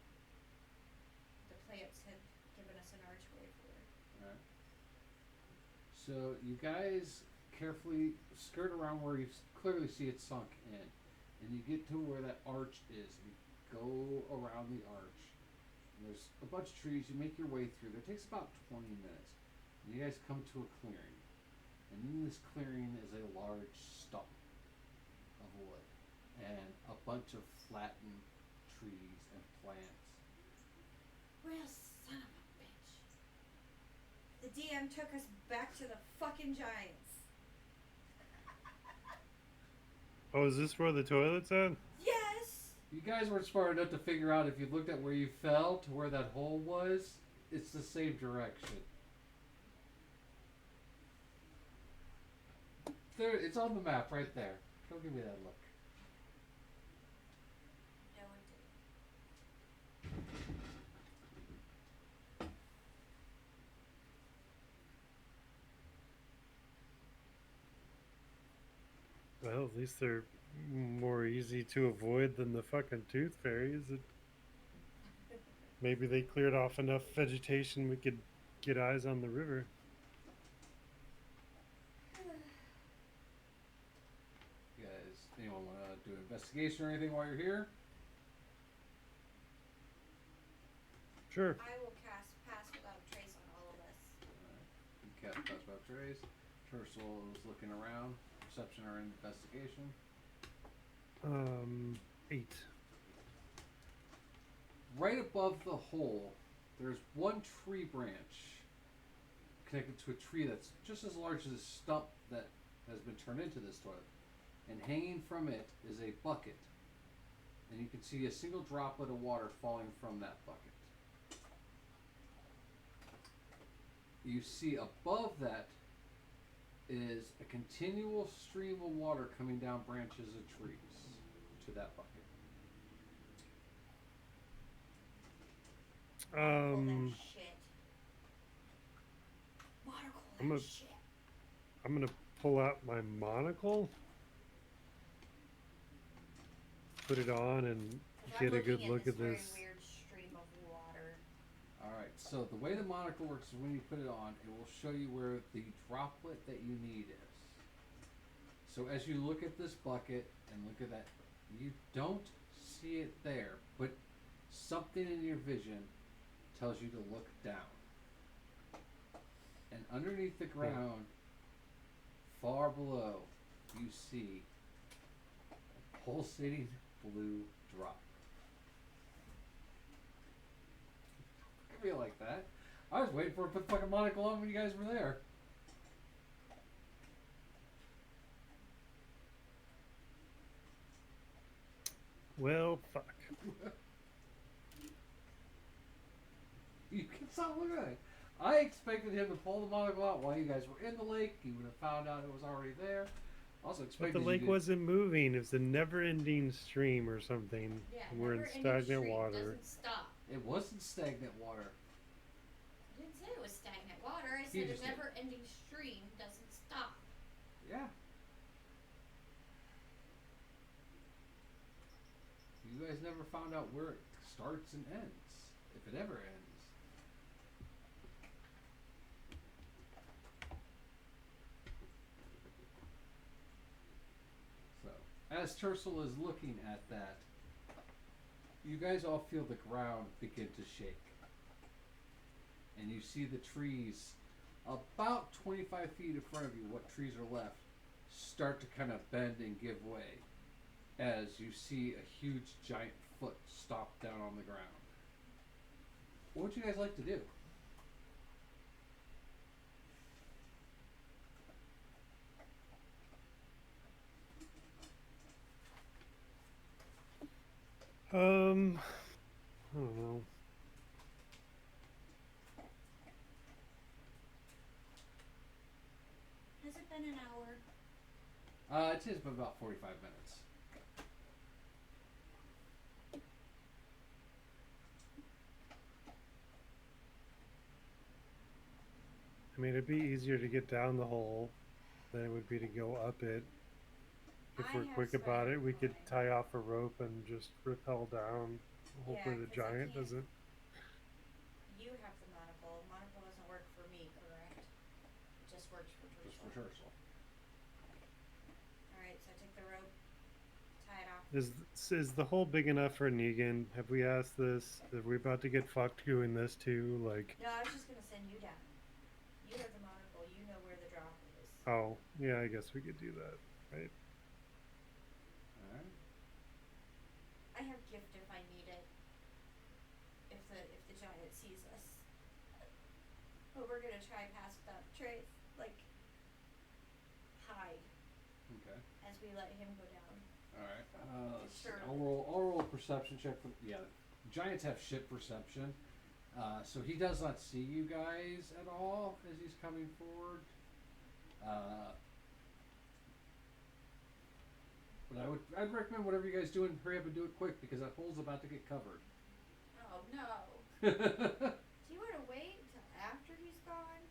the plants had given us an archway for. Alright. So you guys carefully skirt around where you clearly see it sunk in, and you get to where that arch is. You go around the arch. And there's a bunch of trees. You make your way through. It takes about 20 minutes. And you guys come to a clearing. And in this clearing is a large stump of wood and a bunch of flattened trees and plants. Well, son of a bitch. The DM took us back to the fucking giants. Oh, is this where the toilet's at? Yes! You guys weren't smart enough to figure out if you looked at where you fell to where that hole was, it's the same direction. There, it's on the map right there. Don't give me that look. No, it didn't. Well, at least they're more easy to avoid than the fucking tooth fairies. Maybe they cleared off enough vegetation we could get eyes on the river. You guys, anyone want to do an investigation or anything while you're here? Sure. I will cast Pass Without a Trace on all of us. You cast Pass Without Trace. Tercel is looking around. Perception or investigation. 8. Right above the hole, there's one tree branch connected to a tree that's just as large as a stump that has been turned into this toilet. And hanging from it is a bucket. And you can see a single droplet of water falling from that bucket. You see above that is a continual stream of water coming down branches of trees to that bucket. Shit. Monocle, shit. I'm gonna pull out my monocle, put it on, and get a good look at this. Very weird stream of water. Alright, so the way the monocle works is when you put it on, it will show you where the droplet that you need is. So as you look at this bucket and look at that, you don't see it there, but something in your vision tells you to look down. And underneath the ground, far below, you see a pulsating blue drop. I feel like that. I was waiting for it to put the fucking monocle on when you guys were there. Well, fuck. You can stop looking at it. I expected him to pull the monocle out while you guys were in the lake. He would have found out it was already there. Also But expected the you lake to- wasn't moving. It was a never-ending stream or something. Yeah, We're in never-ending stagnant stream water. doesn't stop. It wasn't stagnant water. I didn't say it was stagnant water. I You said a just did. never-ending stream doesn't stop. Yeah. You guys never found out where it starts and ends, if it ever ends. So, as Tercel is looking at that, you guys all feel the ground begin to shake. And you see the trees about 25 feet in front of you, what trees are left, start to kind of bend and give way as you see a huge giant foot stomp down on the ground. What would you guys like to do? I don't know. Has it been an hour? It has been about 45 minutes. I mean, it'd be easier to get down the hole than it would be to go up it. If I we're have quick about it, we could tie off a rope and just rappel down. Hopefully the 'cause I giant can't- doesn't. You have the monocle. Monocle doesn't work for me, correct? It just works for Tercel. Just for Tercel. Alright, so I take the rope, tie it off. Is the hole big enough for Negan? Have we asked this? Are we about to get fucked doing this too? Like, No, I was just gonna send you down. You have the monocle. You know where the drop is. oh, yeah, I guess we could do that, right? Alright. I have gift if I need it. If the giant sees us. But we're gonna try past that trace, like hide Okay. as we let him go down. Alright. Let's see. Sure. I'll roll a perception check for giants have shit perception. So he does not see you guys at all as he's coming forward. But I'd recommend whatever you guys doing, hurry up and do it quick because that hole's about to get covered. Oh no. Do you wanna wait till after he's gone?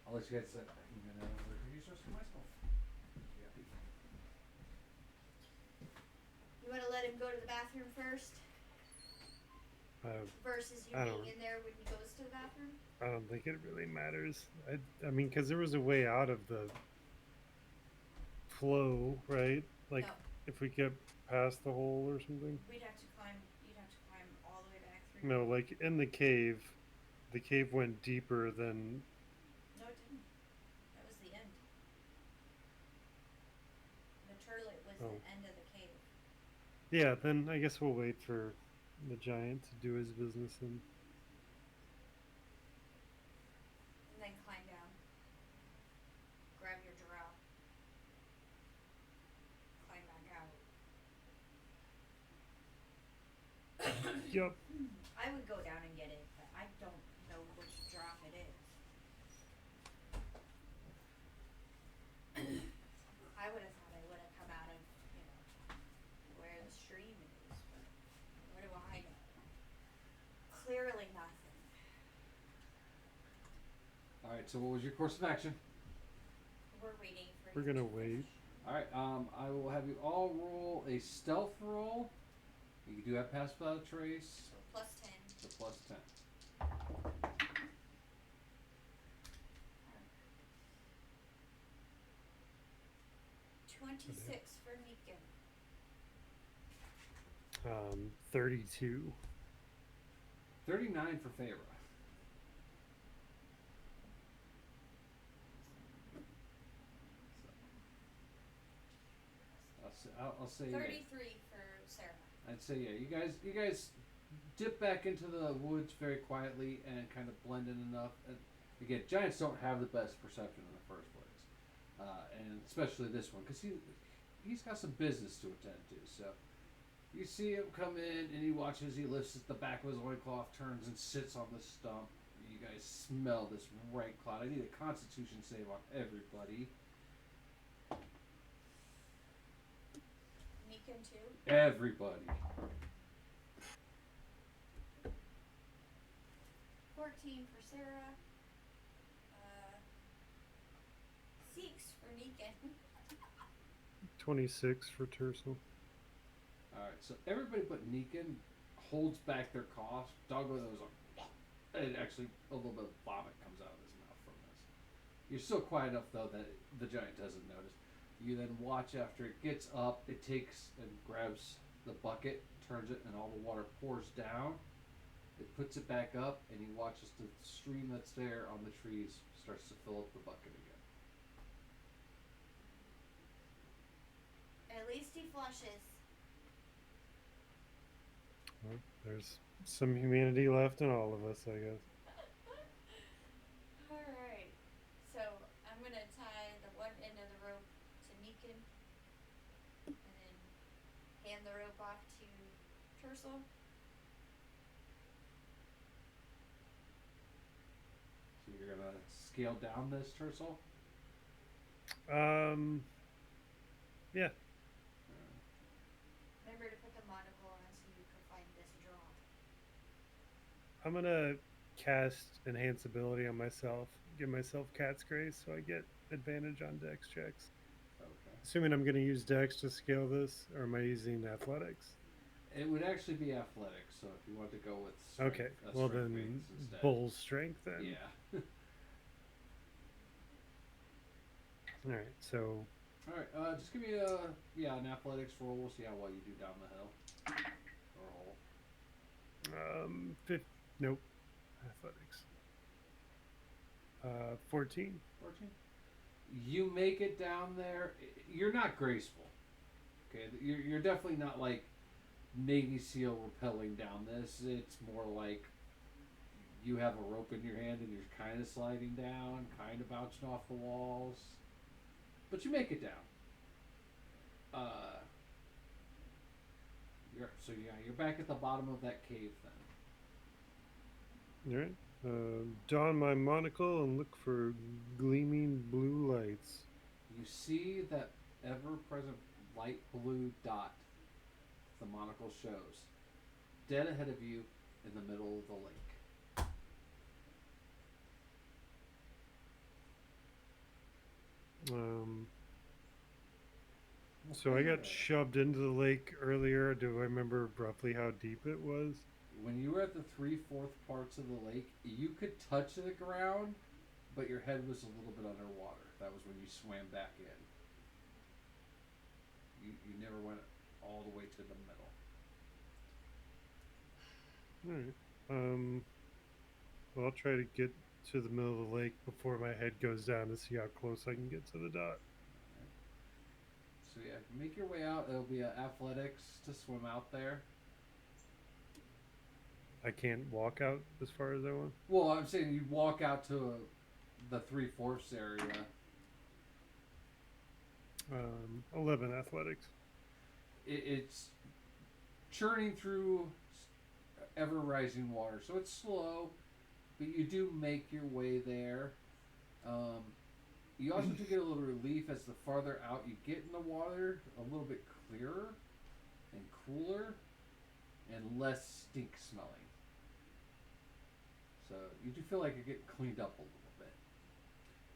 I'll let you guys say I'm gonna introduce us to myself. You wanna let him go to the bathroom first? Versus you I don't- being in there when he goes to the bathroom? I don't think it really matters. I mean, because there was a way out of the flow, right? Like, No. if we get past the hole or something. You'd have to climb all the way back through. No, like in the cave went deeper than. No, it didn't. That was the end. The turlet was Oh. the end of the cave. Yeah, then I guess we'll wait for the giant to do his business and. And then climb down. Grab your giraffe. Climb back out. Yup. I would go down and get it, but I don't know which drop it is. I would have thought I would have come out of, where the stream is, but what do I know? Clearly nothing. Alright, so what was your course of action? We're waiting for We're you gonna to wait. Alright, I will have you all roll a stealth roll. You do have pass without a trace. Plus 10. So plus 10. 26 for Meekin. 32. 39 for Feyre. I'll say 33 for Sarah. I'd say yeah. You guys dip back into the woods very quietly and kind of blend in enough. And again, giants don't have the best perception in the first place, and especially this one because he's got some business to attend to. So you see him come in and he watches. He lifts the back of his loincloth, turns and sits on the stump. You guys smell this rank cloud. I need a Constitution save on everybody. Meekin too. Everybody. 14 for Sarah. 6 for Meekin. 26 for Tercel. Alright, so everybody but Neekin holds back their cough. Doggo goes on. And actually, a little bit of vomit comes out of his mouth from this. You're still quiet enough, though, that the giant doesn't notice. You then watch after it gets up. It takes and grabs the bucket, turns it, and all the water pours down. It puts it back up, and he watches the stream that's there on the trees starts to fill up the bucket again. At least he flushes. Well, there's some humanity left in all of us, I guess. Alright. So, I'm gonna tie the one end of the rope to Meekin. And then hand the rope off to Tercel. So you're going to scale down this, Tercel? Yeah. Remember to put the monocle on so you can find this drop. I'm gonna cast Enhance Ability on myself, give myself Cat's Grace, so I get advantage on Dex checks. Okay. Assuming I'm gonna use Dex to scale this, or am I using Athletics? It would actually be athletics, so if you want to go with strength, Okay, well then, base instead. Bull's Strength then. Yeah. Alright, so Alright, just give me an athletics roll. We'll see how well you do down the hill. Roll. nope. Athletics. 14. 14. You make it down there. You're not graceful. Okay, you're definitely not like Navy SEAL rappelling down this. It's more like you have a rope in your hand and you're kind of sliding down, kind of bouncing off the walls. But you make it down. You're back at the bottom of that cave then. Alright. Don my monocle and look for gleaming blue lights. You see that ever-present light blue dot the monocle shows, dead ahead of you in the middle of the lake. So I got shoved into the lake earlier. Do I remember roughly how deep it was? When you were at the 3/4 parts of the lake, you could touch the ground, but your head was a little bit underwater. That was when you swam back in. You never went all the way to the middle. Alright. Well, I'll try to get to the middle of the lake before my head goes down to see how close I can get to the dot. So yeah, make your way out. It'll be athletics to swim out there. I can't walk out as far as I want? Well, I'm saying you walk out to the 3/4 area. 11 athletics. It's churning through ever rising water, so it's slow, but you do make your way there. You also do get a little relief as the farther out you get in the water, a little bit clearer and cooler and less stink smelling. So you do feel like you're getting cleaned up a little bit.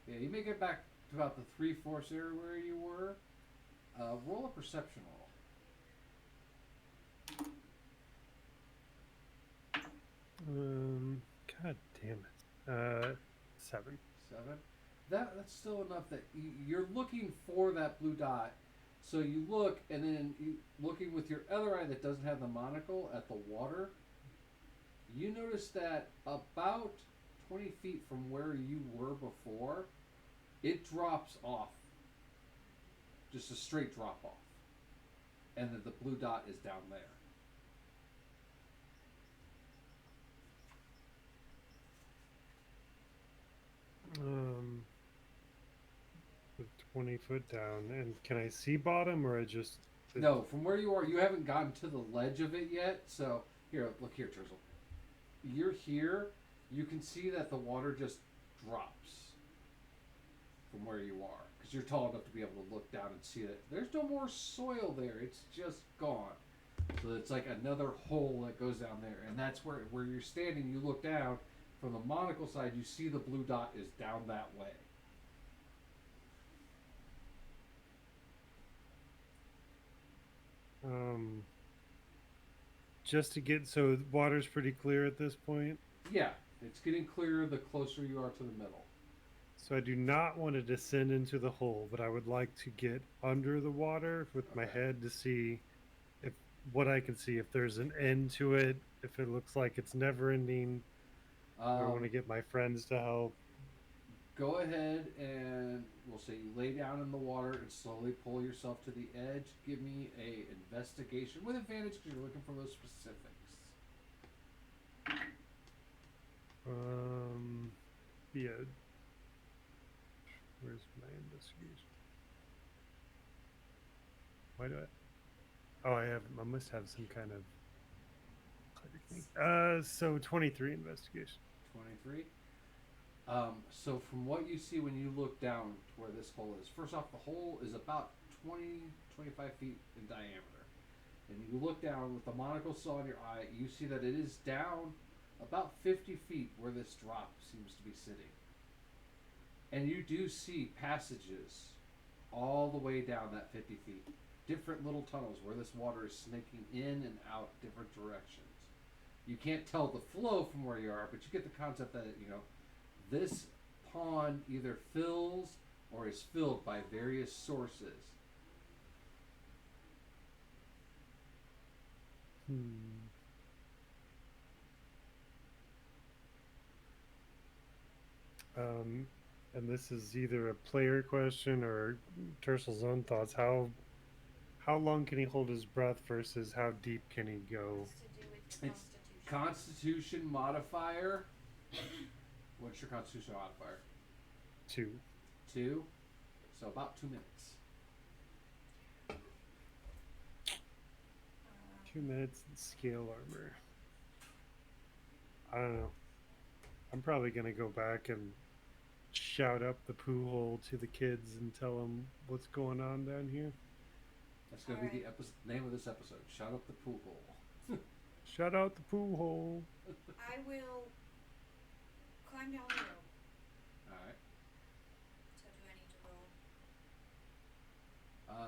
Yeah, you may get back to about the 3/4 area where you were. Roll a perception roll. God damn it. 7. 7. That's still enough that you're looking for that blue dot, So you look, and then you looking with your other eye that doesn't have the monocle at the water, you notice that about 20 feet from where you were before, it drops off. Just a straight drop off. And then the blue dot is down there. The 20 foot down, and can I see bottom, or I just? No, from where you are, you haven't gotten to the ledge of it yet. So here, look here, Turtle. You're here. You can see that the water just drops from where you are, because you're tall enough to be able to look down and see that there's no more soil there. It's just gone. So it's like another hole that goes down there, and that's where you're standing. You look down from the monocle side. You see the blue dot is down that way. Just to get, so the water's pretty clear at this point. Yeah, it's getting clearer the closer you are to the middle. So I do not want to descend into the hole, but I would like to get under the water with my head to see if what I can see, if there's an end to it, if it looks like it's never ending. I want to get my friends to help. Go ahead and we'll say you lay down in the water and slowly pull yourself to the edge. Give me a investigation with advantage because you're looking for those specifics. Yeah. Where's my investigation? Why do I must have some kind of thing. So 23 investigation. 23. So from what you see when you look down to where this hole is, first off, the hole is about 20, 25 feet in diameter. And you look down with the monocle saw in your eye, you see that it is down about 50 feet where this drop seems to be sitting. And you do see passages all the way down that 50 feet. Different little tunnels where this water is snaking in and out different directions. You can't tell the flow from where you are, but you get the concept that, this pond either fills or is filled by various sources. And this is either a player question or Tersel's own thoughts. How long can he hold his breath versus how deep can he go? It's Constitution modifier. What's your Constitution modifier? 2. 2? So about 2 minutes. 2 minutes and scale armor. I don't know. I'm probably going to go back and shout up the poo hole to the kids and tell them what's going on down here. That's going to be the name of this episode. Shout up the poo hole. Shout out the poo hole. I will climb down the rope. Alright. So do I need to roll?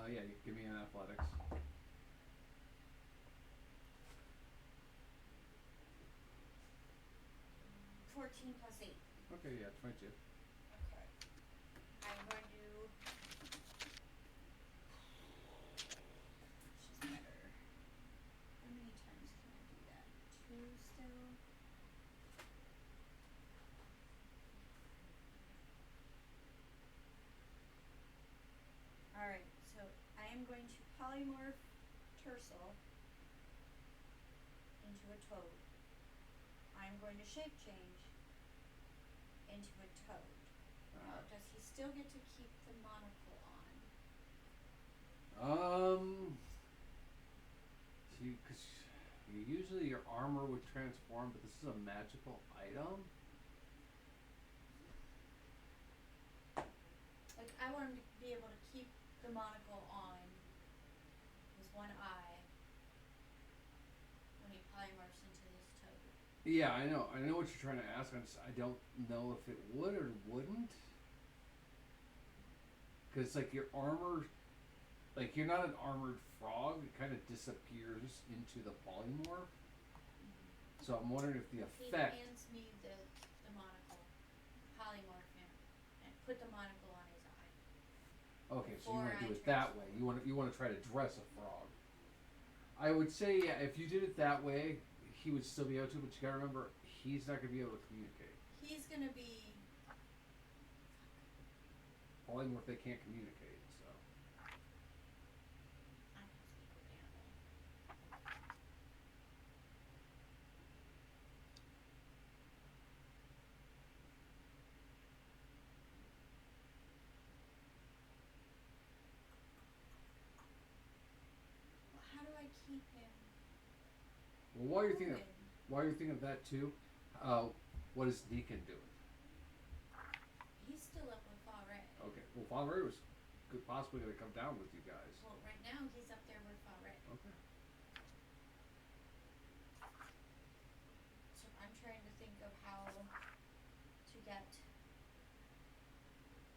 Yeah, give me an athletics. 14 plus 8. Okay, yeah, 22. Okay. I'm going to. She's better. How many times can I do that? 2 still? Alright, so I am going to polymorph Tercel into a toad. I'm going to shape change into a toad. Now, does he still get to keep the monocle on? See, because usually your armor would transform, but this is a magical item. Like, I want him to be able to keep the monocle on with one eye when he polymorphs into this toad. Yeah, I know what you're trying to ask. I don't know if it would or wouldn't. Because, like, your armor, like, you're not an armored frog. It kind of disappears into the polymorph. So I'm wondering if the effect... He hands me the monocle, polymorph him, and put the monocle on his eye. Okay, so you before want to I do it that way. You want to try to dress a frog. I would say yeah, if you did it that way, he would still be able to. But you gotta remember, he's not gonna be able to communicate. He's gonna be. Probably more if they can't communicate. So. Well, how do I keep him? Well, while you're thinking of that too, what is Deacon doing? He's still up with Fa Ray. Okay. Well, Father Ray was possibly going to come down with you guys. Well, right now he's up there with Fa Ray. Okay. So I'm trying to think of how to get.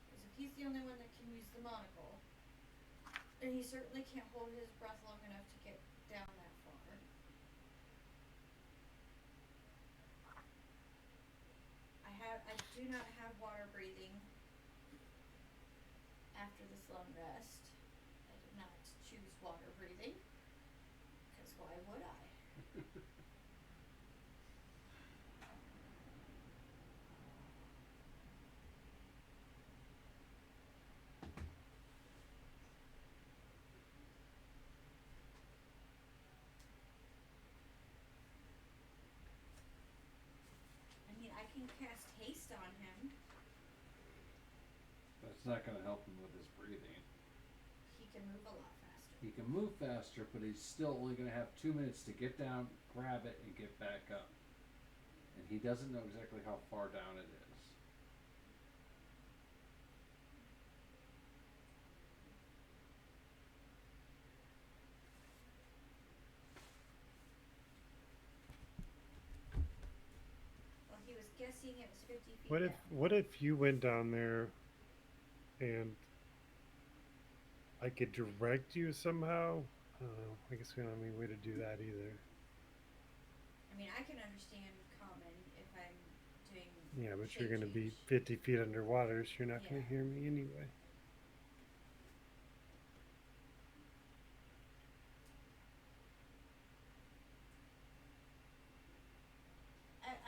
Because if he's the only one that can use the monocle, and he certainly can't hold his breath long enough to get down that far. I do not have water breathing after this long rest. I did not choose water breathing, because why would I? I mean, I can cast haste on him. That's not going to help him with his breathing. He can move a lot faster. He can move faster, but he's still only going to have 2 minutes to get down, grab it, and get back up. And he doesn't know exactly how far down it is. Well, he was guessing it was 50 feet down. What if you went down there and I could direct you somehow? I don't know. I guess we don't have any way to do that either. I mean, I can understand common if I'm doing. Yeah, but shape you're going to be change. 50 feet underwater, so you're not going Yeah. to hear me anyway.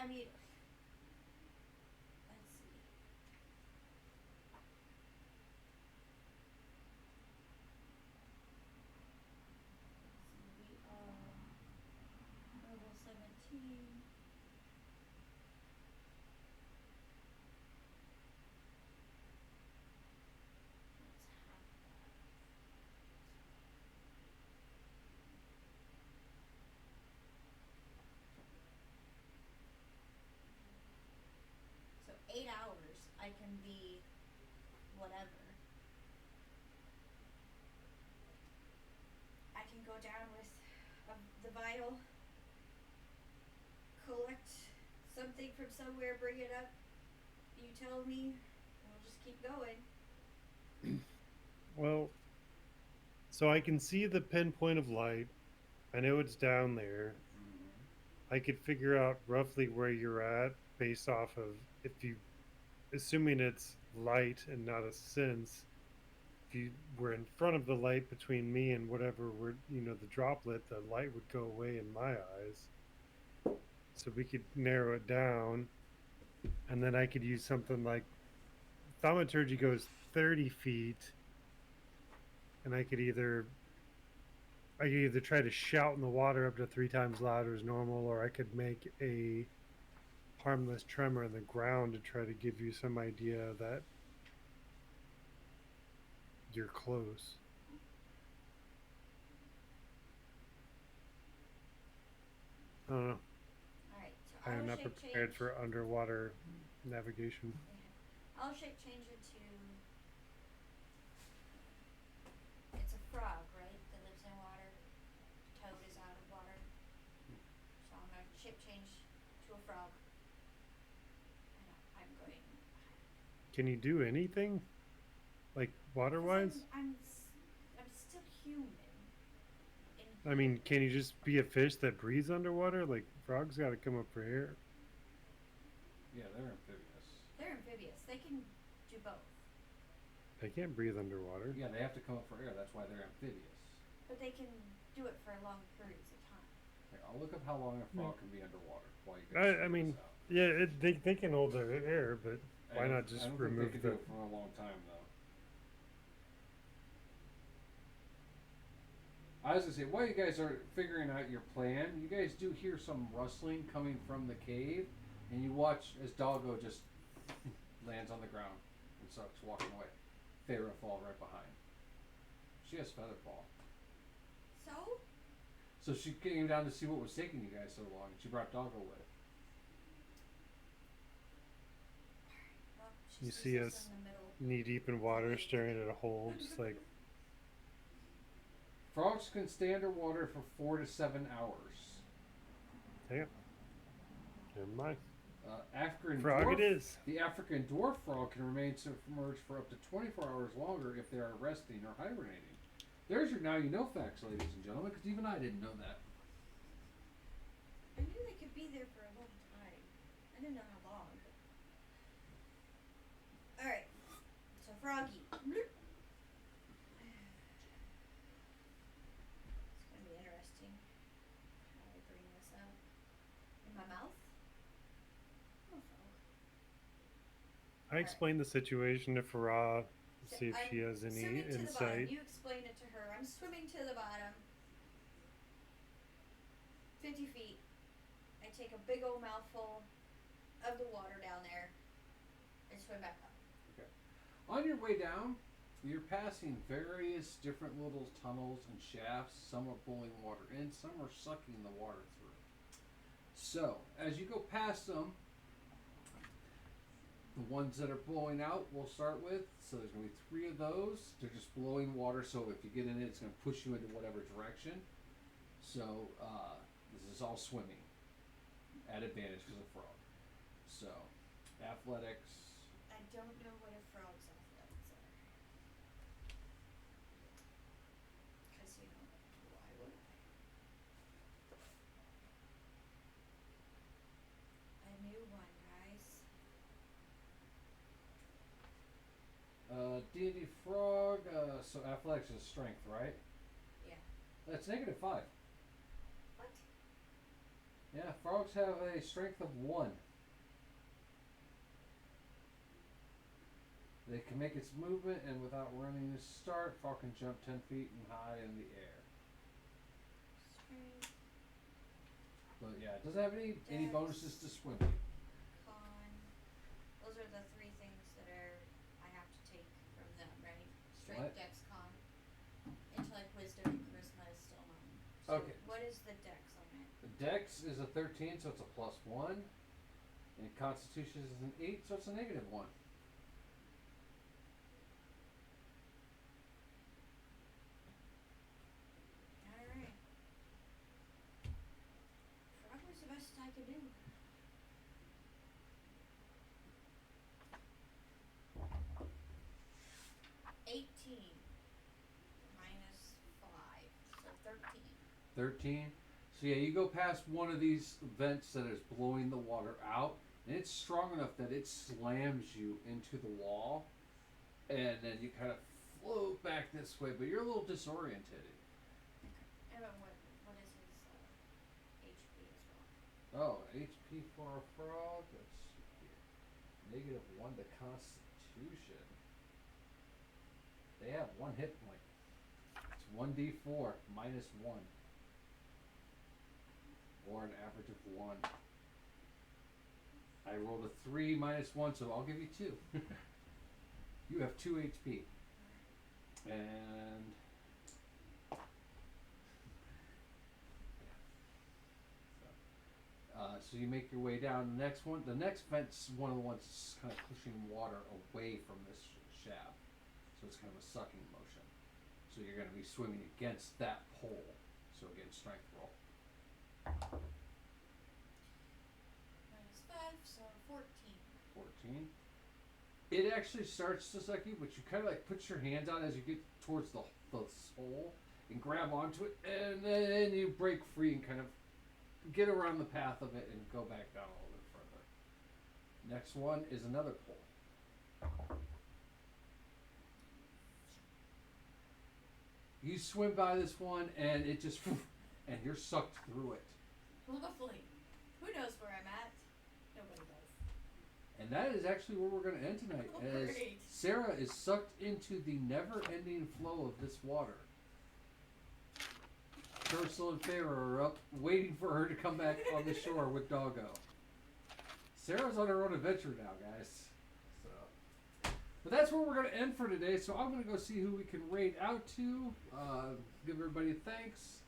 I mean, let's see. We are level 17. So 8 hours, I can be whatever. I can go down with the vial, collect something from somewhere, bring it up. You tell me, and we'll just keep going. Well, so I can see the pinpoint of light. I know it's down there. I could figure out roughly where you're at based off of if you, assuming it's light and not a sense, if you were in front of the light between me and whatever were, the droplet, the light would go away in my eyes. So we could narrow it down, and then I could use something like thaumaturgy goes 30 feet, and I could either try to shout in the water up to 3 times louder as normal, or I could make a harmless tremor in the ground to try to give you some idea that you're close. I don't know. Alright, so I am I'll not shape prepared change. for underwater navigation. I'll shape change into. It's a frog, right? That lives in water. Toad is out of water. So I'm gonna shape change to a frog. And I'm going. Can you do anything? Like water-wise? I'm still human. I mean, can you just be a fish that breathes underwater? Like, frogs gotta come up for air. Yeah, they're amphibious. They're amphibious. They can do both. They can't breathe underwater. Yeah, they have to come up for air. That's why they're amphibious. But they can do it for long periods of time. Here, I'll look up how long a frog can be underwater while you guys I figure mean, this out. yeah, they can hold their air, but I why don't- not I just don't think remove they could do the? it for a long time though. I was gonna say, while you guys are figuring out your plan, you guys do hear some rustling coming from the cave, and you watch as Doggo just lands on the ground and starts walking away. Feyre fall right behind. She has Featherfall. So she came down to see what was taking you guys so long, and she brought Doggo with. Well, she You sees see us us in the middle. knee deep in water, staring at a hole, just like Frogs can stay underwater for 4 to 7 hours. damn. Never mind. African Frog dwarf, it is. The African dwarf frog can remain submerged for up to 24 hours longer if they are resting or hibernating. There's your now you know facts, ladies and gentlemen, because even I didn't know that. I knew they could be there for a long time. I didn't know how long. Alright. So Froggy. It's gonna be interesting how I bring this up. In my mouth? Oh, frog. I explained the situation to Farah, see if I'm she has any swimming to the bottom. insight. You explain it to her. I'm swimming to the bottom. 50 feet. I take a big old mouthful of the water down there and swim back up. Okay. On your way down, you're passing various different little tunnels and shafts. Some are pulling water in, some are sucking the water through. So, as you go past them, the ones that are blowing out we'll start with. So there's going to be 3 of those. They're just blowing water, so if you get in it, it's going to push you into whatever direction. So this is all swimming at advantage because of frog. So athletics. I don't know what a frog's athletics are. Because, you know, why would I? A new one, guys. D&D frog. So athletics is strength, right? Yeah. That's -5. What? Yeah, frogs have a strength of 1. They can make its movement, and without running to start, frog can jump 10 feet and high in the air. Strength, But yeah, it doesn't have any Dex. bonuses to swimming. con. Those are the 3 things that I have to take from them, right? Strength, What? Dex, con. Intellect, wisdom, and charisma is still mine. So Okay. what is the Dex on it? The Dex is a 13, so it's a +1. And Constitution is an 8, so it's a -1. Alright. Frog was the best I could do. -18 -5, so 13. 13. So yeah, you go past one of these vents that is blowing the water out, and it's strong enough that it slams you into the wall, and then you kind of float back this way, but you're a little disoriented. And what is his HP as well? Oh, HP for a frog. Let's see here. -1 to Constitution. They have 1 hit point. It's 1d4 -1. Or an average of 1. I rolled a 3 -1, so I'll give you 2. You have 2 HP. And so you make your way down. The next one, the next vent's one of the ones that's kind of pushing water away from this shaft. So it's kind of a sucking motion. So you're going to be swimming against that pole. So again, strength roll. -5, so 14. 14. It actually starts to suck you, but you kind of like put your hands out as you get towards the hole and grab onto it, and then you break free and kind of get around the path of it and go back down a little bit further. Next one is another pole. You swim by this one, and it just, and you're sucked through it. Lovely. Who knows where I'm at? Nobody does. And that is actually where we're going to end tonight, as Great. Sarah is sucked into the never-ending flow of this water. Ursula and Farah are up, waiting for her to come back on the shore with Doggo. Sarah's on her own adventure now, guys. So, but that's where we're going to end for today. So I'm going to go see who we can raid out to. Give everybody thanks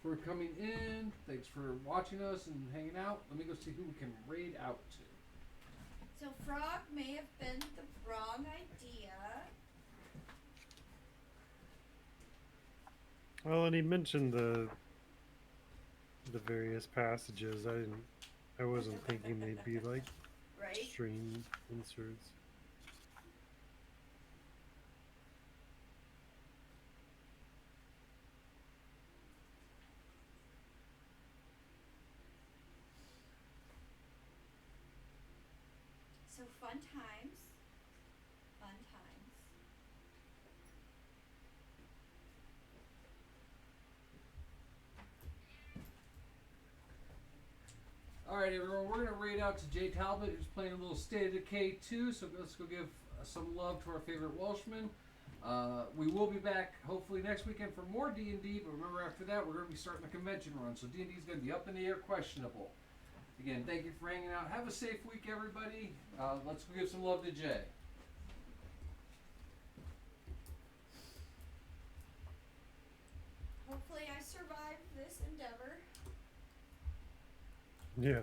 for coming in. Thanks for watching us and hanging out. Let me go see who we can raid out to. So frog may have been the wrong idea. Well, and he mentioned the various passages. I wasn't thinking they'd be like Right? stream inserts. So fun times. Fun times. Alright, everyone, we're going to raid out to Jay Talbot, who's playing a little State of Decay 2, so let's go give some love to our favorite Welshman. We will be back, hopefully, next weekend for more D&D, but remember, after that, we're going to be starting the convention run, so D&D is going to be up in the air, questionable. Again, thank you for hanging out. Have a safe week, everybody. Let's go give some love to Jay. Hopefully I survive this endeavor. Yeah.